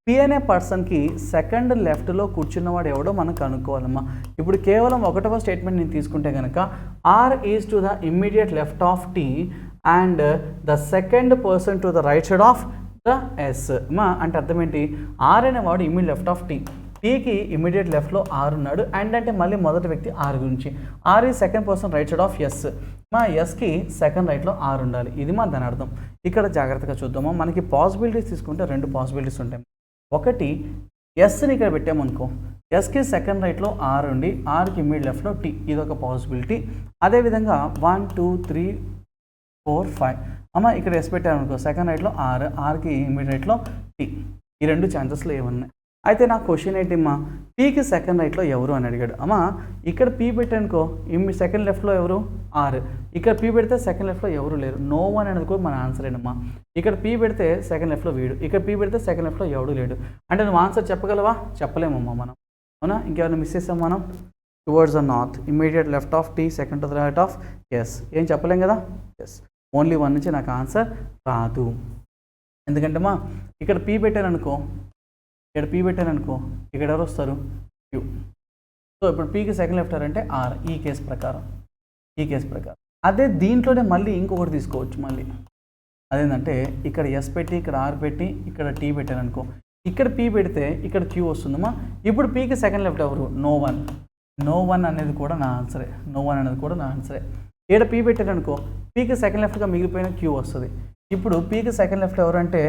P అనే పర్సన్కి సెకండ్ లెఫ్ట్లో కూర్చున్నవాడు ఎవడో మనం కనుక్కోవాలమ్మా. ఇప్పుడు కేవలం 1వ స్టేట్మెంట్ నేను తీసుకుంటే కనుక R is to the immediate left of T and the second person to the right side of the S. అంటే అర్థం ఏంటి? ఆర్ అనేవాడు ఇమ్మీడియట్ లెఫ్ట్ ఆఫ్ టీ, టీకి ఇమ్మీడియట్ లెఫ్ట్లో ఆర్ ఉన్నాడు. అండ్ అంటే మళ్ళీ మొదటి వ్యక్తి ఆర్ గురించి. ఆర్ ఈ second person right side of S. ఎస్కి సెకండ్ రైట్లో ఆర్ ఉండాలి. ఇది దాని అర్థం. ఇక్కడ జాగ్రత్తగా చూద్దాము. మనకి పాసిబిలిటీస్ తీసుకుంటే 2 పాసిబిలిటీస్ ఉంటాయి. ఒకటి, ఎస్ని ఇక్కడ పెట్టామనుకో, ఎస్కి సెకండ్ రైట్లో ఆర్ ఉండి ఆర్కి ఇమ్మీడియట్ లెఫ్ట్లో టీ, ఇది ఒక పాసిబిలిటీ. అదేవిధంగా 1, 2, 3, 4, 5 ఇక్కడ ఎస్ పెట్టామనుకో, సెకండ్ రైట్లో ఆర్, ఆర్కి ఇమ్మీడియట్ రైట్లో టీ. ఈ 2 ఛాన్సెస్లో ఏమన్నాయి? అయితే నా క్వశ్చన్ ఏంటిమ్మా, పీకి సెకండ్ రైట్లో ఎవరు అని అడిగాడు. అమ్మా ఇక్కడ పీ పెట్టానుకో, సెకండ్ లెఫ్ట్లో ఎవరు ఆర్, ఇక్కడ పీ పెడితే సెకండ్ లెఫ్ట్లో ఎవరు లేరు, నో వన్ అనేది కూడా మన ఆన్సర్ ఏనమ్మా. ఇక్కడ పీ పెడితే సెకండ్ లెఫ్ట్లో వీడు, ఇక్కడ పీ పెడితే సెకండ్ లెఫ్ట్లో ఎవడు లేడు. అంటే నువ్వు ఆన్సర్ చెప్పగలవా? చెప్పలేమమ్మా మనం, అవునా? ఇంకేమైనా మిస్ చేసాం మనం? Towards the north, immediate left of T, second to the right of S. ఏం చెప్పలేం కదా. ఎస్, ఓన్లీ 1 నుంచి నాకు ఆన్సర్ రాదు. ఎందుకంటే మా ఇక్కడ పీ పెట్టాను అనుకో, ఇక్కడ పీ పెట్టాను అనుకో, ఇక్కడ ఎవరు వస్తారు? క్యూ. సో ఇప్పుడు పీకి సెకండ్ లెఫ్ట్ అంటే ఆర్, ఈ కేసు ప్రకారం. అదే దీంట్లోనే మళ్ళీ ఇంకొకటి తీసుకోవచ్చు. మళ్ళీ అదేంటంటే ఇక్కడ ఎస్ పెట్టి, ఇక్కడ ఆర్ పెట్టి, ఇక్కడ టీ పెట్టాను అనుకో, ఇక్కడ పీ పెడితే ఇక్కడ క్యూ వస్తుందమ్మా. ఇప్పుడు పీకి సెకండ్ లెఫ్ట్ ఎవరు? నో వన్ అనేది కూడా నా ఆన్సరే. ఇక్కడ పీ పెట్టాను అనుకో, పీకి సెకండ్ లెఫ్ట్గా మిగిలిపోయిన క్యూ వస్తుంది. ఇప్పుడు పీకి సెకండ్ లెఫ్ట్ ఎవరు అంటే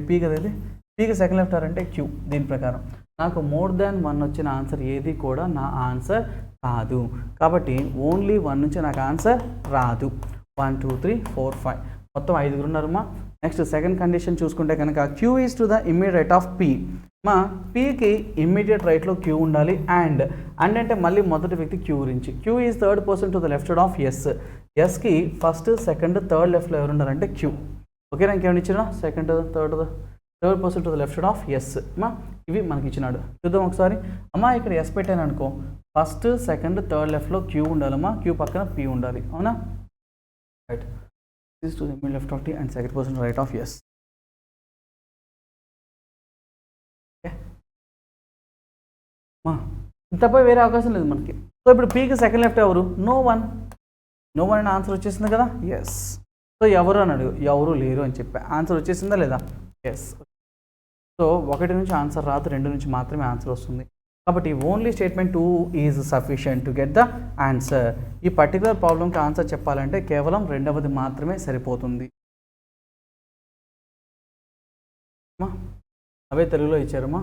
పీ కదా, ఇది పీకి సెకండ్ లెఫ్ట్ ఎవరు అంటే క్యూ. దీని ప్రకారం నాకు మోర్ దాన్ 1 వచ్చిన ఆన్సర్ ఏది కూడా నా ఆన్సర్ కాదు. కాబట్టి ఓన్లీ 1 నుంచి నాకు ఆన్సర్ రాదు. 1 2 3 4 5 మొత్తం 5 ఉన్నారమ్మా. నెక్స్ట్ సెకండ్ కండిషన్ చూసుకుంటే కనుక Q is to the immediate right of P. మా పీకి ఇమ్మీడియట్ రైట్లో క్యూ ఉండాలి. అండ్ అంటే మళ్ళీ మొదటి వ్యక్తి క్యూ గురించి. Q is third person to the left side of S. ఎస్కి ఫస్ట్ సెకండ్ థర్డ్ లెఫ్ట్లో ఎవరు ఉండాలంటే క్యూ. ఓకేనా? ఇంకేమైనా ఇచ్చినా? Second third person to the left side of S. అమ్మా ఇవి మనకి ఇచ్చినాడు. చూద్దాం ఒకసారి. అమ్మా ఇక్కడ ఎస్ పెట్టాను అనుకో, ఫస్ట్ సెకండ్ థర్డ్ లెఫ్ట్లో క్యూ ఉండాలమ్మా, క్యూ పక్కన పీ ఉండాలి. అవునా? Right. This to the middle left of T and second person right of S. తప్ప వేరే అవకాశం లేదు మనకి. సో ఇప్పుడు పీకి సెకండ్ లెఫ్ట్ ఎవరు? నో వన్ అనే ఆన్సర్ వచ్చేసింది కదా. ఎస్. సో ఎవరు అని అడుగు, ఎవరు లేరు అని చెప్పా. ఆన్సర్ వచ్చేసిందా లేదా? ఎస్. సో 1 నుంచి ఆన్సర్ రాదు, 2 నుంచి మాత్రమే ఆన్సర్ వస్తుంది. కాబట్టి only statement 2 is sufficient to get the answer. ఈ పర్టికులర్ ప్రాబ్లమ్కి ఆన్సర్ చెప్పాలంటే కేవలం 2వది మాత్రమే సరిపోతుంది. అవే తెలుగులో ఇచ్చారమ్మా.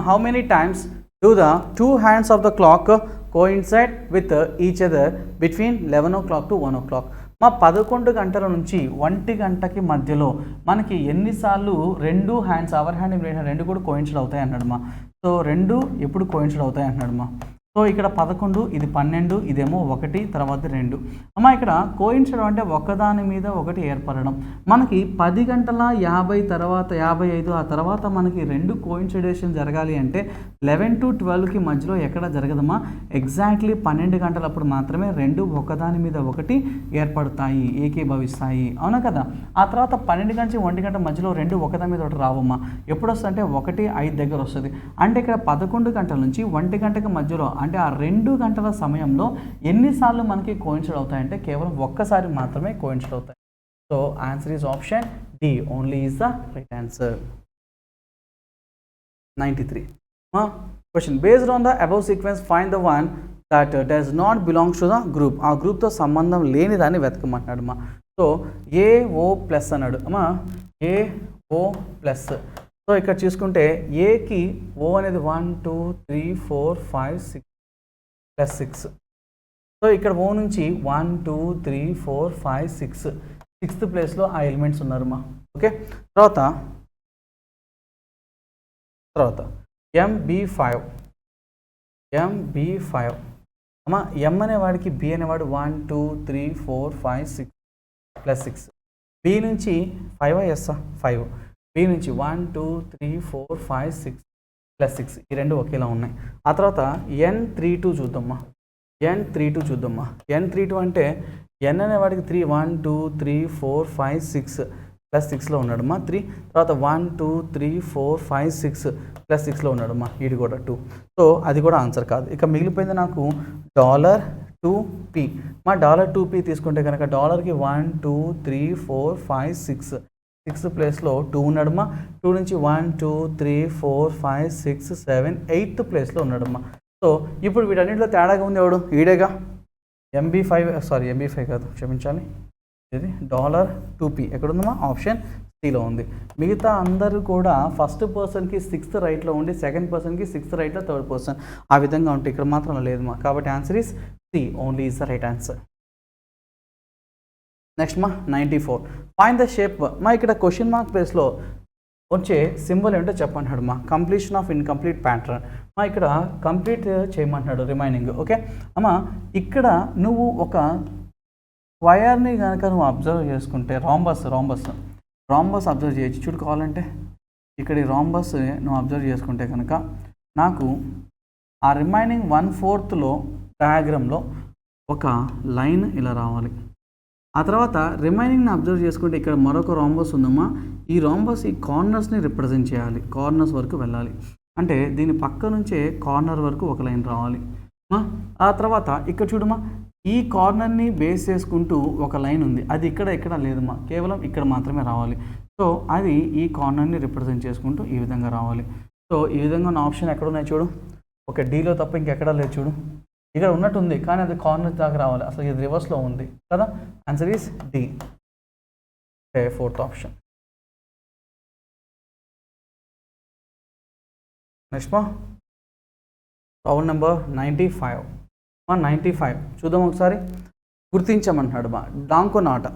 How many times do the 2 hands of the clock coincide with each other between 11 o'clock to 1 o'clock? 11 గంటల నుంచి 1 గంటకి మధ్యలో మనకి ఎన్నిసార్లు 2 hands, hour hand in hand 2 కూడా కోయిన్సైడ్ అవుతాయి అన్నాడమ్మా. సో 2 ఎప్పుడు కోయిన్సైడ్ అవుతాయి అంటున్నాడమ్మా. సో ఇక్కడ 11, ఇది 12, ఇదేమో 1, తర్వాత 2. అమ్మా ఇక్కడ కోయిన్సైడ్ అంటే ఒకదాని మీద ఒకటి ఏర్పడడం. మనకి 10 గంటల 50 తర్వాత 55 ఆ తర్వాత మనకి 2 కోయిన్సైడేషన్ జరగాలి అంటే 11 to 12కి మధ్యలో ఎక్కడ జరగదమ్మా. ఎగ్జాక్ట్లీ 12 గంటలప్పుడు మాత్రమే 2 ఒకదాని మీద ఒకటి ఏర్పడతాయి, ఏకీభవిస్తాయి. అవునా కదా? ఆ తర్వాత 12 నుంచి 1 గంట మధ్యలో 2 ఒకదాని మీద ఒకటి రావమ్మా. ఎప్పుడు వస్తుంది అంటే 1 5 దగ్గర వస్తుంది. అంటే ఇక్కడ 11 గంటల నుంచి 1 గంటకి మధ్యలో అంటే ఆ 2 గంటల సమయంలో ఎన్నిసార్లు మనకి కోయిన్సైడ్ అవుతాయంటే కేవలం ఒక్కసారి మాత్రమే కోయిన్సైడ్ అవుతాయి. So answer is option D, only is the right answer. 93. Question, based on the above sequence find the one that does not belongs to the group. ఆ గ్రూప్తో సంబంధం లేని దాన్ని వెతకమంటున్నాడు అమ్మా. సో ఏఓ ప్లస్ అన్నాడు అమ్మా, ఏఓ ప్లస్. సో ఇక్కడ చూసుకుంటే ఏకి ఓ అనేది 1 2 3 4 5 6 ప్లస్ 6. సో ఇక్కడ ఓ నుంచి 1 2 3 4 5 6 6th ప్లేస్లో ఆ ఎలిమెంట్స్ ఉన్నారమ్మా. ఓకే, తర్వాత MB5 అమ్మా. ఎం అనేవాడికి బి అనేవాడు 1 2 3 4 5 6 ప్లస్ 6. బి నుంచి 5 ఎస్ 5. బి నుంచి 1 2 3 4 5 6 ప్లస్ 6. ఈ 2 ఒకేలా ఉన్నాయి. ఆ తర్వాత N32 చూద్దామ్మా. N32 అంటే ఎన్ అనేవాడికి 3 1 2 3 4 5 6 ప్లస్ 6లో ఉన్నాడమ్మా 3. తర్వాత 1 2 3 4 5 6 ప్లస్ 6లో ఉన్నాడమ్మా. ఇది కూడా 2. సో అది కూడా ఆన్సర్ కాదు. ఇక మిగిలిపోయింది నాకు $2P. మా $2P తీసుకుంటే కనుక డాలర్కి 1 2 3 4 5 6 6th ప్లేస్లో 2 ఉన్నాడమ్మా. 2 నుంచి 1 2 3 4 5 6 7 8th ప్లేస్లో ఉన్నాడమ్మా. సో ఇప్పుడు వీటన్నింటిలో తేడాగా ఉంది ఎవడు? ఈడేగా. MB5 కాదు, క్షమించాలి, ఇది $2P ఎక్కడుందమ్మా? ఆప్షన్ సిలో ఉంది. మిగతా అందరూ కూడా ఫస్ట్ పర్సన్కి 6th రైట్లో ఉండి సెకండ్ పర్సన్కి 6th రైట్లో థర్డ్ పర్సన్ ఆ విధంగా ఉంటాయి. ఇక్కడ మాత్రం లేదమ్మా. కాబట్టి answer is C, only is the right answer. Next 94. Find the shape. ఇక్కడ క్వశ్చన్ మార్క్ ప్లేస్లో వచ్చే సింబల్ ఏంటో చెప్పంటున్నాడు మా కంప్లీషన్ ఆఫ్ ఇన్కంప్లీట్ ప్యాటర్న్. మా ఇక్కడ కంప్లీట్ చేయమంటున్నాడు రిమైనింగ్. ఓకే అమ్మా, ఇక్కడ నువ్వు ఒక స్క్వయర్ని కనుక నువ్వు అబ్జర్వ్ చేసుకుంటే రాంబస్ అబ్జర్వ్ చేయొచ్చు. చూడు కావాలంటే ఇక్కడ ఈ రాంబస్ నువ్వు అబ్జర్వ్ చేసుకుంటే కనుక నాకు ఆ రిమైనింగ్ 1/4లో డయాగ్రామ్లో ఒక లైన్ ఇలా రావాలి. ఆ తర్వాత రిమైనింగ్ని అబ్జర్వ్ చేసుకుంటే ఇక్కడ మరొక రాంబస్ ఉందమ్మా. ఈ రాంబస్ ఈ కార్నర్స్ని రిప్రజెంట్ చేయాలి, కార్నర్స్ వరకు వెళ్ళాలి. అంటే దీని పక్క నుంచే కార్నర్ వరకు ఒక లైన్ రావాలి. ఆ తర్వాత ఇక్కడ చూడమ్మా, ఈ కార్నర్ని బేస్ చేసుకుంటూ ఒక లైన్ ఉంది, అది ఇక్కడ లేదమ్మా, కేవలం ఇక్కడ మాత్రమే రావాలి. సో అది ఈ కార్నర్ని రిప్రజెంట్ చేసుకుంటూ ఈ విధంగా రావాలి. సో ఈ విధంగా ఉన్న ఆప్షన్ ఎక్కడ ఉన్నాయి చూడు, ఒక డీలో తప్ప ఇంకెక్కడా లేదు చూడు. ఇక్కడ ఉన్నట్టుంది కానీ అది కార్నర్ దాకా రావాలి, అసలు ఇది రివర్స్లో ఉంది కదా. Answer is D, fourth option. Next problem number 95. 95 చూద్దాం ఒకసారి. గుర్తించమంటున్నాడు బా దాంకొని ఆట.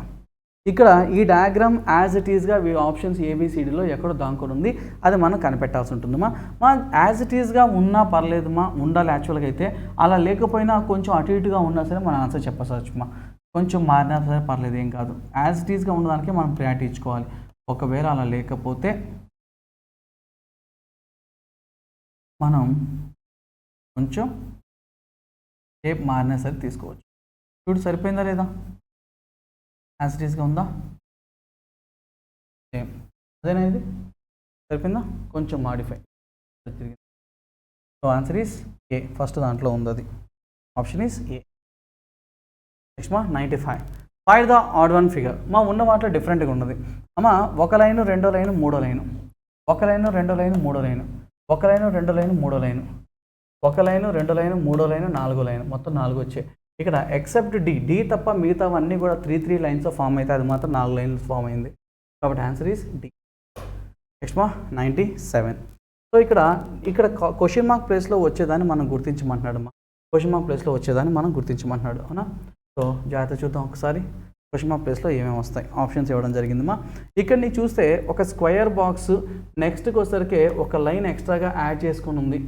ఇక్కడ ఈ డయాగ్రామ్ యాజ్ ఇట్ ఈస్గా ఆప్షన్స్ ఏబిసిడిలో ఎక్కడో దాంకొని ఉంది, అది మనం కనిపెట్టాల్సి ఉంటుందమ్మా. యాజ్ ఇట్ ఈస్గా ఉన్నా పర్లేదమ్మా, ఉండాలి యాక్చువల్గా అయితే. అలా లేకపోయినా కొంచెం అటు ఇటుగా ఉన్నా సరే మన ఆన్సర్ చెప్పచ్చమ్మా. కొంచెం మారినా సరే పర్లేదు, ఏం కాదు. యాజ్ ఇట్ ఈస్గా ఉన్నదానికి మనం ప్రయారిటీ ఇచ్చుకోవాలి. ఒకవేళ అలా లేకపోతే మనం కొంచెం షేప్ మారినా సరే తీసుకోవచ్చు. చూడు సరిపోయిందా లేదా, యాజ్ ఇట్ ఈస్గా ఉందా, సేమ్ అదేనా, ఇది సరిపోయిందా, కొంచెం modify. So answer is A, first దాంట్లో ఉంది అది, option is a. Next 95. Find the odd one figure. ఉన్న వాటిలో డిఫరెంట్గా ఉన్నది ఒక లైను, రెండో లైను, మూడో లైను, ఒక లైను, రెండో లైను, మూడో లైను, ఒక లైను, రెండో లైను, మూడో లైను, ఒక లైను, రెండో లైను, మూడో లైను, నాలుగో లైను, మొత్తం 4 వచ్చాయి. ఇక్కడ ఎక్సెప్ట్ డి తప్ప మిగతావన్నీ కూడా 3 లైన్స్ ఫామ్ అయితే అది మాత్రం 4 లైన్స్ ఫామ్ అయింది. కాబట్టి answer is D. Next 97. So ఇక్కడ క్వశ్చన్ మార్క్ ప్లేస్లో వచ్చేదాన్ని మనం గుర్తించమంటున్నాడు క్వశ్చన్ మార్క్ ప్లేస్లో వచ్చేదాన్ని మనం గుర్తించమంటున్నాడు అవునా. సో జాగ్రత్త చూద్దాం ఒకసారి క్వశ్చన్ మార్క్ ప్లేస్లో ఏమేమి వస్తాయి, ఆప్షన్స్ ఇవ్వడం జరిగిందమ్మా. ఇక్కడ నీకు చూస్తే ఒక స్క్వేర్ బాక్స్, నెక్స్ట్కి వచ్చేసరికి ఒక లైన్ ఎక్స్ట్రాగా యాడ్ చేసుకుని ఉంది.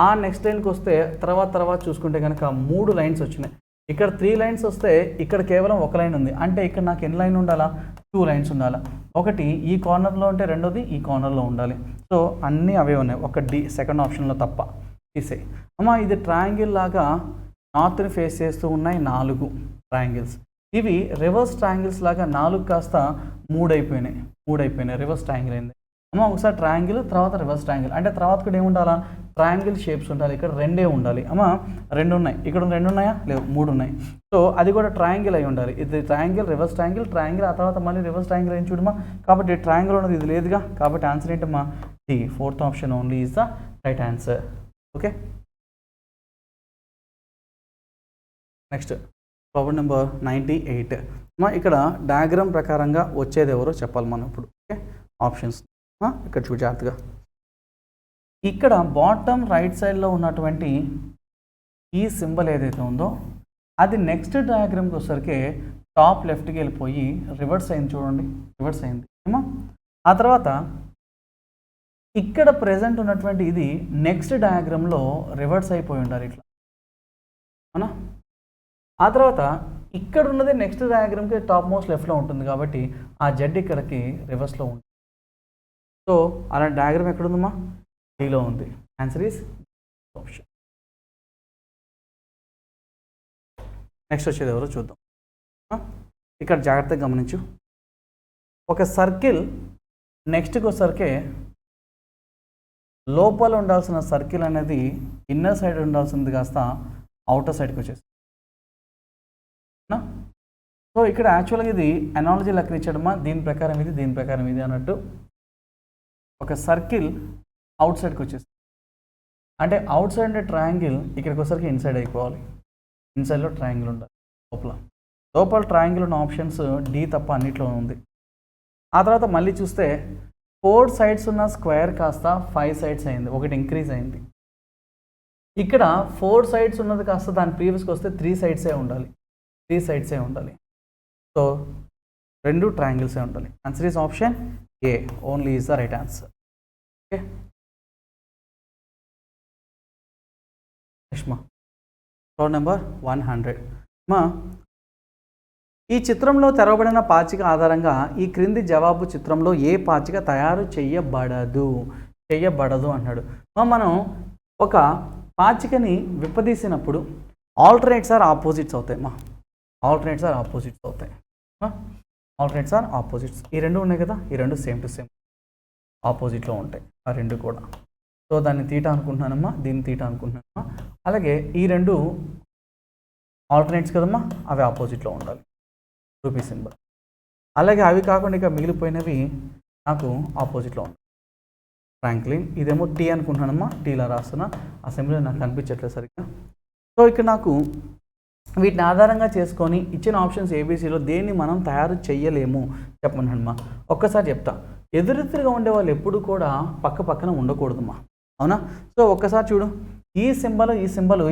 ఆ నెక్స్ట్ లైన్కి వస్తే తర్వాత చూసుకుంటే కనుక 3 లైన్స్ వచ్చినాయి. ఇక్కడ 3 లైన్స్ వస్తే ఇక్కడ కేవలం ఒక లైన్ ఉంది. అంటే ఇక్కడ నాకు ఎన్ని లైన్ ఉండాలా, 2 లైన్స్ ఉండాలా. ఒకటి ఈ కార్నర్లో ఉంటే రెండోది ఈ కార్నర్లో ఉండాలి. సో అన్నీ అవే ఉన్నాయి, ఒక డి సెకండ్ ఆప్షన్లో తప్ప తీసేయి. ఇది ట్రయాంగిల్ లాగా నార్త్ని ఫేస్ చేస్తూ ఉన్నాయి 4 ట్రయాంగిల్స్. ఇవి రివర్స్ ట్రయాంగిల్స్ లాగా 4 కాస్త 3 అయిపోయినాయి, రివర్స్ ట్రయాంగిల్ అయింది. ఒకసారి ట్రయాంగిల్, తర్వాత రివర్స్ ట్రయాంగిల్. అంటే తర్వాత కూడా ఏముండాలా, ట్రయాంగిల్ షేప్స్ ఉండాలి. ఇక్కడ 2 ఉండాలి. 2 ఉన్నాయి. ఇక్కడ 2 ఉన్నాయా, లేవు, 3 ఉన్నాయి. సో అది కూడా ట్రయాంగిల్ అయి ఉండాలి. ఇది ట్రయాంగిల్, రివర్స్ ట్రయాంగిల్, ఆ తర్వాత మళ్ళీ రివర్స్ ట్రయాంగిల్ అయింది చూడమా. కాబట్టి ట్రయాంగిల్ ఉన్నది ఇది లేదుగా. కాబట్టి ఆన్సర్ ఏంటమ్మా, D, fourth option only is the right answer. Okay, next problem number 98. ఇక్కడ డయాగ్రామ్ ప్రకారంగా వచ్చేది ఎవరో చెప్పాలి మనం ఇప్పుడు. ఓకే, ఆప్షన్స్ ఇక్కడ చూడు జాగ్రత్తగా. ఇక్కడ బాటమ్ రైట్ సైడ్లో ఉన్నటువంటి ఈ సింబల్ ఏదైతే ఉందో అది నెక్స్ట్ డయాగ్రామ్కి వచ్చేసరికి టాప్ లెఫ్ట్కి వెళ్ళిపోయి రివర్స్ అయింది చూడండి, రివర్స్ అయింది ఆ తర్వాత ఇక్కడ ప్రెజెంట్ ఉన్నటువంటి ఇది నెక్స్ట్ డయాగ్రామ్లో రివర్స్ అయిపోయి ఉండాలి ఇట్లా అవునా. ఆ తర్వాత ఇక్కడ ఉన్నది నెక్స్ట్ డయాగ్రామ్కి టాప్ మోస్ట్ లెఫ్ట్లో ఉంటుంది కాబట్టి ఆ జెడ్ ఇక్కడికి రివర్స్లో ఉంటుంది. సో అలాంటి డయాగ్రామ్ ఎక్కడ ఉందమ్మా, డీలో ఉంది. Answer is option. నెక్స్ట్ వచ్చేది ఎవరో చూద్దాం. ఇక్కడ జాగ్రత్తగా గమనించు. ఒక సర్కిల్ నెక్స్ట్కి వచ్చేసరికి లోపల ఉండాల్సిన సర్కిల్ అనేది ఇన్నర్ సైడ్ ఉండాల్సింది కాస్త అవుటర్ సైడ్కి వచ్చేసి. సో ఇక్కడ యాక్చువల్గా ఇది అనాలజీ లెక్క ఇచ్చాడమ్మా, దీని ప్రకారం ఇది, దీని ప్రకారం ఇది అన్నట్టు. ఒక సర్కిల్ అవుట్ సైడ్కి వచ్చేసి, అంటే అవుట్ సైడ్ ఉండే ట్రయాంగిల్ ఇక్కడికి వచ్చేసరికి ఇన్సైడ్ అయిపోవాలి. ఇన్సైడ్లో ట్రయాంగిల్ ఉండాలి లోపల ట్రయాంగిల్ ఉన్న ఆప్షన్స్ డి తప్ప అన్నిట్లో ఉంది. ఆ తర్వాత మళ్ళీ చూస్తే 4 సైడ్స్ ఉన్న స్క్వేర్ కాస్త 5 సైడ్స్ అయింది, ఒకటి ఇంక్రీజ్ అయింది. ఇక్కడ 4 సైడ్స్ ఉన్నది కాస్త దాని ప్రీవియస్కి వస్తే 3 సైడ్సే ఉండాలి. సో రెండు ట్రయాంగిల్సే ఉండాలి. Answer is option A only is the right answer. Okay next problem number 100. ఈ చిత్రంలో తెరవబడిన పాచిక ఆధారంగా ఈ క్రింది జవాబు చిత్రంలో ఏ పాచిక తయారు చేయబడదు అన్నాడు. మనం ఒక పాచికని విప్పదీసినప్పుడు ఆల్టర్నేట్స్ ఆర్ ఆపోజిట్స్ అవుతాయి. ఆల్టర్నేట్స్ ఆర్ ఆపోజిట్స్ అవుతాయి. ఆల్టర్నేట్స్ ఆర్ ఆపోజిట్స్ ఈ రెండు ఉన్నాయి కదా, ఈ రెండు సేమ్ టు సేమ్ ఆపోజిట్లో ఉంటాయి ఆ రెండు కూడా. సో దాన్ని తీటా అనుకుంటున్నానమ్మా, దీన్ని తీటా అనుకుంటున్నానమ్మా. అలాగే ఈ రెండు ఆల్టర్నేట్స్ కదమ్మా, అవి ఆపోజిట్లో ఉండాలి రూపీ సింబల్. అలాగే అవి కాకుండా ఇక మిగిలిపోయినవి నాకు ఆపోజిట్లో ఉంటాయి. ఫ్రాంక్లిన్ ఇదేమో టీ అనుకుంటున్నానమ్మా, టీలా రాస్తున్నా, ఆ సింబల్ నాకు కనిపించట్లేదు సరిగ్గా. సో ఇక్కడ నాకు వీటిని ఆధారంగా చేసుకొని ఇచ్చిన ఆప్షన్స్ ఏబీసీలో దేన్ని మనం తయారు చేయలేము చెప్పమన్నాడమ్మా. ఒక్కసారి చెప్తా, ఎదురెదురుగా ఉండే వాళ్ళు ఎప్పుడు కూడా పక్క పక్కన ఉండకూడదమ్మా, అవునా? సో ఒక్కసారి చూడు, ఈ సింబల్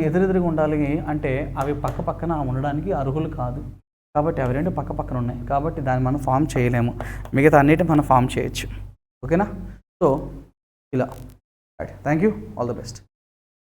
ఎదురెదురుగా ఉండాలి అంటే అవి పక్క పక్కన ఉండడానికి అర్హులు కాదు. కాబట్టి అవి రెండు పక్క పక్కన ఉన్నాయి, కాబట్టి దాన్ని మనం ఫామ్ చేయలేము. మిగతా అన్నిటి మనం ఫామ్ చేయొచ్చు. ఓకేనా? సో ఇలా thank you, all the best.